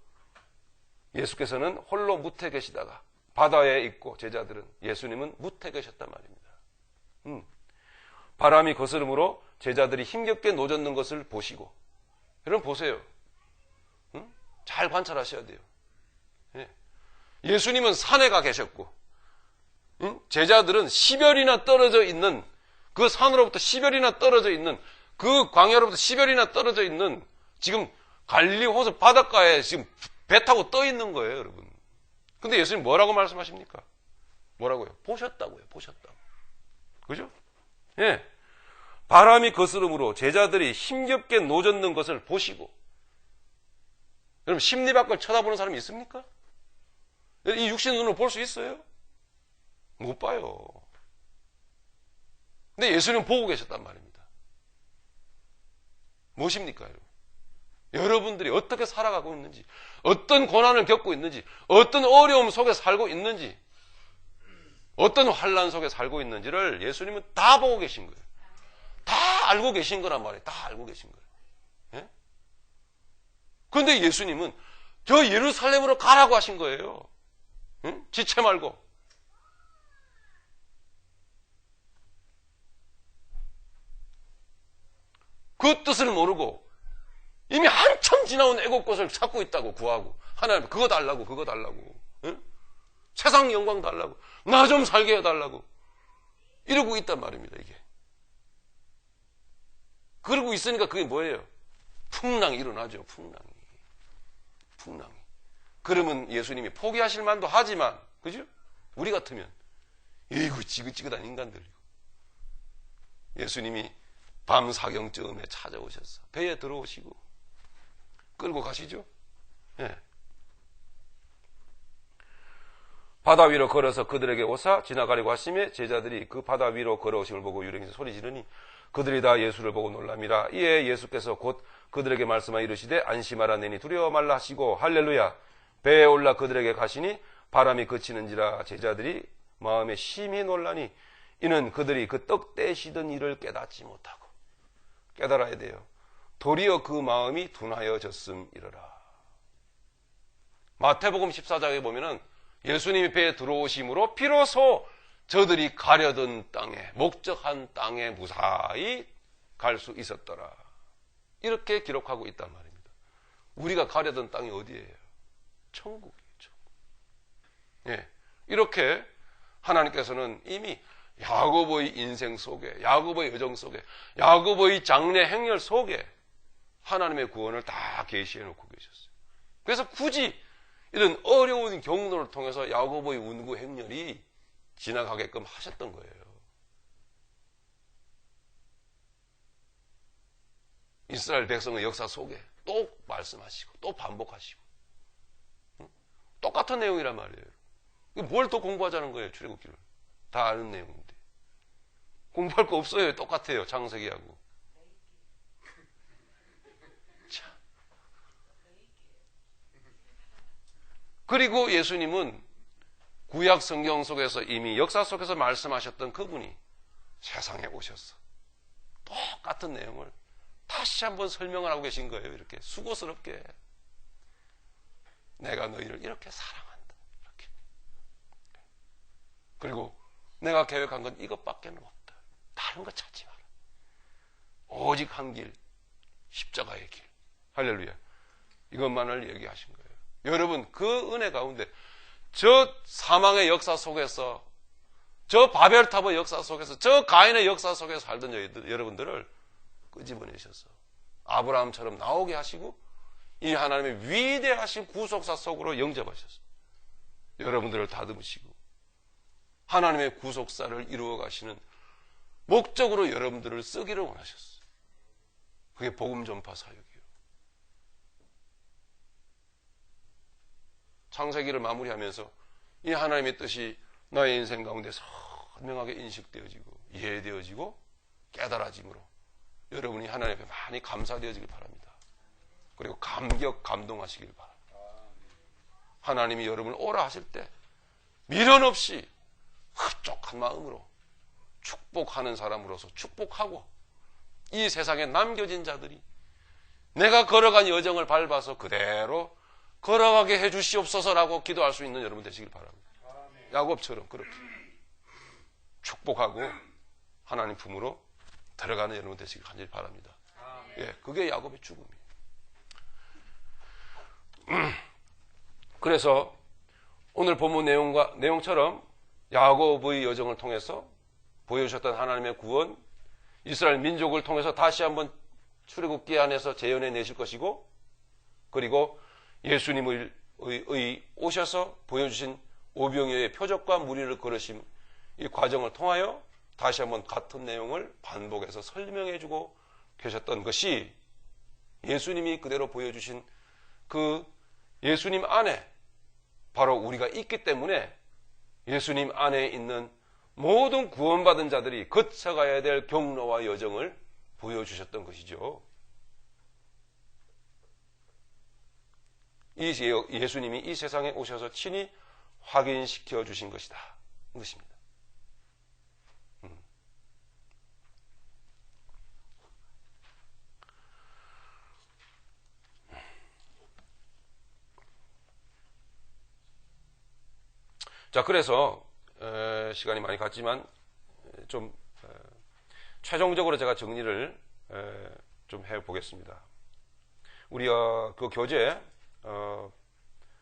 Speaker 1: 예수께서는 홀로 무태 계시다가 바다에 있고 제자들은 예수님은 무태 계셨단 말입니다. 바람이 거스름으로 제자들이 힘겹게 노젓는 것을 보시고, 여러분 보세요. 잘 관찰하셔야 돼요. 예. 예수님은 산에 가 계셨고, 제자들은 10열이나 떨어져 있는, 그 산으로부터 10열이나 떨어져 있는, 그 광야로부터 10열이나 떨어져 있는 지금 갈릴리 호수 바닷가에 지금 배 타고 떠 있는 거예요, 여러분. 근데 예수님 뭐라고 말씀하십니까? 뭐라고요? 보셨다고요, 보셨다고. 그죠? 예. 바람이 거스름으로 제자들이 힘겹게 노젓는 것을 보시고, 여러분 심리 밖을 쳐다보는 사람이 있습니까? 이 육신 눈으로 볼 수 있어요? 못 봐요. 근데 예수님은 보고 계셨단 말입니다. 무엇입니까, 여러분? 여러분들이 어떻게 살아가고 있는지, 어떤 고난을 겪고 있는지, 어떤 어려움 속에 살고 있는지, 어떤 환난 속에 살고 있는지를 예수님은 다 보고 계신 거예요. 다 알고 계신 거란 말이에요. 다 알고 계신 거예요. 예? 그런데 예수님은 저 예루살렘으로 가라고 하신 거예요. 응? 지체 말고. 그 뜻을 모르고 이미 한참 지나온 애국 것을 찾고 있다고 구하고, 하나님 그거 달라고, 그거 달라고, 응? 세상 영광 달라고, 나 좀 살게 해달라고 이러고 있단 말입니다. 이게 그러고 있으니까 그게 뭐예요? 풍랑이 일어나죠. 풍랑이. 그러면 예수님이 포기하실 만도 하지만, 그죠? 우리 같으면 이구 지긋지긋한 인간들, 예수님이 밤 사경쯤에 찾아오셔서 배에 들어오시고 끌고 가시죠. 예. 바다 위로 걸어서 그들에게 오사 지나가려고 하시며 제자들이 그 바다 위로 걸어오심을 보고 유령에서 소리 지르니 그들이 다 예수를 보고 놀랍니다. 이에 예수께서 곧 그들에게 말씀하 이르시되 안심하라 내니 두려워 말라 하시고 할렐루야 배에 올라 그들에게 가시니 바람이 그치는지라 제자들이 마음에 심히 놀라니 이는 그들이 그 떡 떼시던 일을 깨닫지 못하고, 깨달아야 돼요. 도리어 그 마음이 둔하여졌음이러라. 마태복음 14장에 보면은 예수님이 배에 들어오심으로 비로소 저들이 가려던 땅에, 목적한 땅에 무사히 갈 수 있었더라. 이렇게 기록하고 있단 말입니다. 우리가 가려던 땅이 어디예요? 천국이에요. 천국. 예, 이렇게 하나님께서는 이미 야고보의 인생 속에, 야고보의 여정 속에, 야고보의 장래 행렬 속에 하나님의 구원을 다 계시해 놓고 계셨어요. 그래서 굳이 이런 어려운 경로를 통해서 야고보의 운구 행렬이 지나가게끔 하셨던 거예요. 이스라엘 백성의 역사 속에 또 말씀하시고 또 반복하시고 똑같은 내용이란 말이에요. 뭘 더 공부하자는 거예요, 출애굽기를. 다 아는 내용인데. 공부할 거 없어요. 똑같아요, 창세기하고. 참. 그리고 예수님은 구약 성경 속에서 이미 역사 속에서 말씀하셨던 그분이 세상에 오셔서 똑같은 내용을 다시 한번 설명을 하고 계신 거예요. 이렇게 수고스럽게. 내가 너희를 이렇게 사랑한다. 이렇게. 그리고 내가 계획한 건 이것밖에 없다. 다른 거 찾지 마라. 오직 한 길, 십자가의 길. 할렐루야. 이것만을 얘기하신 거예요. 여러분, 그 은혜 가운데 저 사망의 역사 속에서, 저 바벨탑의 역사 속에서, 저 가인의 역사 속에서 살던 여러분들을 끄집어내셔서 아브라함처럼 나오게 하시고 이 하나님의 위대하신 구속사 속으로 영접하셔서 여러분들을 다듬으시고 하나님의 구속사를 이루어 가시는 목적으로 여러분들을 쓰기를 원하셨어요. 그게 복음 전파 사역이에요. 창세기를 마무리하면서 이 하나님의 뜻이 나의 인생 가운데 선명하게 인식되어지고 이해되어지고 깨달아짐으로 여러분이 하나님 앞에 많이 감사되어지길 바랍니다. 그리고 감동하시길 바랍니다. 하나님이 여러분을 오라 하실 때 미련 없이 흡족한 마음으로 축복하는 사람으로서 축복하고, 이 세상에 남겨진 자들이 내가 걸어간 여정을 밟아서 그대로 걸어가게 해주시옵소서라고 기도할 수 있는 여러분 되시길 바랍니다. 야곱처럼 그렇게 축복하고 하나님 품으로 들어가는 여러분 되시길 간절히 바랍니다. 예, 그게 야곱의 죽음이에요. 그래서 오늘 본문 내용처럼 야곱의 여정을 통해서 보여주셨던 하나님의 구원, 이스라엘 민족을 통해서 다시 한번 출애굽기 안에서 재현해 내실 것이고, 그리고 예수님의 오셔서 보여주신 오병이어의 표적과 무리를 걸으심, 이 과정을 통하여 다시 한번 같은 내용을 반복해서 설명해 주고 계셨던 것이 예수님이 그대로 보여주신 그 예수님 안에 바로 우리가 있기 때문에 예수님 안에 있는 모든 구원받은 자들이 거쳐가야 될 경로와 여정을 보여주셨던 것이죠. 이 예수님이 이 세상에 오셔서 친히 확인시켜 주신 것이다. 이것입니다. 자, 그래서 시간이 많이 갔지만 좀 최종적으로 제가 정리를 좀 해보겠습니다. 우리가 그 교재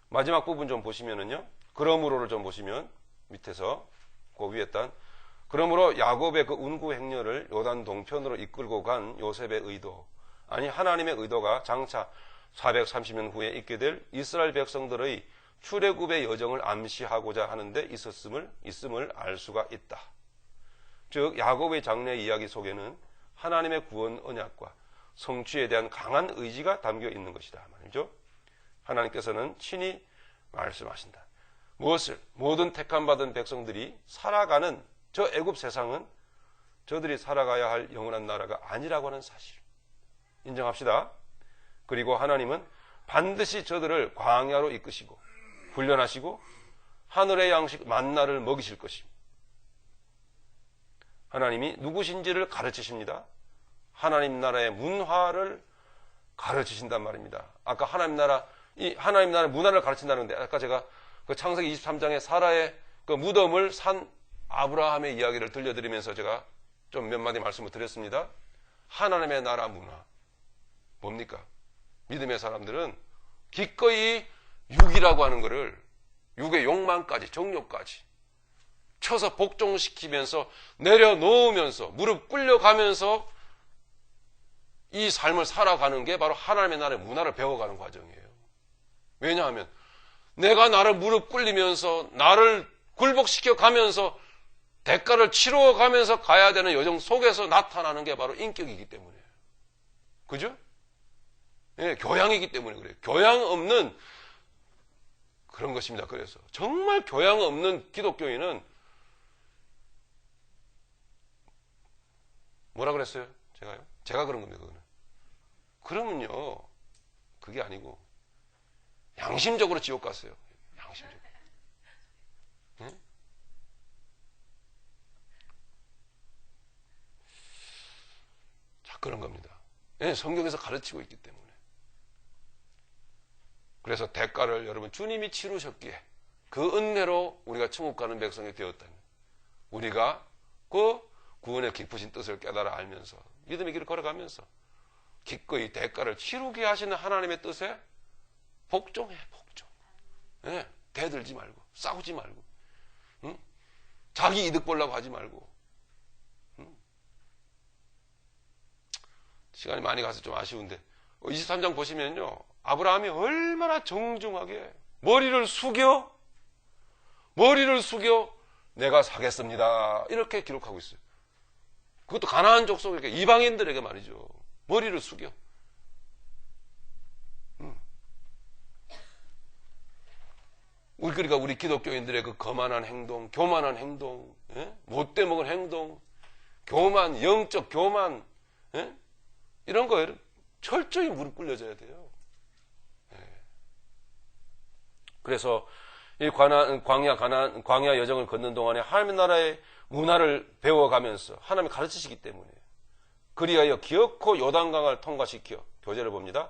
Speaker 1: 마지막 부분 좀 보시면은요, 그러므로를 좀 보시면 밑에서 그 위에 단 그러므로 야곱의 그 운구 행렬을 요단 동편으로 이끌고 간 요셉의 의도, 아니 하나님의 의도가 장차 430년 후에 있게 될 이스라엘 백성들의 출애굽의 여정을 암시하고자 하는데 있음을 알 수가 있다. 즉 야곱의 장래 이야기 속에는 하나님의 구원 언약과 성취에 대한 강한 의지가 담겨 있는 것이다 말이죠. 하나님께서는 친히 말씀하신다. 무엇을? 모든 택함받은 백성들이 살아가는 저 애굽 세상은 저들이 살아가야 할 영원한 나라가 아니라고 하는 사실 인정합시다. 그리고 하나님은 반드시 저들을 광야로 이끄시고 훈련하시고 하늘의 양식 만나를 먹이실 것입니다. 하나님이 누구신지를 가르치십니다. 하나님 나라의 문화를 가르치신단 말입니다. 아까 하나님 나라의 문화를 가르친다는데, 아까 제가 그 창세기 23장에 사라의 그 무덤을 산 아브라함의 이야기를 들려드리면서 제가 좀 몇 마디 말씀을 드렸습니다. 하나님의 나라 문화 뭡니까? 믿음의 사람들은 기꺼이 육이라고 하는 것을, 육의 욕망까지, 정욕까지 쳐서 복종시키면서 내려놓으면서 무릎 꿇려가면서 이 삶을 살아가는 게 바로 하나님의 나라의 문화를 배워가는 과정이에요. 왜냐하면 내가 나를 무릎 꿇리면서 나를 굴복시켜 가면서 대가를 치루어 가면서 가야 되는 여정 속에서 나타나는 게 바로 인격이기 때문이에요. 그죠? 예, 교양이기 때문에 그래요. 교양 없는 그런 것입니다. 그래서 정말 교양 없는 기독교인은 뭐라 그랬어요? 제가요? 제가 그런 겁니다. 그거는. 그러면요, 그게 아니고 양심적으로 지옥 갔어요. 양심적으로. 응? 자, 그런 겁니다. 예, 성경에서 가르치고 있기 때문에. 그래서 대가를 여러분 주님이 치르셨기에 그 은혜로 우리가 천국 가는 백성이 되었다면, 우리가 그 구원의 깊으신 뜻을 깨달아 알면서 믿음의 길을 걸어가면서 기꺼이 대가를 치르게 하시는 하나님의 뜻에 복종. 예, 대들지 말고 싸우지 말고, 응? 자기 이득 보려고 하지 말고. 응? 시간이 많이 가서 좀 아쉬운데 23장 보시면요, 아브라함이 얼마나 정중하게 머리를 숙여 내가 사겠습니다 이렇게 기록하고 있어요. 그것도 가나안 족속에게, 이방인들에게 말이죠. 머리를 숙여. 그러니까 우리 기독교인들의 그 거만한 행동, 교만한 행동, 예? 못돼 먹은 행동, 교만, 영적 교만, 예? 이런 거 철저히 무릎 꿇려져야 돼요. 그래서 이 광야 여정을 걷는 동안에 하나님의 나라의 문화를 배워가면서 하나님이 가르치시기 때문에 그리하여 기어코 요단강을 통과시켜 교제를 봅니다.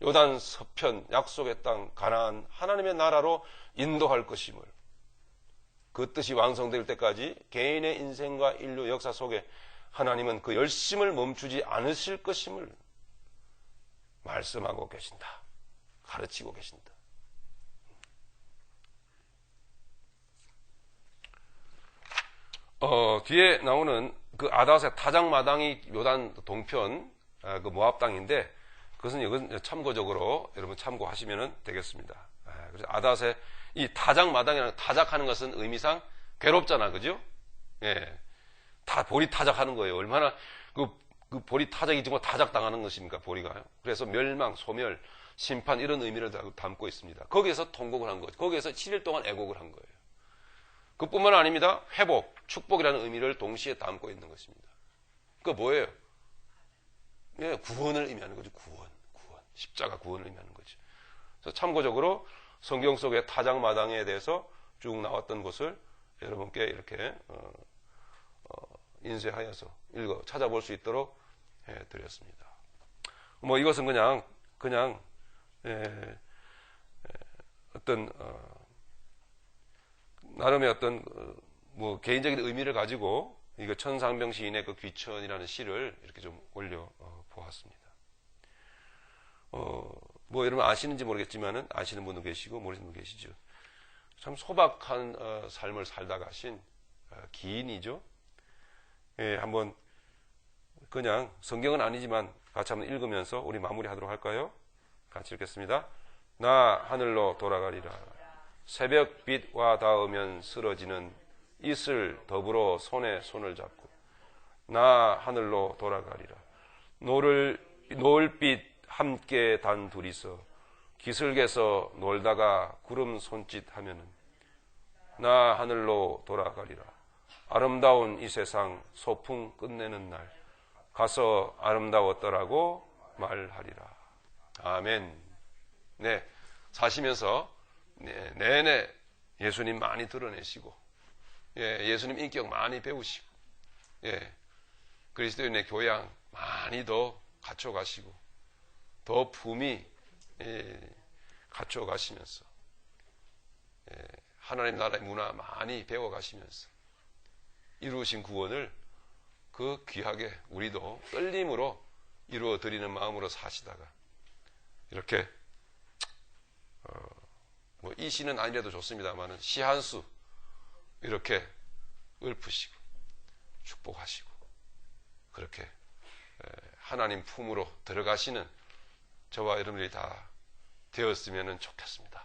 Speaker 1: 요단 서편 약속의 땅 가나안 하나님의 나라로 인도할 것임을 그 뜻이 완성될 때까지 개인의 인생과 인류 역사 속에 하나님은 그 열심을 멈추지 않으실 것임을 말씀하고 계신다. 가르치고 계신다. 뒤에 나오는 그 아닷의 타작마당이 요단 동편 그 모압 땅인데 그것은 이건 참고적으로 여러분 참고하시면 되겠습니다. 그래서 아닷의 이 타작마당이라는 타작하는 것은 의미상 괴롭잖아, 그죠? 예, 다 보리 타작하는 거예요. 얼마나 그 보리 타작이 정말 타작당하는 것입니까, 보리가요? 그래서 멸망, 소멸, 심판 이런 의미를 담고 있습니다. 거기에서 통곡을 한 거죠. 거기에서 7일 동안 애곡을 한 거예요. 그뿐만 아닙니다. 회복, 축복이라는 의미를 동시에 담고 있는 것입니다. 그거 뭐예요? 예, 구원을 의미하는 거죠. 구원. 십자가 구원을 의미하는 거죠. 그래서 참고적으로 성경 속의 타작마당에 대해서 쭉 나왔던 것을 여러분께 이렇게 인쇄하여서 찾아볼 수 있도록 해드렸습니다. 뭐 이것은 그냥 어떤 나름의 어떤 뭐 개인적인 의미를 가지고 이거 천상병 시인의 그 귀천이라는 시를 이렇게 좀 올려 보았습니다. 뭐 여러분 아시는지 모르겠지만은 아시는 분도 계시고 모르시는 분도 계시죠. 참 소박한 삶을 살다 가신 기인이죠. 예, 한번 그냥 성경은 아니지만 같이 한번 읽으면서 우리 마무리하도록 할까요? 같이 읽겠습니다. 나 하늘로 돌아가리라. 새벽빛 와 닿으면 쓰러지는 이슬 더불어 손에 손을 잡고 나 하늘로 돌아가리라. 노을빛 함께 단 둘이서 기슭에서 놀다가 구름 손짓하면은 나 하늘로 돌아가리라. 아름다운 이 세상 소풍 끝내는 날 가서 아름다웠더라고 말하리라. 아멘. 네, 사시면서 내내 예수님 많이 드러내시고 예수님 인격 많이 배우시고 그리스도인의 교양 많이 더 갖춰가시고 더 품위 갖춰가시면서 하나님 나라의 문화 많이 배워가시면서 이루신 구원을 그 귀하게 우리도 떨림으로 이루어드리는 마음으로 사시다가 이렇게 뭐 이 시는 아니라도 좋습니다만은 시 한 수 이렇게 읊으시고 축복하시고 그렇게 하나님 품으로 들어가시는 저와 여러분들이 다 되었으면 좋겠습니다.